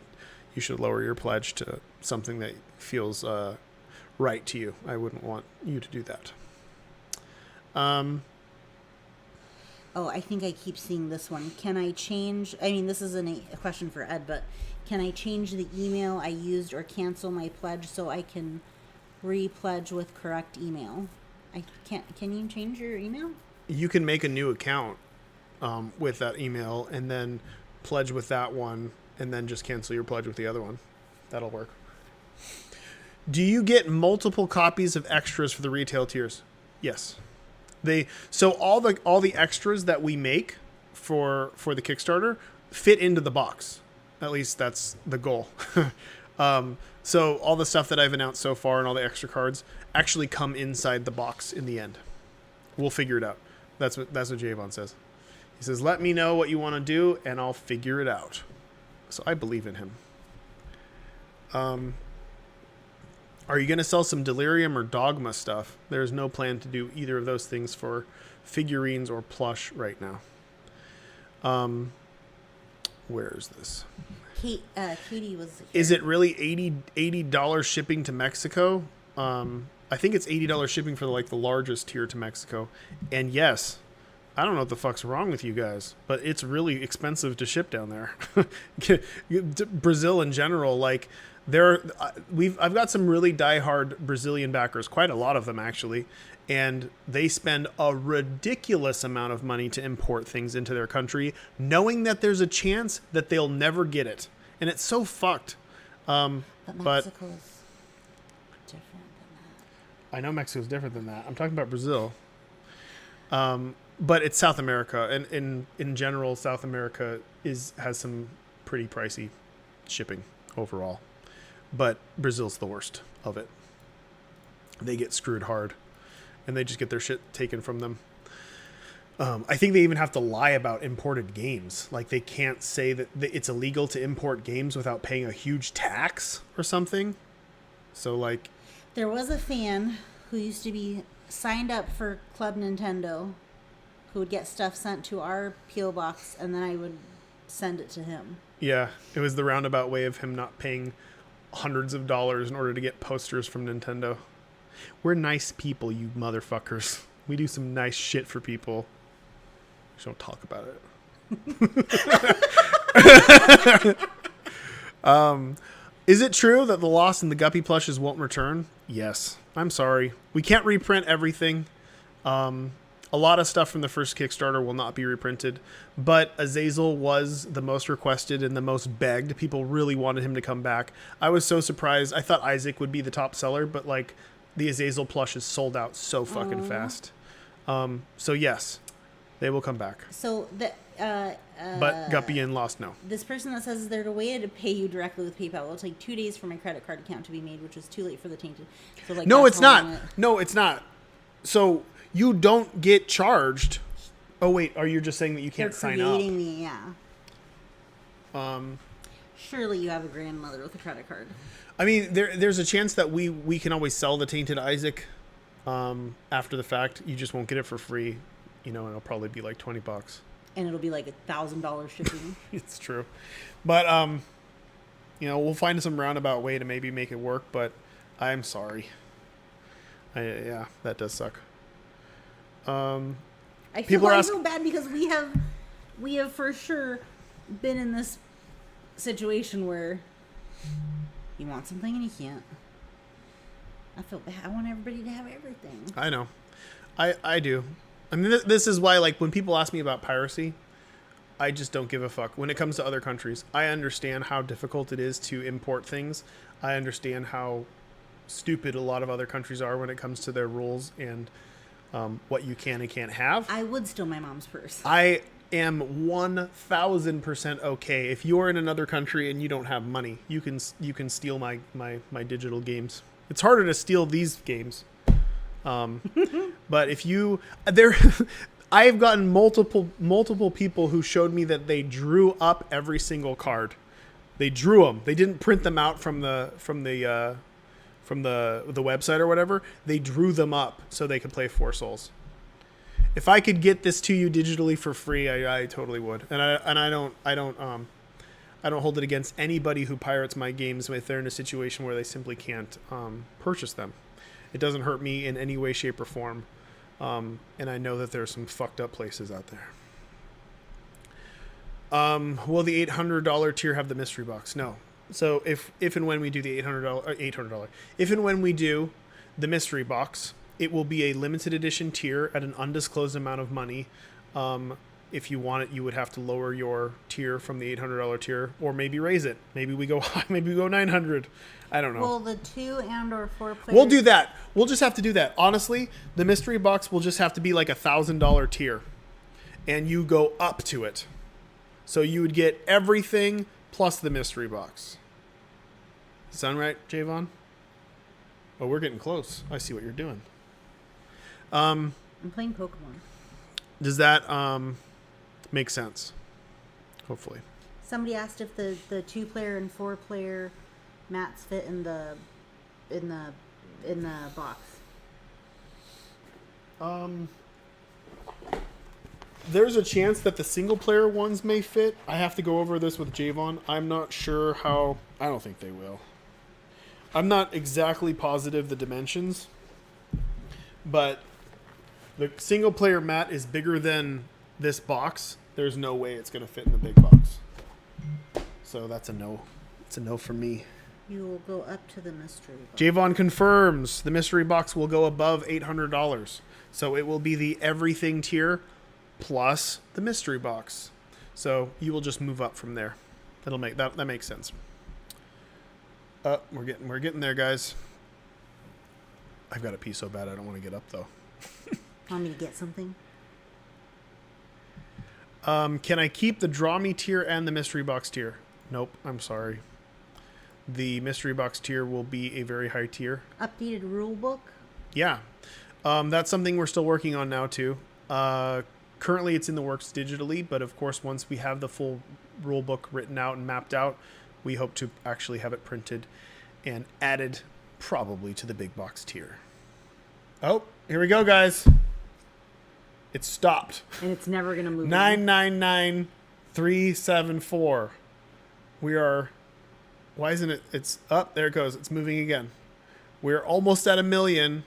lower your pledge to something that feels right to you. I wouldn't want you to do that. Oh, I think I keep seeing this one. Can I change? I mean, this isn't a question for Ed, but can I change the email I used or cancel my pledge so I can re-pledge with correct email? I can't. Can you change your email? You can make a new account with that email and then pledge with that one, and then just cancel your pledge with the other one. That'll work. Do you get multiple copies of extras for the retail tiers? Yes. So all the extras that we make for the Kickstarter fit into the box. At least that's the goal. So all the stuff that I've announced so far and all the extra cards actually come inside the box in the end. We'll figure it out. That's what Javon says. He says, "Let me know what you want to do, and I'll figure it out." So I believe in him. Are you going to sell some Delirium or Dogma stuff? There's no plan to do either of those things for figurines or plush right now. Where is this? Katie was here. Is it really $80 shipping to Mexico? I think it's $80 shipping for the largest tier to Mexico. And yes, I don't know what the fuck's wrong with you guys, but it's really expensive to ship down there. Brazil in general, I've got some really diehard Brazilian backers, quite a lot of them actually, and they spend a ridiculous amount of money to import things into their country, knowing that there's a chance that they'll never get it, and it's so fucked. But Mexico is different than that. I know Mexico's different than that. I'm talking about Brazil. But it's South America, and in general, South America has some pretty pricey shipping overall. But Brazil's the worst of it. They get screwed hard, and they just get their shit taken from them. I think they even have to lie about imported games. Like, they can't say that it's illegal to import games without paying a huge tax or something. So, there was a fan who used to be signed up for Club Nintendo who would get stuff sent to our P.O. box, and then I would send it to him. Yeah, it was the roundabout way of him not paying hundreds of dollars in order to get posters from Nintendo. We're nice people, you motherfuckers. We do some nice shit for people. Just don't talk about it. Is it true that the Lost and the Guppy plushes won't return? Yes. I'm sorry. We can't reprint everything. A lot of stuff from the first Kickstarter will not be reprinted, but Azazel was the most requested and the most begged. People really wanted him to come back. I was so surprised. I thought Isaac would be the top seller, but the Azazel plush is sold out so fucking fast. So yes, they will come back. So but Guppy and Lost, no. This person that says there's a way to pay you directly with PayPal. It'll take 2 days for my credit card account to be made, which is too late for the tainted. So no, it's not. No, it's not. So you don't get charged. Oh wait, are you just saying that you can't sign up? Surely you have a grandmother with a credit card. I mean, there's a chance that we can always sell the Tainted Isaac after the fact. You just won't get it for free, and it'll probably be like $20. And it'll be like $1,000 shipping. It's true, but we'll find some roundabout way to maybe make it work. But I'm sorry. Yeah, that does suck. I feel bad because we have for sure been in this situation where you want something and you can't. I feel bad. I want everybody to have everything. I know. I do. I mean, this is why, like, when people ask me about piracy, I just don't give a fuck. When it comes to other countries, I understand how difficult it is to import things. I understand how stupid a lot of other countries are when it comes to their rules and what you can and can't have. I would steal my mom's purse. I am 1,000% okay. If you're in another country and you don't have money, you can steal my digital games. It's harder to steal these games. But if you I've gotten multiple people who showed me that they drew up every single card. They drew them. They didn't print them out from the website or whatever. They drew them up so they could play Four Souls. If I could get this to you digitally for free, I totally would. And I don't hold it against anybody who pirates my games if they're in a situation where they simply can't purchase them. It doesn't hurt me in any way, shape, or form. And I know that there's some fucked up places out there. Will the $800 tier have the mystery box? No. So if and when we do the $800, if and when we do the mystery box, it will be a limited edition tier at an undisclosed amount of money. If you want it, you would have to lower your tier from the $800 tier, or maybe raise it. Maybe we go high, maybe we go 900. I don't know. Well, the 2 and or 4 players. We'll do that. We'll just have to do that. Honestly, the mystery box will just have to be like $1,000 tier, and you go up to it. So you would get everything plus the mystery box. Sound right, Javon? Oh, we're getting close. I see what you're doing. I'm playing Pokemon. Does that make sense? Hopefully. Somebody asked if the 2-player and 4-player mats fit in the box. There's a chance that the single player ones may fit. I have to go over this with Javon. I'm not sure how. I don't think they will. I'm not exactly positive the dimensions, but the single player mat is bigger than this box. There's no way it's going to fit in the big box. So that's a no. It's a no for me. You will go up to the mystery box. Javon confirms the mystery box will go above $800. So it will be the everything tier plus the mystery box. So you will just move up from there. That'll make that makes sense. We're getting there, guys. I've got to pee so bad I don't want to get up though. Want me to get something? Can I keep the Draw Me tier and the mystery box tier? Nope, I'm sorry. The mystery box tier will be a very high tier. Updated rule book? Yeah. That's something we're still working on now too. Currently it's in the works digitally, but of course once we have the full rule book written out and mapped out, we hope to actually have it printed and added probably to the big box tier. Oh, here we go, guys. It stopped. And it's never going to move. 999374. We are... Why isn't it? It's up. There it goes. It's moving again. We're almost at 1 million.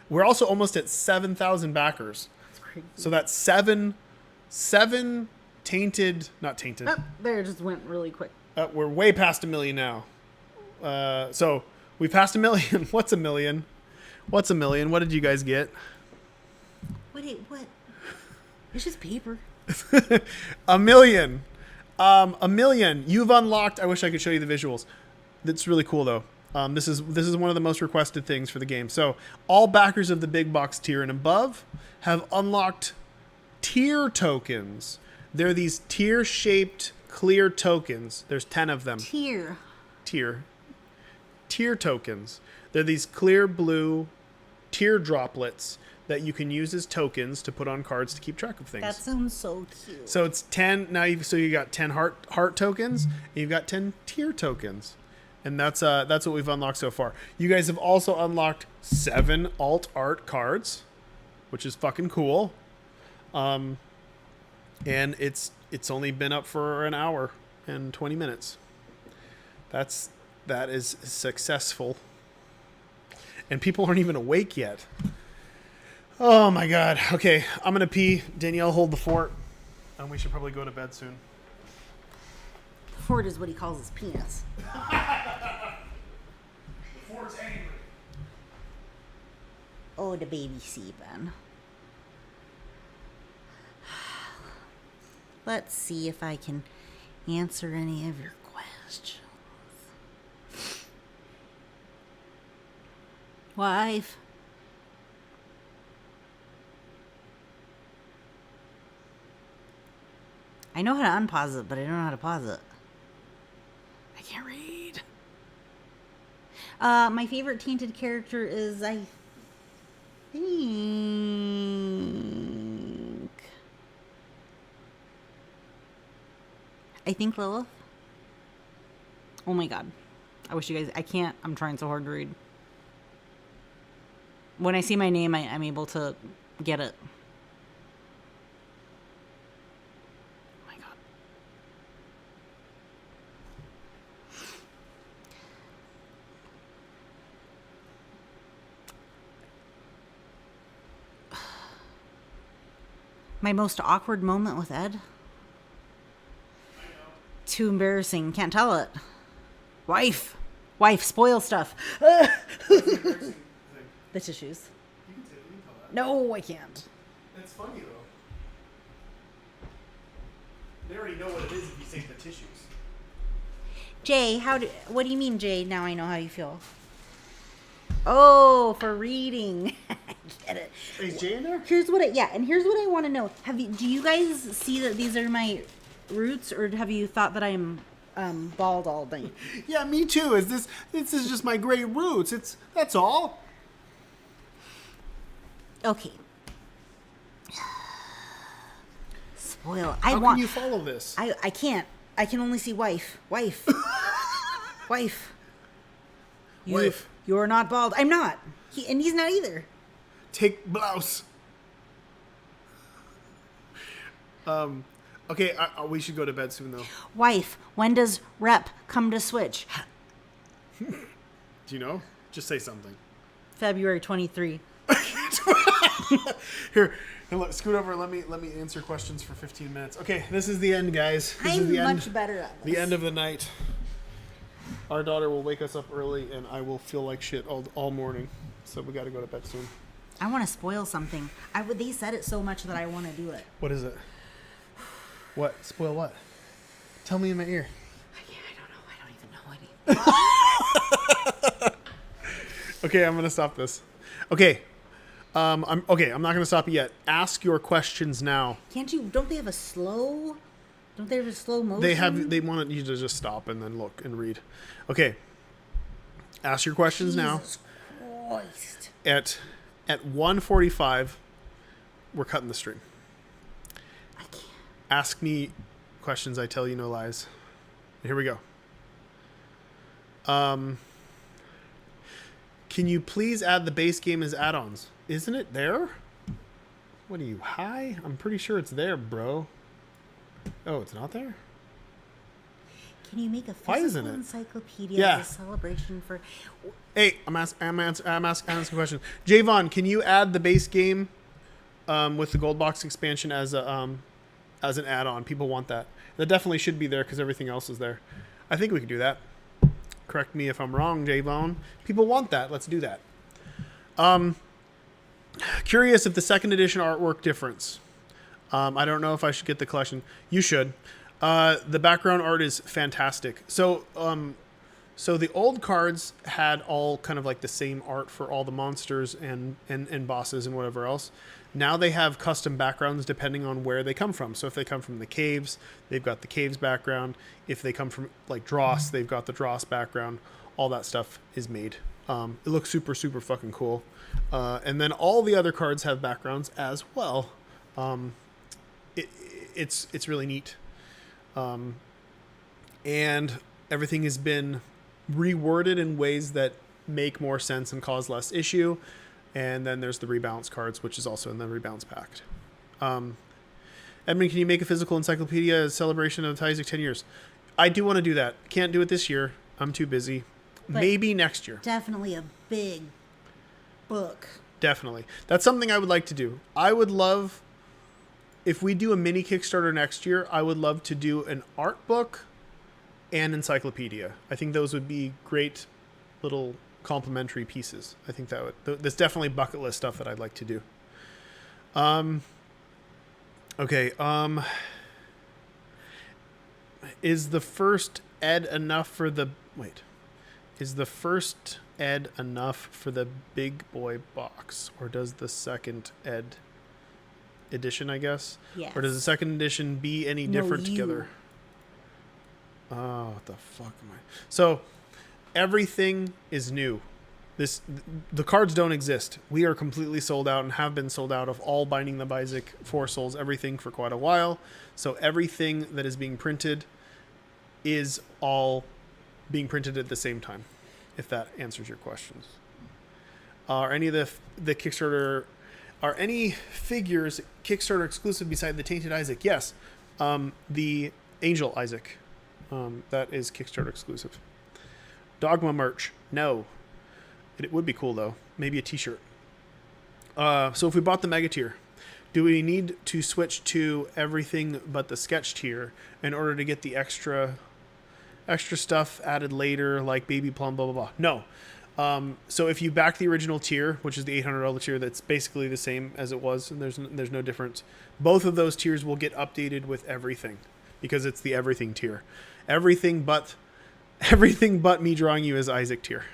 We're also almost at 7,000 backers. That's crazy. So that's seven tainted, not tainted. Oh, there, it just went really quick. We're way past 1 million now. So we passed 1 million. What's 1 million? What's 1 million? What did you guys get? What? It's just paper. 1 million. 1 million. You've unlocked. I wish I could show you the visuals. That's really cool though. This is one of the most requested things for the game. So all backers of the big box tier and above have unlocked tier tokens. They're these tier shaped clear tokens. There's 10 of them. Tier tokens. They're these clear blue tear droplets that you can use as tokens to put on cards to keep track of things. That sounds so cute. So it's 10 now. You got 10 heart tokens. And you've got 10 tier tokens, And that's what we've unlocked so far. You guys have also unlocked 7 alt art cards, which is fucking cool. And it's only been up for an hour and 20 minutes. That is successful. And people aren't even awake yet. Oh my god. Okay, I'm gonna pee. Danielle, hold the fort. And we should probably go to bed soon. The fort is what he calls his penis. The fort's angry. Oh, the baby sleeping. Let's see if I can answer any of your questions. Wife. I know how to unpause it, but I don't know how to pause it. I can't read. My favorite tainted character is, I think Lilith. Oh my god. I wish you guys... I can't. I'm trying so hard to read. When I see my name, I'm able to get it. Oh my god. My most awkward moment with Ed? Too embarrassing. Can't tell it. Wife, spoil stuff. The tissues. You can tell that. No, I can't. That's funny though. They already know what it is if you say the tissues. Jay, what do you mean, Jay? Now I know how you feel. Oh, for reading. I get it. Is Jay in there? Here's what I want to know. Do you guys see that these are my roots, or have you thought that I'm bald all day? Yeah, me too. This is just my gray roots. That's all. Okay. Spoil. How can you follow this? I can't. I can only see wife. Wife. Wife. Wife. You're not bald. I'm not. He's not either. Take blouse. Okay, we should go to bed soon though. Wife. When does rep come to Switch? Do you know? Just say something. February 23. Here, look, scoot over and let me answer questions for 15 minutes. Okay, this is the end, guys. This is the end. Much better at this. The end of the night. Our daughter will wake us up early, and I will feel like shit all morning. So we got to go to bed soon. I want to spoil something. They said it so much that I want to do it. What is it? What? Spoil what? Tell me in my ear. I don't even know anything. Okay, I'm gonna stop this. Okay. I'm not gonna stop you yet. Ask your questions now. Can't you? Don't they have a slow? Don't they have a slow motion? They want you to just stop and then look and read. Okay. Ask your questions now. Jesus Christ. At 1:45, we're cutting the stream. I can't. Ask me questions. I tell you no lies. Here we go. Can you please add the base game as add-ons? Isn't it there? What are you, high? I'm pretty sure it's there, bro. Oh, it's not there? Can you make a Why isn't physical it? encyclopedia Yeah. as a celebration for... Hey, I'm asking a question. Javon, can you add the base game with the gold box expansion as an add-on? People want that. That definitely should be there because everything else is there. I think we could do that. Correct me if I'm wrong, Javon. People want that. Let's do that. Curious if the second edition artwork difference. I don't know if I should get the collection. You should. The background art is fantastic. So the old cards had all kind of like the same art for all the monsters and bosses and whatever else. Now they have custom backgrounds depending on where they come from. So if they come from the caves, they've got the caves background. If they come from like Dross, they've got the Dross background. All that stuff is made. It looks super, super fucking cool. And then all the other cards have backgrounds as well. It's really neat. And everything has been reworded in ways that make more sense and cause less issue. And then there's the rebalance cards, which is also in the rebalance pack. Edmund, can you make a physical encyclopedia celebration of Isaac 10 years? I do want to do that. Can't do it this year. I'm too busy. But maybe next year. Definitely a big book. Definitely. That's something I would like to do. I would love, if we do a mini Kickstarter next year, I would love to do an art book and encyclopedia. I think those would be great little complementary pieces. I think that would, that's definitely bucket list stuff that I'd like to do. Okay. Is the first ed enough for the, is the first ed enough for the big boy box, or does the second ed edition, I guess? Yes. Or does the second edition be any different together? Oh, what the fuck am I? So everything is new. The cards don't exist. We are completely sold out and have been sold out of all Binding of Isaac, Four Souls, everything for quite a while. So everything that is being printed is all being printed at the same time, if that answers your questions. Are any of the Kickstarter, are any figures Kickstarter exclusive beside the Tainted Isaac? Yes. The Angel Isaac, that is Kickstarter exclusive. Dogma merch? No. It would be cool though. Maybe a t-shirt. So if we bought the mega tier, do we need to switch to everything but the sketch tier in order to get the extra stuff added later, like Baby Plum, blah, blah, blah? No. So if you back the original tier, which is the $800 tier, that's basically the same as it was, and there's no difference. Both of those tiers will get updated with everything, because it's the everything tier. Everything but me drawing you as Isaac tier.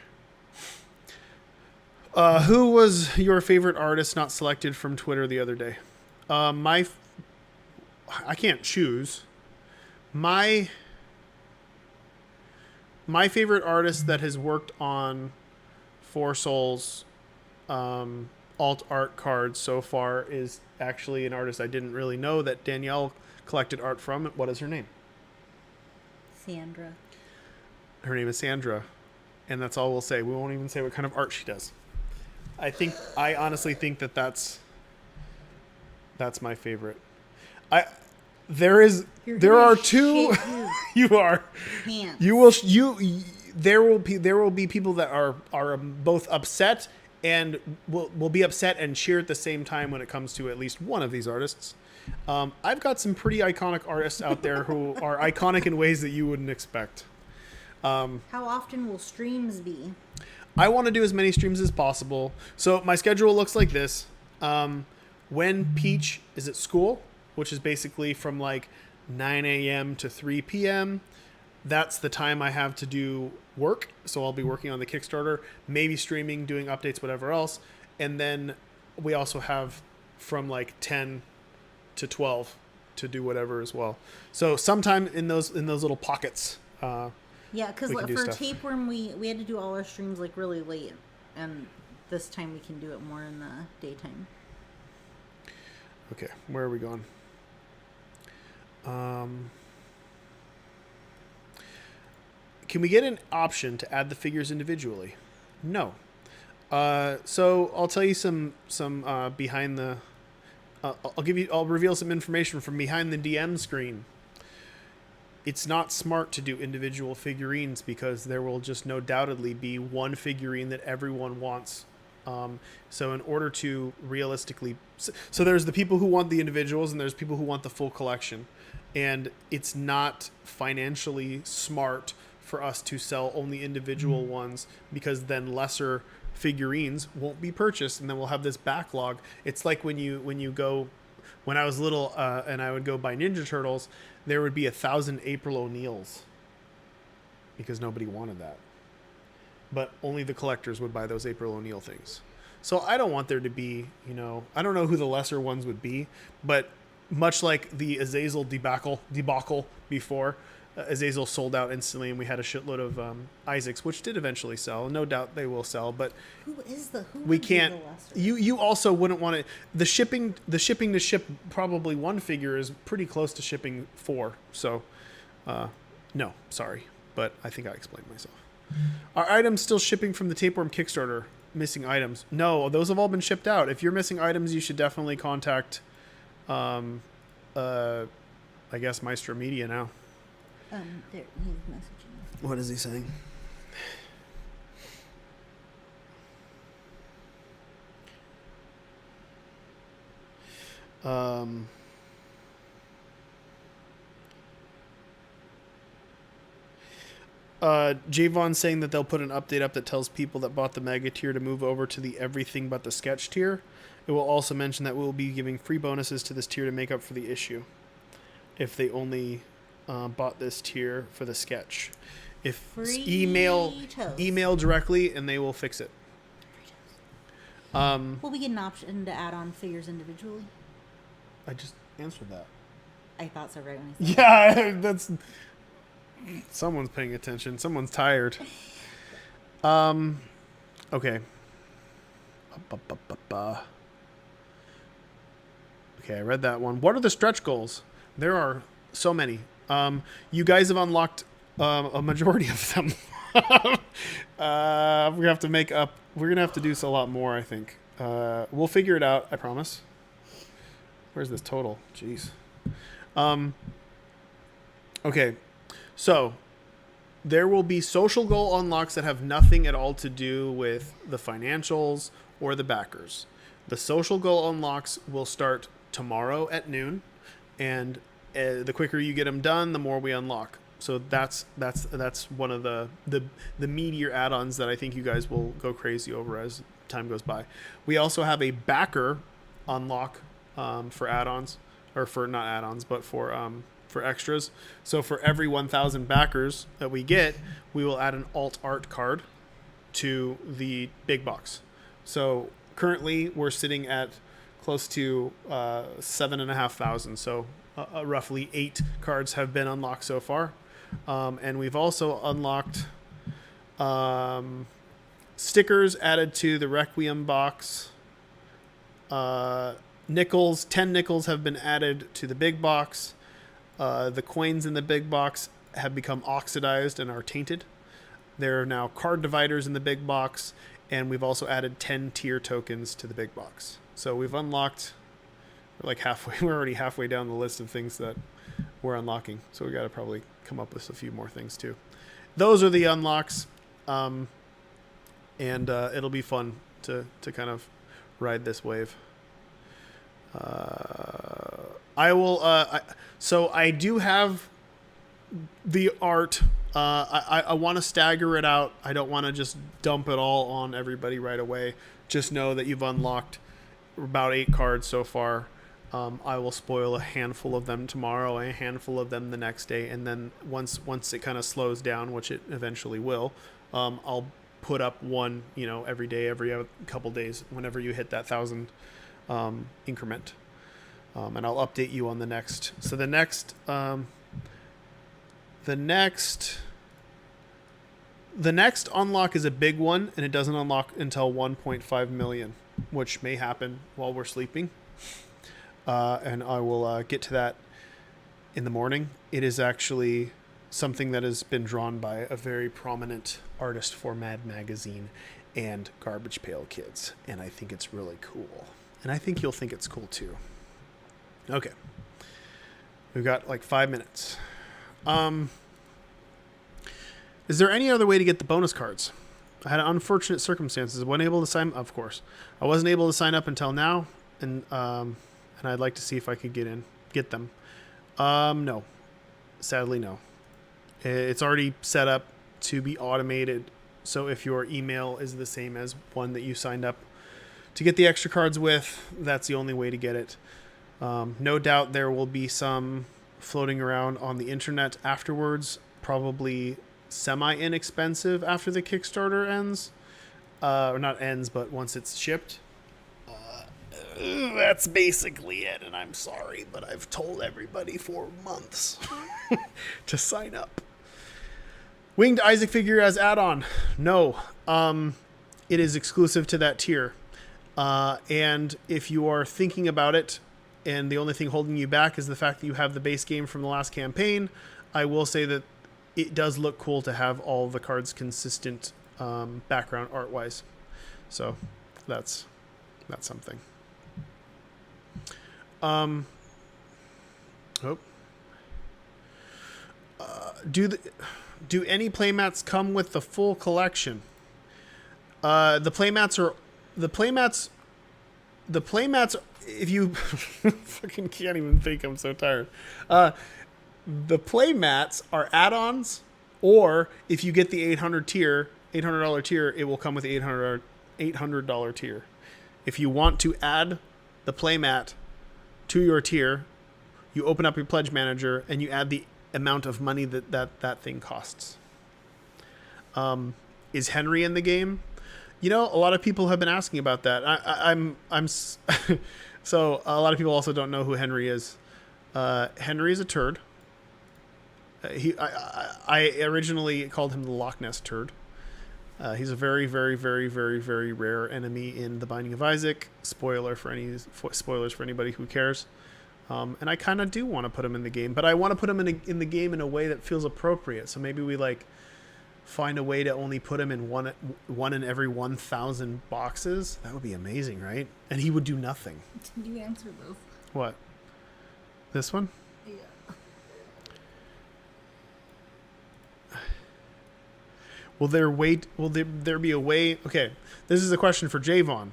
Who was your favorite artist not selected from Twitter the other day? I can't choose. My favorite artist that has worked on Four Souls alt art cards so far is actually an artist I didn't really know that Danielle collected art from. What is her name? Sandra. Her name is Sandra, and that's all we'll say. We won't even say what kind of art she does. I honestly think that's my favorite. There are two. You are. There will be people that are both upset and will be upset and cheer at the same time when it comes to at least one of these artists. I've got some pretty iconic artists out there who are iconic in ways that you wouldn't expect. How often will streams be? I want to do as many streams as possible. So my schedule looks like this. When Peach is at school, which is basically from like 9 a.m. to 3 p.m., that's the time I have to do work. So I'll be working on the Kickstarter, maybe streaming, doing updates, whatever else. And then we also have from like 10 to 12 to do whatever as well. So sometime in those little pockets, yeah, because for Tapeworm, we had to do all our streams like really late, and this time we can do it more in the daytime. Okay, where are we going? Can we get an option to add the figures individually? No. So I'll tell you some behind the. I'll reveal some information from behind the DM screen. It's not smart to do individual figurines because there will just no doubtedly be one figurine that everyone wants. So in order to realistically... So there's the people who want the individuals and there's people who want the full collection. And it's not financially smart for us to sell only individual ones because then lesser figurines won't be purchased and then we'll have this backlog. It's like when you go... When I was little and I would go buy Ninja Turtles, there would be 1,000 April O'Neils because nobody wanted that. But only the collectors would buy those April O'Neil things. So I don't want there to be, I don't know who the lesser ones would be, but much like the Azazel debacle before, Azazel sold out instantly and we had a shitload of Isaacs, which did eventually sell. No doubt they will sell, but we can't. You also wouldn't want to. The shipping to ship probably one figure is pretty close to shipping 4. So, no, sorry, but I think I explained myself. Are items still shipping from the Tapeworm Kickstarter? Missing items? No, those have all been shipped out. If you're missing items, you should definitely contact, I guess, Maestro Media now. There, he's messaging. What is he saying? Javon's saying that they'll put an update up that tells people that bought the mega tier to move over to the everything but the sketch tier. It will also mention that we'll be giving free bonuses to this tier to make up for the issue if they only bought this tier for the sketch. If email directly and they will fix it. Will we get an option to add on figures individually? I just answered that. I thought so right when I said Yeah, that's... Someone's paying attention. Someone's tired. Okay. Okay, I read that one. What are the stretch goals? There are so many. You guys have unlocked a majority of them. We're gonna have to make up. We're gonna have to do a lot more, I think. We'll figure it out. I promise. Where's this total? Jeez. Okay. So, there will be social goal unlocks that have nothing at all to do with the financials or the backers. The social goal unlocks will start tomorrow at noon, and the quicker you get them done, the more we unlock. So that's one of the meatier add-ons that I think you guys will go crazy over as time goes by. We also have a backer unlock for add-ons, or for not add-ons, but for extras. So for every 1,000 backers that we get, we will add an alt art card to the big box. So currently we're sitting at close to 7,500. So roughly 8 cards have been unlocked so far. And we've also unlocked stickers added to the Requiem box. Nickels, 10 nickels have been added to the big box. The coins in the big box have become oxidized and are tainted. There are now card dividers in the big box, and we've also added 10 tier tokens to the big box. So we've unlocked, we're already halfway down the list of things that we're unlocking. So we got to probably come up with a few more things too. Those are the unlocks, and it'll be fun to kind of ride this wave. So I do have the art. I want to stagger it out. I don't want to just dump it all on everybody right away. Just know that you've unlocked about 8 cards so far. I will spoil a handful of them tomorrow, a handful of them the next day, and then once it kind of slows down, which it eventually will, I'll put up one, every day, every couple days, whenever you hit that 1,000 increment. And I'll update you on the next. So the next unlock is a big one, and it doesn't unlock until 1.5 million, which may happen while we're sleeping. And I will get to that in the morning. It is actually something that has been drawn by a very prominent artist for Mad Magazine and Garbage Pail Kids, and I think it's really cool. And I think you'll think it's cool too. Okay. We've got 5 minutes. Is there any other way to get the bonus cards? I had unfortunate circumstances. Wasn't able to sign. Of course, I wasn't able to sign up until now, and I'd like to see if I could get them. No, sadly no. It's already set up to be automated. So if your email is the same as one that you signed up to get the extra cards with, that's the only way to get it. No doubt there will be some floating around on the internet afterwards, probably semi-inexpensive after the Kickstarter ends. Or not ends, but once it's shipped. That's basically it, and I'm sorry, but I've told everybody for months to sign up. Winged Isaac figure as add-on. No. It is exclusive to that tier. And if you are thinking about it, and the only thing holding you back is the fact that you have the base game from the last campaign, I will say that it does look cool to have all the cards consistent background art wise. So that's something. Do any playmats come with the full collection? The playmats. If you fucking can't even think, I'm so tired. The playmats are add-ons, or if you get the $800 tier, it will come with the $800 tier. If you want to add the playmat to your tier, you open up your pledge manager and you add the amount of money that thing costs. Is Henry in the game? You know, a lot of people have been asking about that. I'm so a lot of people also don't know who Henry is. Henry is a turd. I originally called him the Loch Ness turd. He's a very, very, very, very, very rare enemy in The Binding of Isaac. Spoilers for anybody who cares. And I kind of do want to put him in the game, but I want to put him in the game in a way that feels appropriate. So maybe we find a way to only put him in one in every 1,000 boxes. That would be amazing, right? And he would do nothing. Did you answer those? What? This one? Yeah. Will there be a way? Okay, this is a question for Javon.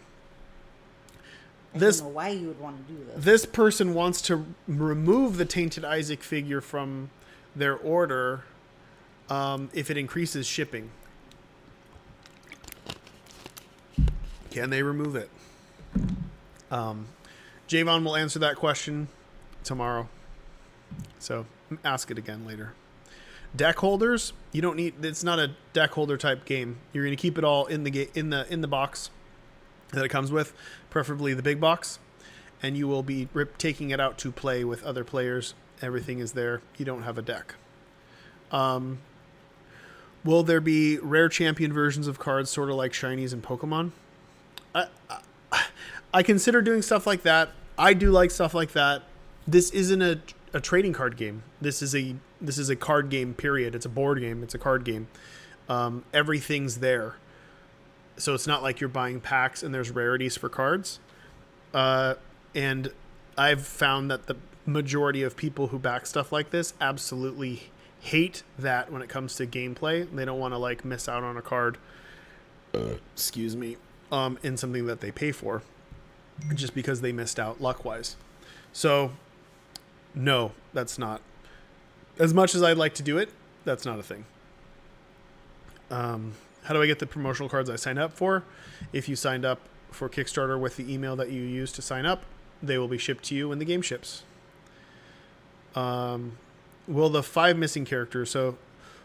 I don't know why you would want to do this. This person wants to remove the Tainted Isaac figure from their order if it increases shipping. Can they remove it? Javon will answer that question tomorrow. So ask it again later. Deck holders, you don't need. It's not a deck holder type game. You're going to keep it all in the box that it comes with, preferably the big box, and you will be taking it out to play with other players. Everything is there. You don't have a deck. Will there be rare champion versions of cards, sort of like shinies and Pokemon? I consider doing stuff like that. I do like stuff like that. This isn't a trading card game. This is a card game, period. It's a board game. It's a card game. Everything's there. So it's not like you're buying packs and there's rarities for cards. And I've found that the majority of people who back stuff like this absolutely hate that when it comes to gameplay. They don't want to miss out on a card, excuse me, in something that they pay for just because they missed out luck-wise. So no, that's not. As much as I'd like to do it, that's not a thing. How do I get the promotional cards I signed up for? If you signed up for Kickstarter with the email that you used to sign up, they will be shipped to you when the game ships. Will the 5 missing characters, so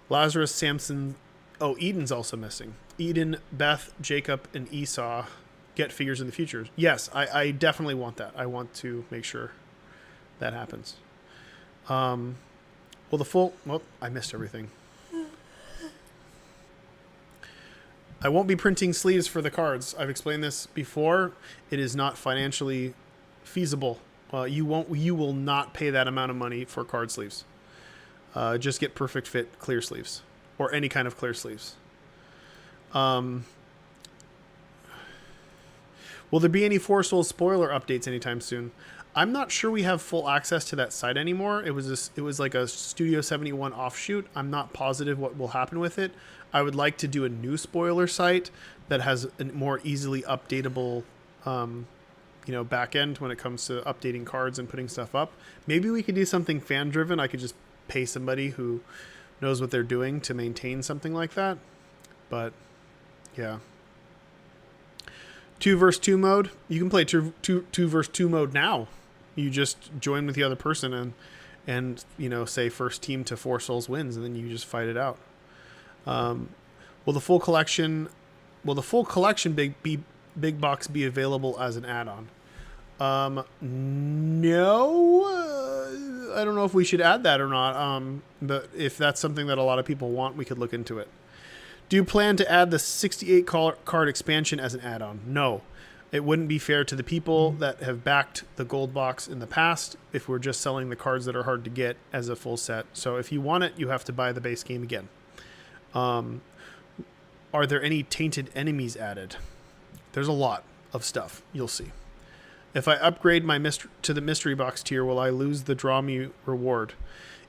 Lazarus, Samson, Eden's also missing. Eden, Beth, Jacob, and Esau get figures in the future. Yes, I definitely want that. I want to make sure that happens. Will the full... Well, I missed everything. I won't be printing sleeves for the cards. I've explained this before. It is not financially feasible. You will not pay that amount of money for card sleeves. Just get perfect fit clear sleeves or any kind of clear sleeves. Will there be any Force Souls spoiler updates anytime soon? I'm not sure we have full access to that site anymore. It was like a Studio 71 offshoot. I'm not positive what will happen with it. I would like to do a new spoiler site that has a more easily updatable, back end when it comes to updating cards and putting stuff up. Maybe we could do something fan driven. I could just pay somebody who knows what they're doing to maintain something like that. But yeah. 2 versus 2 mode. You can play 2 versus 2 mode now. You just join with the other person and say first team to 4 souls wins, and then you just fight it out. Will the full collection big box be available as an add-on? No. I don't know if we should add that or not. But if that's something that a lot of people want, we could look into it. Do you plan to add the 68 card expansion as an add-on? No. It wouldn't be fair to the people that have backed the gold box in the past if we're just selling the cards that are hard to get as a full set. So if you want it, you have to buy the base game again. Are there any tainted enemies added? There's a lot of stuff. You'll see. If I upgrade my to the mystery box tier, will I lose the Draw Me reward?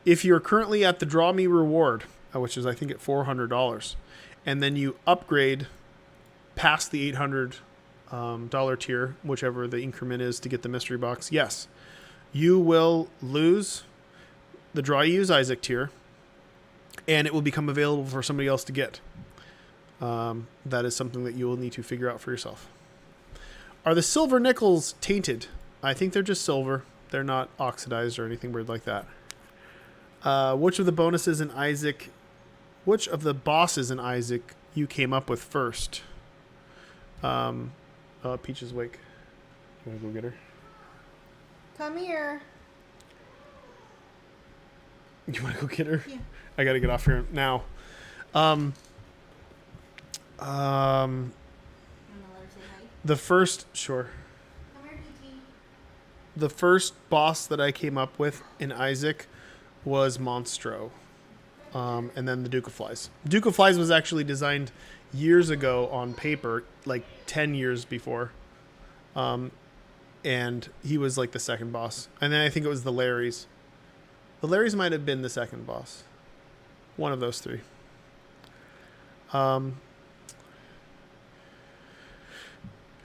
If you're currently at the Draw Me reward, which is I think at $400, and then you upgrade past the $800 dollar tier, whichever the increment is to get the mystery box, yes, you will lose the Draw Use Isaac tier, and it will become available for somebody else to get. That is something that you will need to figure out for yourself. Are the silver nickels tainted? I think they're just silver. They're not oxidized or anything weird like that. Which of the bonuses in Isaac, which of the bosses in Isaac you came up with first? Peach is awake. You want to go get her? Come here. You want to go get her? Yeah. I got to get off here now. The first, sure. Come here, DT. The first boss that I came up with in Isaac was Monstro. And then the Duke of Flies. Duke of Flies was actually designed years ago on paper, like 10 years before. And he was like the second boss. And then I think it was the Larrys. The Larrys might have been the second boss. One of those three.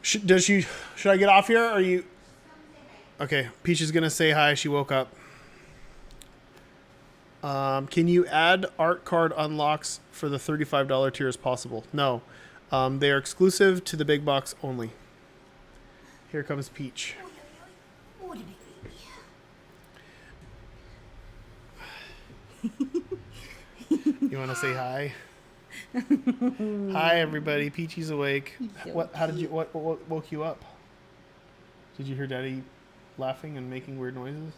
Should I get off here? Or are you? Okay, Peach is gonna say hi. She woke up. Can you add art card unlocks for the $35 tier as possible? No. They are exclusive to the big box only. Here comes Peach. You want to say hi? Hi, everybody. Peachy's awake. What? How did you? What woke you up? Did you hear Daddy laughing and making weird noises?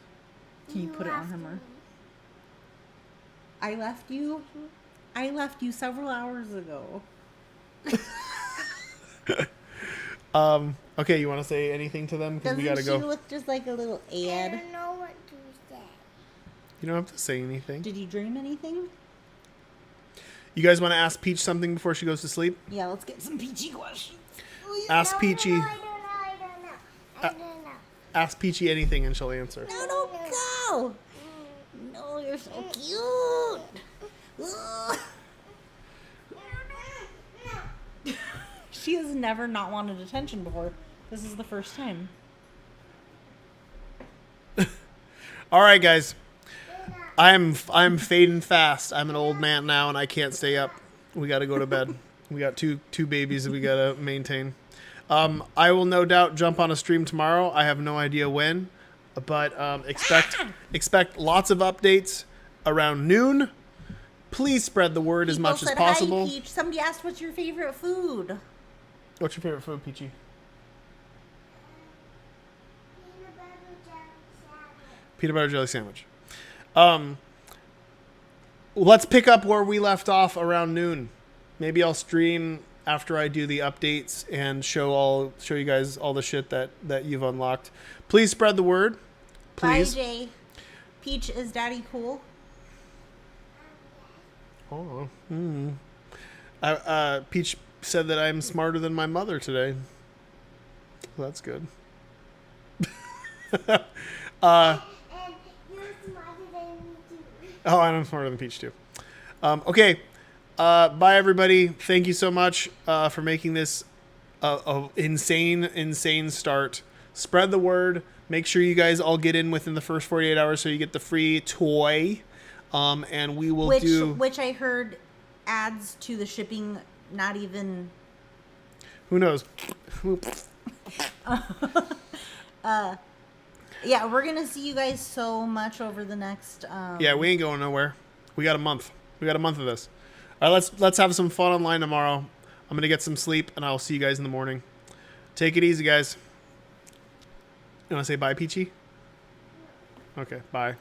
Can you put it on her more? I left you several hours ago. Okay, you want to say anything to them? Because we gotta go. Doesn't she look just like a little ad? I don't know what to say. You don't have to say anything. Did you dream anything? You guys want to ask Peach something before she goes to sleep? Yeah, let's get some Peachy questions. Ask Peachy. I don't know. Ask Peachy anything and she'll answer. No, don't go. No, you're so cute. Ugh. She has never not wanted attention before. This is the first time. All right, guys. I'm fading fast. I'm an old man now, and I can't stay up. We got to go to bed. We got two babies that we got to maintain. I will no doubt jump on a stream tomorrow. I have no idea when, but expect lots of updates around noon. Please spread the word as much as possible. Hi, Peach. Somebody asked, "What's your favorite food?" What's your favorite food, Peachy? Peanut butter jelly sandwich. Let's pick up where we left off around noon. Maybe I'll stream after I do the updates and show you guys all the shit that you've unlocked. Please spread the word. Please. Bye, Jay. Peach, is Daddy cool? Oh. Peach said that I'm smarter than my mother today. Well, that's good. And you're smarter than me too. Oh, and I'm smarter than Peach too. Okay. Bye, everybody. Thank you so much for making this a insane start. Spread the word. Make sure you guys all get in within the first 48 hours so you get the free toy. And we will Which I heard adds to the shipping, not even... Who knows? Yeah, we're going to see you guys so much over the next... Yeah, we ain't going nowhere. We got a month. We got a month of this. All right, let's have some fun online tomorrow. I'm going to get some sleep, and I'll see you guys in the morning. Take it easy, guys. You want to say bye, Peachy? Okay, bye.